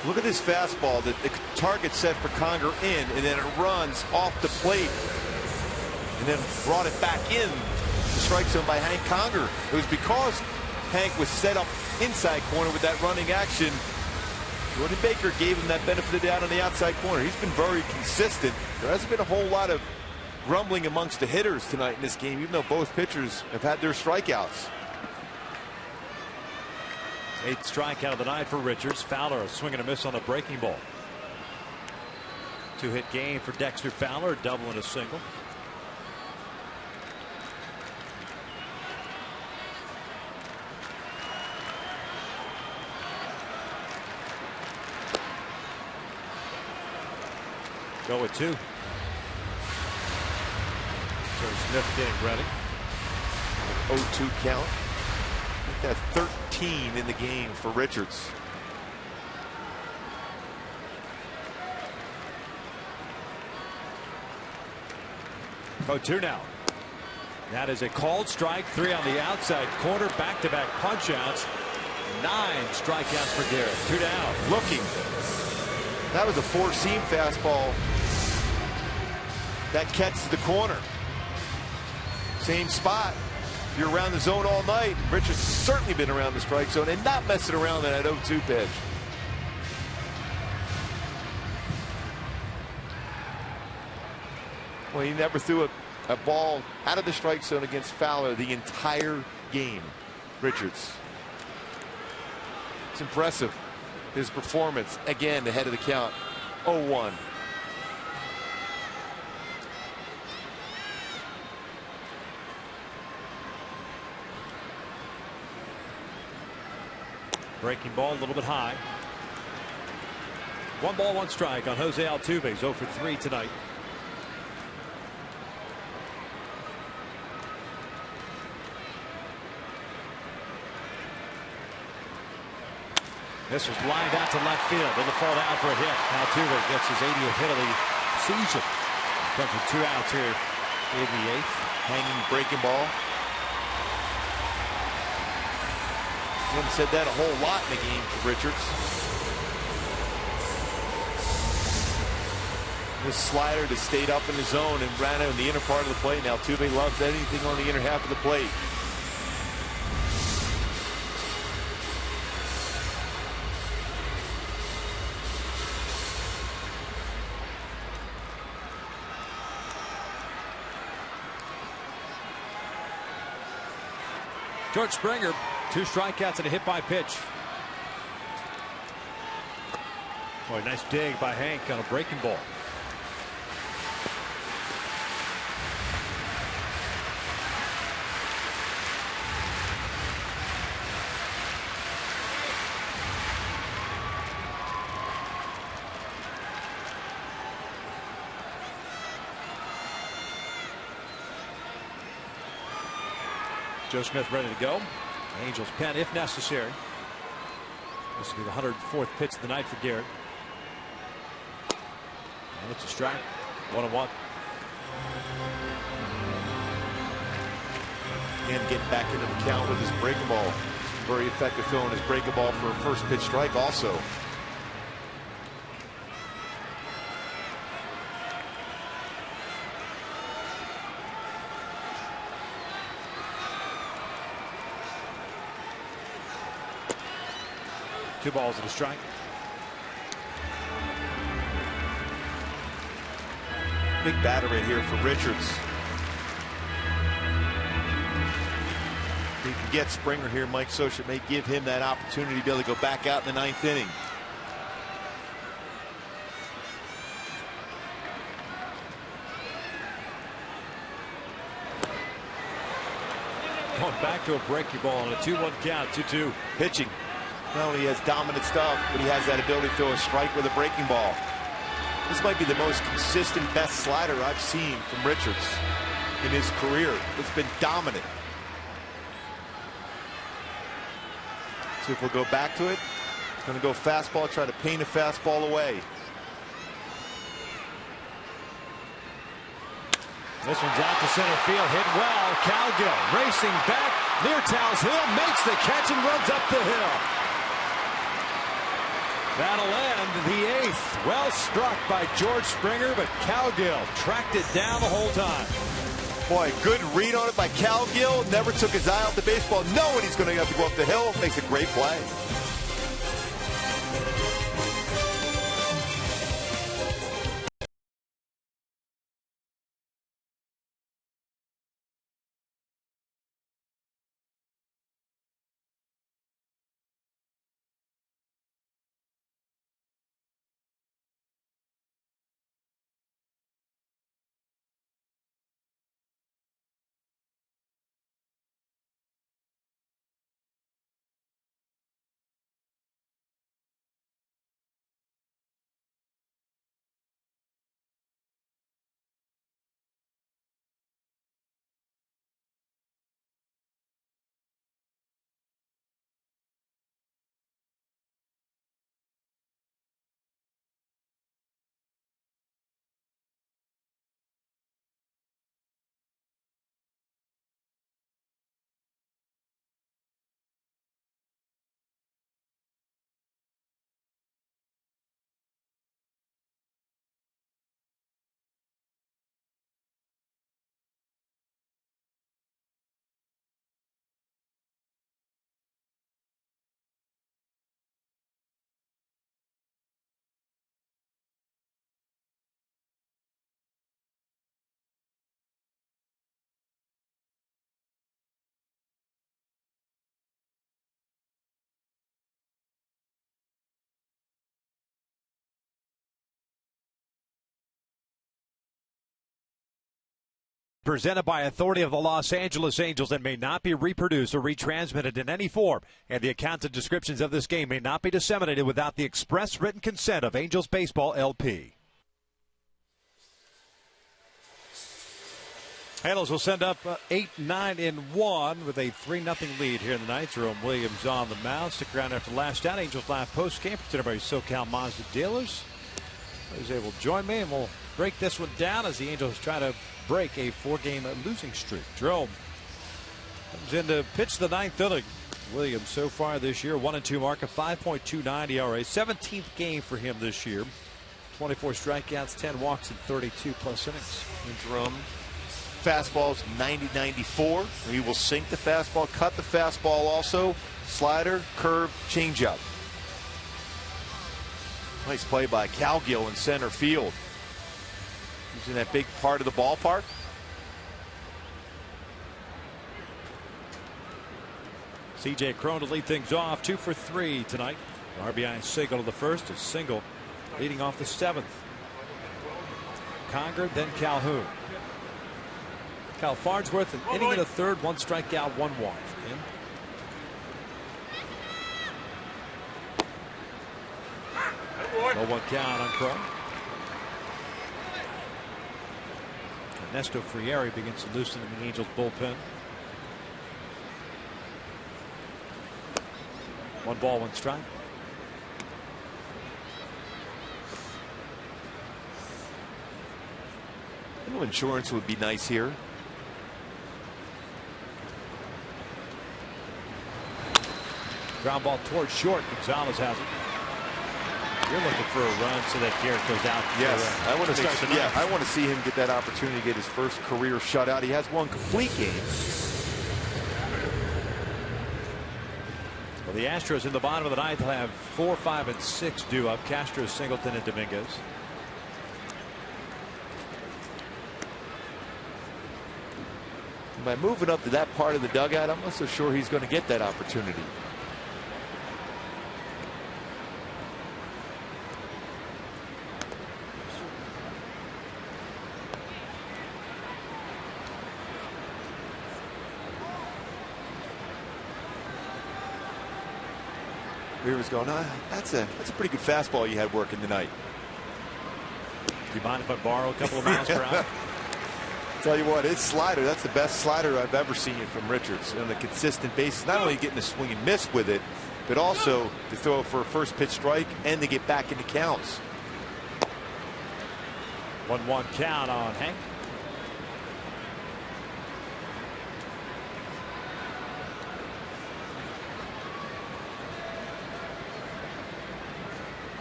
Look at this fastball. The target set for Conger in, and then it runs off the plate, and then brought it back in the strike zone by Hank Conger. It was because Hank was set up inside corner with that running action. Jordan Baker gave him that benefit of the doubt on the outside corner. He's been very consistent. There hasn't been a whole lot of grumbling amongst the hitters tonight in this game, even though both pitchers have had their strikeouts. 8th strikeout of the night for Richards. Fowler a swing and a miss on a breaking ball. 2-hit game for Dexter Fowler, double and a single. Go with 2. So Smith getting ready. 0-2 count. I think that's 13 in the game for Richards. Go 2 now. That is a called strike 3 on the outside corner. Back-to-back punch outs. 9 strikeouts for Garrett. 2 down. Looking. That was a 4-seam fastball. That catches the corner. Same spot. If you're around the zone all night, Richards has certainly been around the strike zone and not messing around in that 0-2 pitch. Well, he never threw a ball out of the strike zone against Fowler the entire game. Richards. It's impressive. His performance again ahead of the count. 0-1. Breaking ball a little bit high. 1 ball, 1 strike on Jose Altuve. He's 0 for 3 tonight. This was lined out to left field. It'll fall down for a hit. Altuve gets his 80th hit of the season. Comes with 2 outs here in the 8th. Hanging breaking ball. We haven't said that a whole lot in the game for Richards. This slider that stayed up in the zone and ran out in the inner part of the plate. Now Altuve loves anything on the inner half of the plate. George Springer, 2 strikeouts and a hit by pitch. Boy, nice dig by Hank on a breaking ball. Joe Smith ready to go. Angels pen if necessary. This will be the 104th pitch of the night for Garrett. And it's a strike. 1-1. And getting back into the count with his breaking ball. Very effective throwing his breaking ball for a first pitch strike also. Two balls and a strike. Big batter right here for Richards. If he can get Springer here, Mike Scioscia may give him that opportunity to be able to go back out in the 9th inning. Going back to a breaking ball on a 2-1 count. 2-2. Pitching. Not only has dominant stuff, but he has that ability to throw a strike with a breaking ball. This might be the most consistent, best slider I've seen from Richards in his career. It's been dominant. See if we'll go back to it. Going to go fastball, try to paint a fastball away. This one's out to center field, hit well. Cowgill racing back near Towles Hill, makes the catch and runs up the hill. That'll end the 8th. Well struck by George Springer, but Cowgill tracked it down the whole time. Boy, good read on it by Cowgill. Never took his eye off the baseball, knowing he's going to have to go up the hill. Makes a great play. Presented by authority of the Los Angeles Angels and may not be reproduced or retransmitted in any form. And the accounts and descriptions of this game may not be disseminated without the express written consent of Angels Baseball LP. Halos will send up 8-9-1 with a 3-0 lead here in the ninth. Jerome Williams on the mound. Stick around after the last out. Angels live post game presented by SoCal Mazda dealers. Jose will join me and we'll break this one down as the Angels try to break a 4-game losing streak. Jerome comes in to pitch the 9th inning. Williams so far this year 1-2 mark, a 5.29 ERA, 17th game for him this year. 24 strikeouts, 10 walks, and 32 plus innings. And Jerome, fastball's 90-94. He will sink the fastball, cut the fastball also, slider, curve, changeup. Nice play by Cowgill in center field. He's in that big part of the ballpark. C.J. Cron to lead things off, 2 for 3 tonight. RBI single to the first, a single Leading off the 7th. Conger, then Calhoun. Cal Farnsworth, an inning and a third, 1 strikeout, 1 walk. 0-1 count on Crow. Ernesto Frieri begins to loosen in the Angels bullpen. 1 ball, 1 strike. A little insurance would be nice here. Ground ball towards short. Gonzalez has it. You're looking for a run so that Garrett goes out. Yes, I want to see him get that opportunity to get his first career shutout. He has 1 complete game. Well, the Astros in the bottom of the 9th have 4, 5, and 6 due up. Castro, Singleton, and Dominguez. By moving up to that part of the dugout, I'm not so sure he's going to get that opportunity. Rivers going, that's a pretty good fastball you had working tonight. Do you mind if I borrow a couple of miles per hour? Tell you what, his slider, that's the best slider I've ever seen from Richards on a consistent basis. Not only getting a swing and miss with it, but also to throw it for a first pitch strike and to get back into counts. 1-1 count on Hank.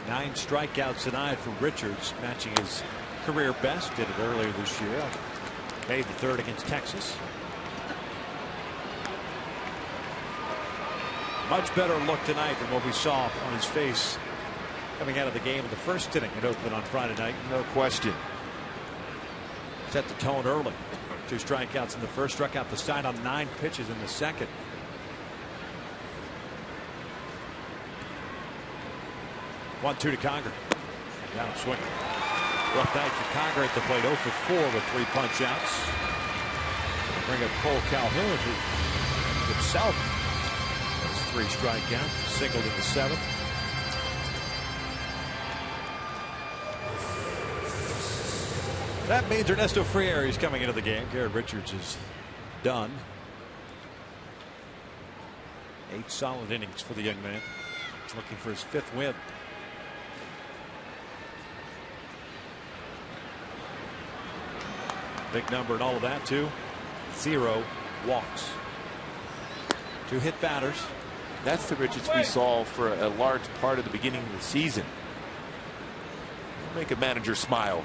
Nine strikeouts tonight for Richards, matching his career best. Did it earlier this year. Made the 3rd against Texas. Much better look tonight than what we saw on his face coming out of the game in the 1st inning in Oakland on Friday night. No question. Set the tone early. 2 strikeouts in the 1st, struck out the side on 9 pitches in the 2nd. One, 2 to Conger. Down swing. Rough night for Conger at the plate. 0 for 4 with 3 punch outs. Bring up Cole Calhoun, who himself has 3 strikeouts. Singled in the 7th. That means Ernesto Frieri is coming into the game. Garrett Richards is done. 8 solid innings for the young man. Looking for his 5th win. Big number and all of that too. 0 walks. 2 hit batters. That's the Richards we saw for a large part of the beginning of the season. Make a manager smile.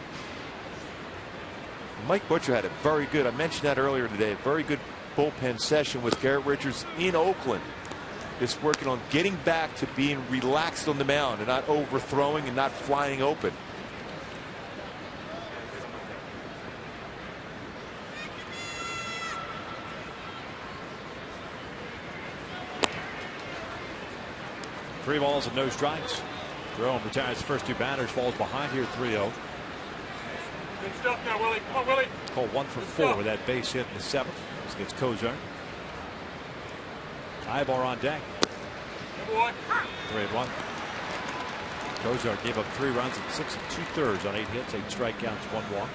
Mike Butcher had a very good, I mentioned that earlier today, a very good bullpen session with Garrett Richards in Oakland. Just working on getting back to being relaxed on the mound and not overthrowing and not flying open. Three balls and no strikes. Jerome retires the first 2 batters, falls behind here 3-0. Good stuff now, Willie. Come on, Willie. Cole 1 for 4 with that base hit in the 7th. This against Kozar. Ibar on deck. 3-1. Kozar gave up 3 runs in 6 2/3 on 8 hits, 8 strikeouts, 1 walk.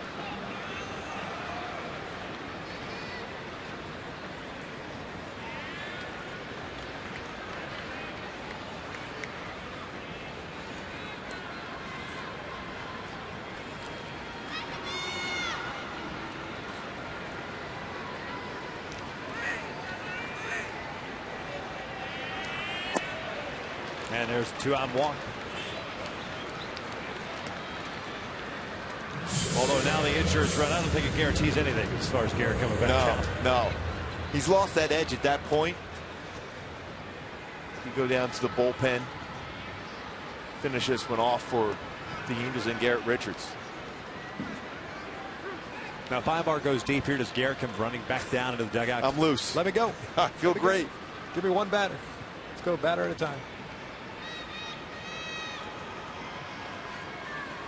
And there's a 2-out walk. Although now the insurance run, I don't think it guarantees anything as far as Garrett coming back. No. He's lost that edge at that point. You go down to the bullpen. Finish this one off for the Angels and Garrett Richards. Now if Ibar goes deep here, does Garrett come running back down into the dugout? I'm loose. Let me go. I feel great. Give me 1 batter. Let's go batter at a time.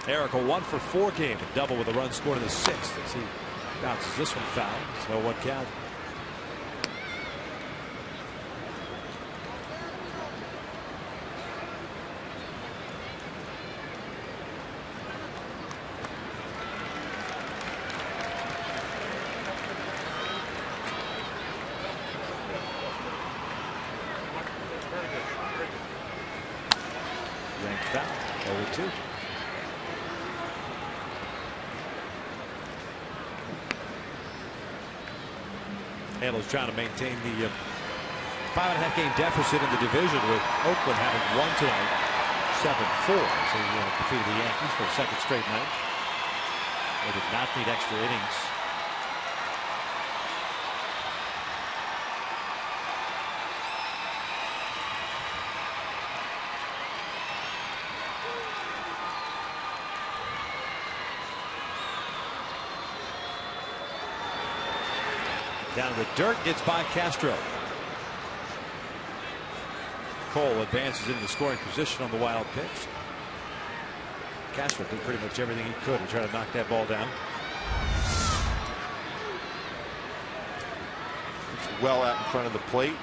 Eric, a 1-for-4 game, a double with a run scored in the 6th as he bounces this one foul. It's no 1 count. Yanked foul, 0-2. Handles trying to maintain the 5.5 game deficit in the division, with Oakland having won tonight 7-4. So he defeated the Yankees for a 2nd straight night. They did not need extra innings. Down to the dirt, gets by Castro. Cole advances into the scoring position on the wild pitch. Castro did pretty much everything he could to try to knock that ball down. It's well out in front of the plate.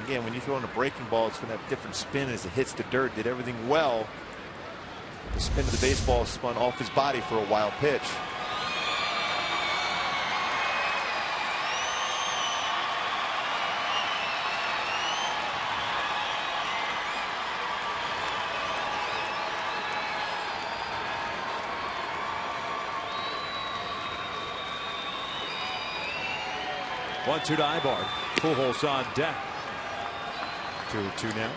Again, when you throw in a breaking ball, it's going to have a different spin as it hits the dirt. Did everything well. The spin of the baseball spun off his body for a wild pitch. One-two to Ibar. Pujols on deck. 2-2 now.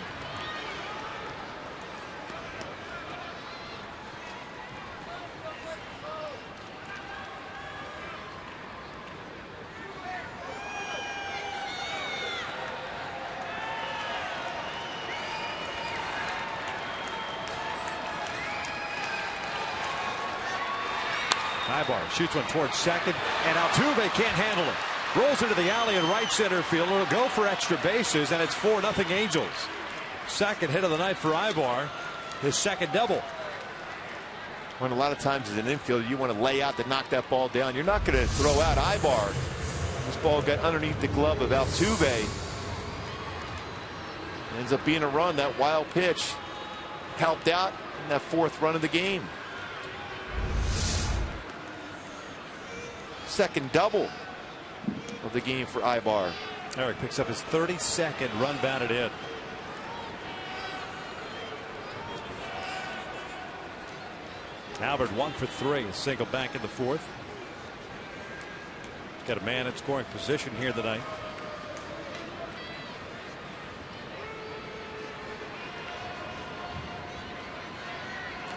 Ibar shoots one towards second, and Altuve can't handle it. Rolls into the alley in right center field. It'll go for extra bases, and it's 4-0 Angels. Second hit of the night for Ibar. His 2nd double. When a lot of times as an infielder, you want to lay out to knock that ball down. You're not going to throw out Ibar. This ball got underneath the glove of Altuve. Ends up being a run. That wild pitch helped out in that 4th run of the game. 2nd double of the game for Ibar. Eric picks up his 32nd run batted in. Albert 1 for 3, a single back in the 4th. Got a man in scoring position here tonight.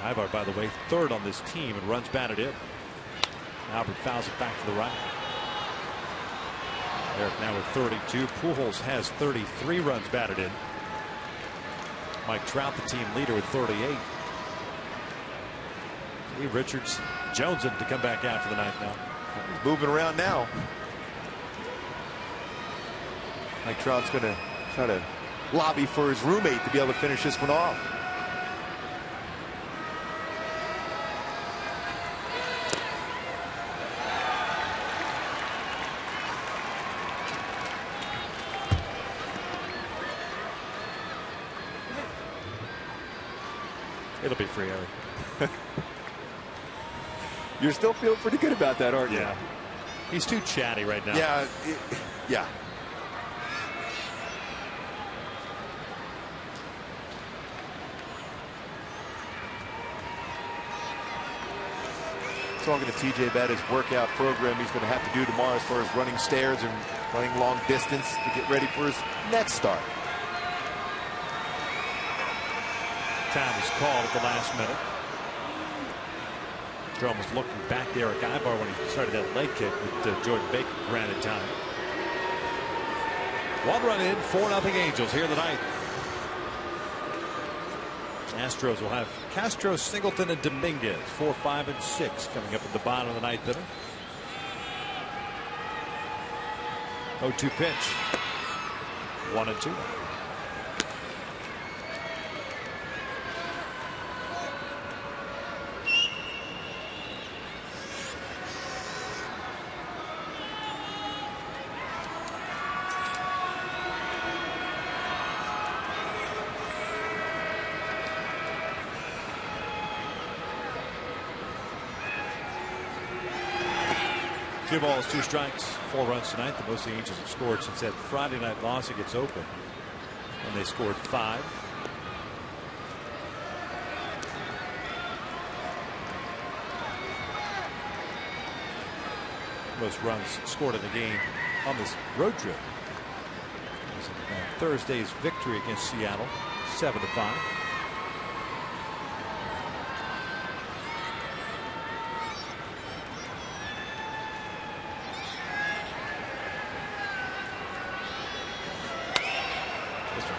Ibar, by the way, 3rd on this team in runs batted in. Albert fouls it back to the right. Eric now with 32. Pujols has 33 runs batted in. Mike Trout, the team leader, with 38. Lee Richards jonesing to come back out for the 9th now. He's moving around now. Mike Trout's going to try to lobby for his roommate to be able to finish this one off. It'll be free, Eric. You're still feeling pretty good about that, aren't you? Yeah. He's too chatty right now. Yeah. Yeah. Talking to TJ about his workout program he's going to have to do tomorrow as far as running stairs and running long distance to get ready for his next start. Time is called at the last minute. Jerome was looking back to Eric Ibar when he started that leg kick with Jordan Baker granted time. 1 run in, 4-0 Angels here tonight. Astros will have Castro, Singleton, and Dominguez. 4, 5, and 6 coming up at the bottom of the 9th inning. 0-2 pitch. 1-2. 2 balls, 2 strikes, 4 runs tonight. The most the Angels have scored since that Friday night loss against Oakland, and they scored 5. Most runs scored in the game on this road trip. It was Thursday's victory against Seattle, 7-5.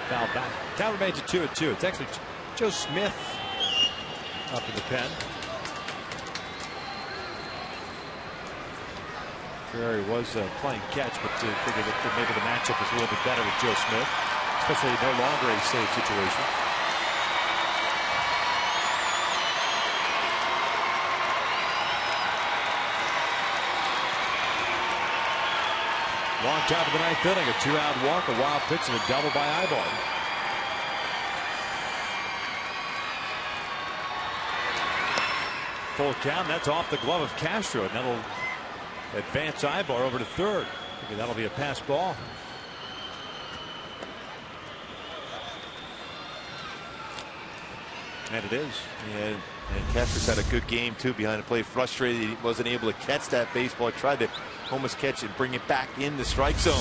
Foul back. Tower made it 2-2. It's actually Joe Smith up in the pen. Ferrari was playing catch, but figured that maybe the matchup was a little bit better with Joe Smith, especially no longer a save situation. Long top of the 9th inning, a 2-out walk, a wild pitch, and a double by Ibar. Full count. That's off the glove of Castro, and that'll advance Ibar over to third. Maybe that'll be a pass ball. And it is. Yeah, and Castro's had a good game too behind the plate. Frustrated he wasn't able to catch that baseball. Tried to almost catch it and bring it back in the strike zone.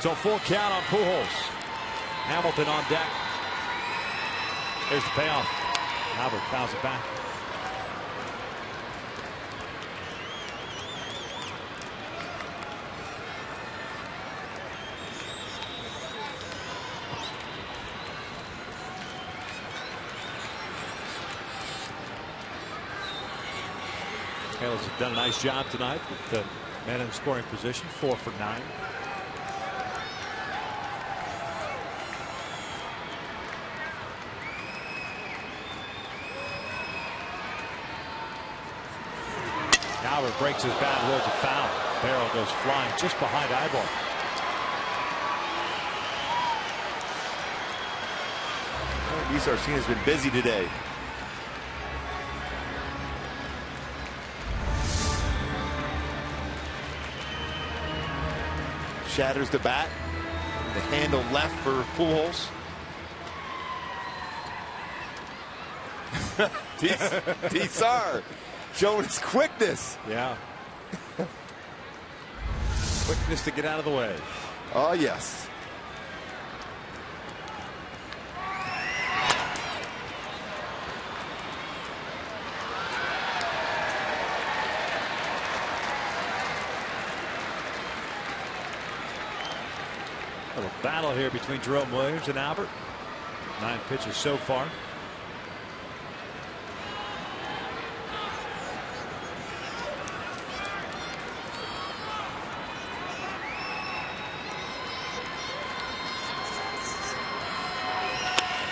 So full count on Pujols. Hamilton on deck. Here's the payoff. Albert fouls it back. Taylor's have done a nice job tonight with the men in scoring position, 4 for 9. Albert breaks his bat, rolls a foul. Barrel goes flying just behind Ibar. Luis Arcena's been busy today. Shatters the bat. The handle left for Pujols. Tsar showing his quickness. Yeah. Quickness to get out of the way. Oh, yes. A little battle here between Jerome Williams and Albert. 9 pitches so far.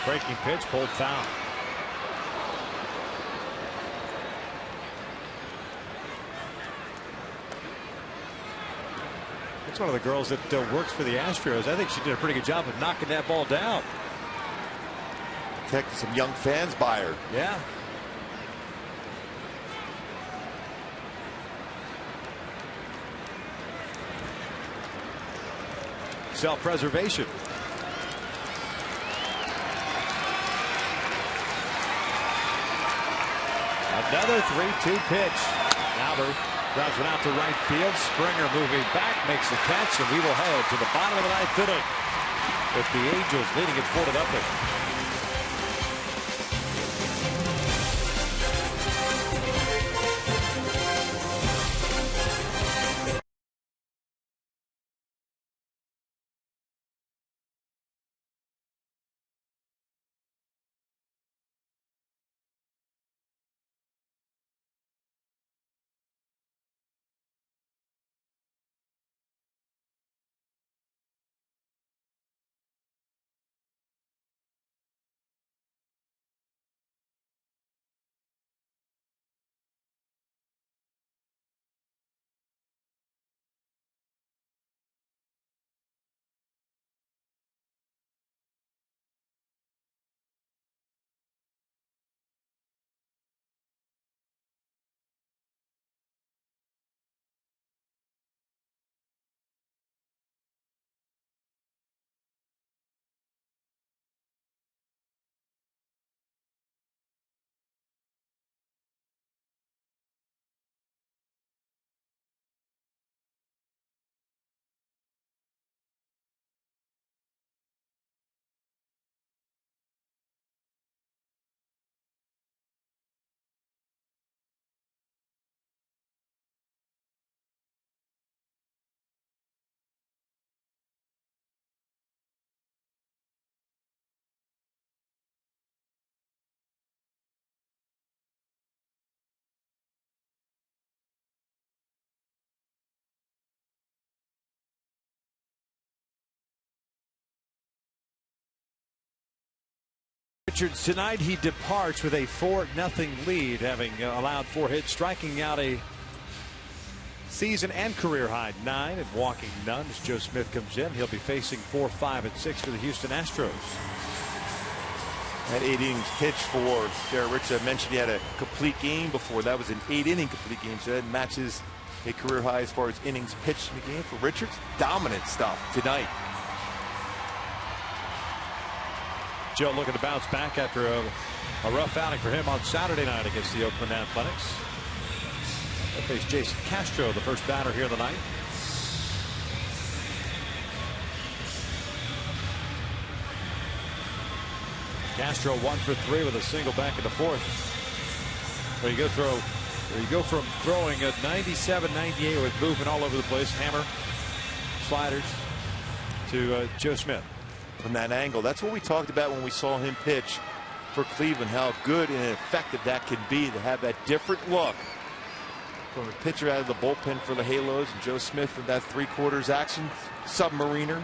Breaking pitch, pulled foul. It's one of the girls that works for the Astros. I think she did a pretty good job of knocking that ball down. Protecting some young fans by her. Yeah. Self-preservation. Another 3-2 pitch. Albert drives one out to right field. Springer moving back, makes the catch, and we will head to the bottom of the 9th inning with the Angels leading it 4-0. Richards tonight. He departs with a 4-0 lead, having allowed 4 hits, striking out a season and career high 9 and walking none. As Joe Smith comes in, he'll be facing 4, 5, and 6 for the Houston Astros. That 8 innings pitch for Jared Richards. I mentioned he had a complete game before. That was an 8-inning complete game, so that matches a career high as far as innings pitched in the game for Richards. Dominant stuff tonight. Joe looking to bounce back after a rough outing for him on Saturday night against the Oakland Athletics. They face Jason Castro, the first batter here of the night. Castro 1 for 3 with a single back in the 4th. There you go from throwing at 97, 98 with movement all over the place, hammer, sliders, to Joe Smith. From that angle, that's what we talked about when we saw him pitch for Cleveland, how good and effective that can be to have that different look from a pitcher out of the bullpen for the Halos, and Joe Smith with that 3/4 action, submariner.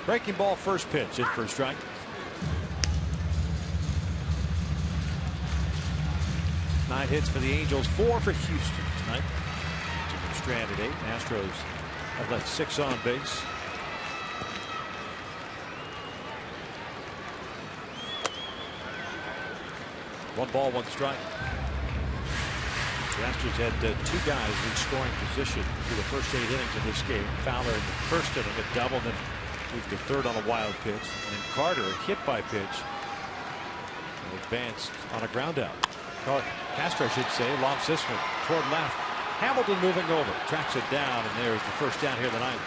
Breaking ball, first pitch, in for a strike. Nine hits for the Angels, 4 for Houston tonight. Took them stranded 8. Astros have left 6 on base. One ball, one strike. The Astros had 2 guys in scoring position through the first 8 innings of this game. Fowler in the first inning, a double, then moved to third on a wild pitch, and then Carter, a hit by pitch, advanced on a ground out. Castro, should say, lobs this one toward left. Hamilton moving over, tracks it down, and there's the first down here of the night.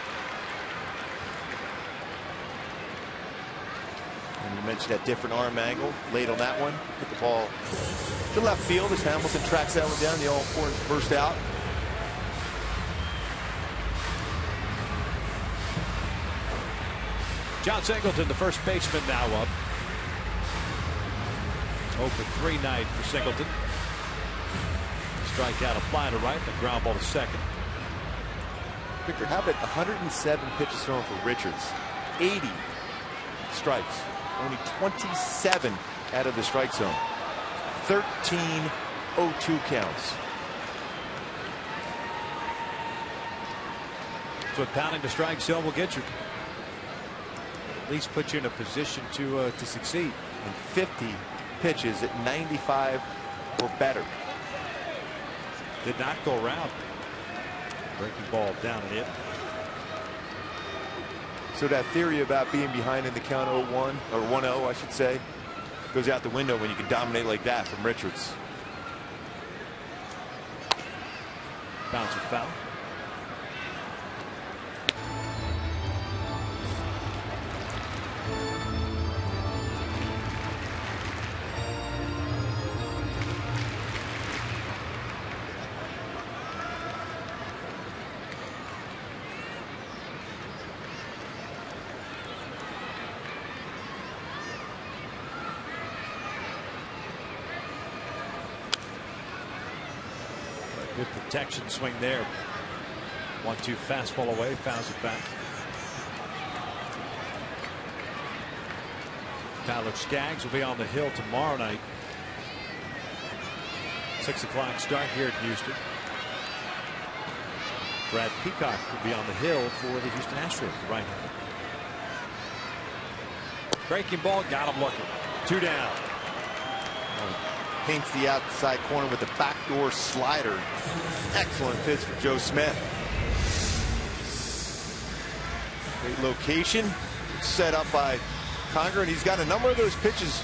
And you mentioned that different arm angle, late on that one. Hit the ball to left field as Hamilton tracks that one down. The all-important first out. John Singleton, the first baseman, now up. 0 for 3 night for Singleton. Strikeout, a fly to right, the ground ball to second. Victor, how about 107 pitches thrown for Richards? 80 strikes. Only 27 out of the strike zone. 13 0-2 counts. That's what pounding the strike zone will get you. At least put you in a position to succeed. And 50 pitches at 95 or better. Did not go around. Breaking ball down and in. So that theory about being behind in the count 0-1 or 1-0, I should say, goes out the window when you can dominate like that from Richards. Bouncer foul. Good protection swing there. 1-2 fastball away, fouls it back. Tyler Skaggs will be on the hill tomorrow night. 6 o'clock start here in Houston. Brad Peacock will be on the hill for the Houston Astros, the right-hander. Breaking ball, got him looking. 2 down. Paints the outside corner with the backdoor slider. Excellent pitch for Joe Smith. Great location set up by Conger, and he's got a number of those pitches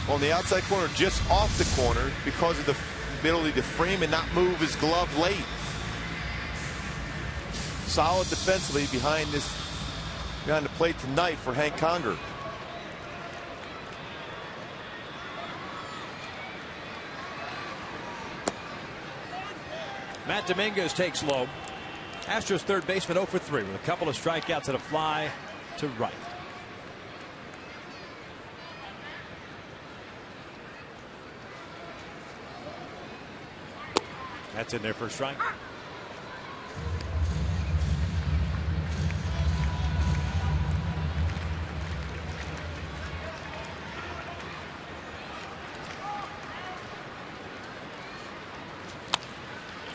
on the outside corner just off the corner because of the ability to frame and not move his glove late. Solid defensively behind the plate tonight for Hank Conger. Matt Dominguez takes low. Astros third baseman 0 for 3 with a couple of strikeouts and a fly to right. That's in there for a strike.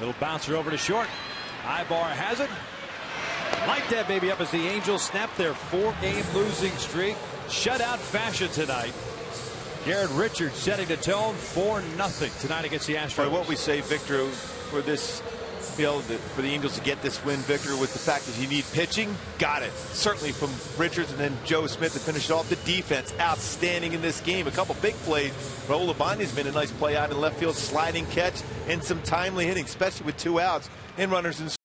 Little bouncer over to short. Ibar has it. Light that baby up as the Angels snap their 4-game losing streak. Shutout fashion tonight. Garrett Richards setting the tone 4-0 tonight against the Astros. What we say, Victor, for this, for the Angels to get this win, Victor, was the fact that you need pitching. Got it. Certainly from Richards and then Joe Smith to finish off. The defense outstanding in this game. A couple big plays. Raul Labonte's made a nice play out in left field, sliding catch, and some timely hitting, especially with 2 outs and runners in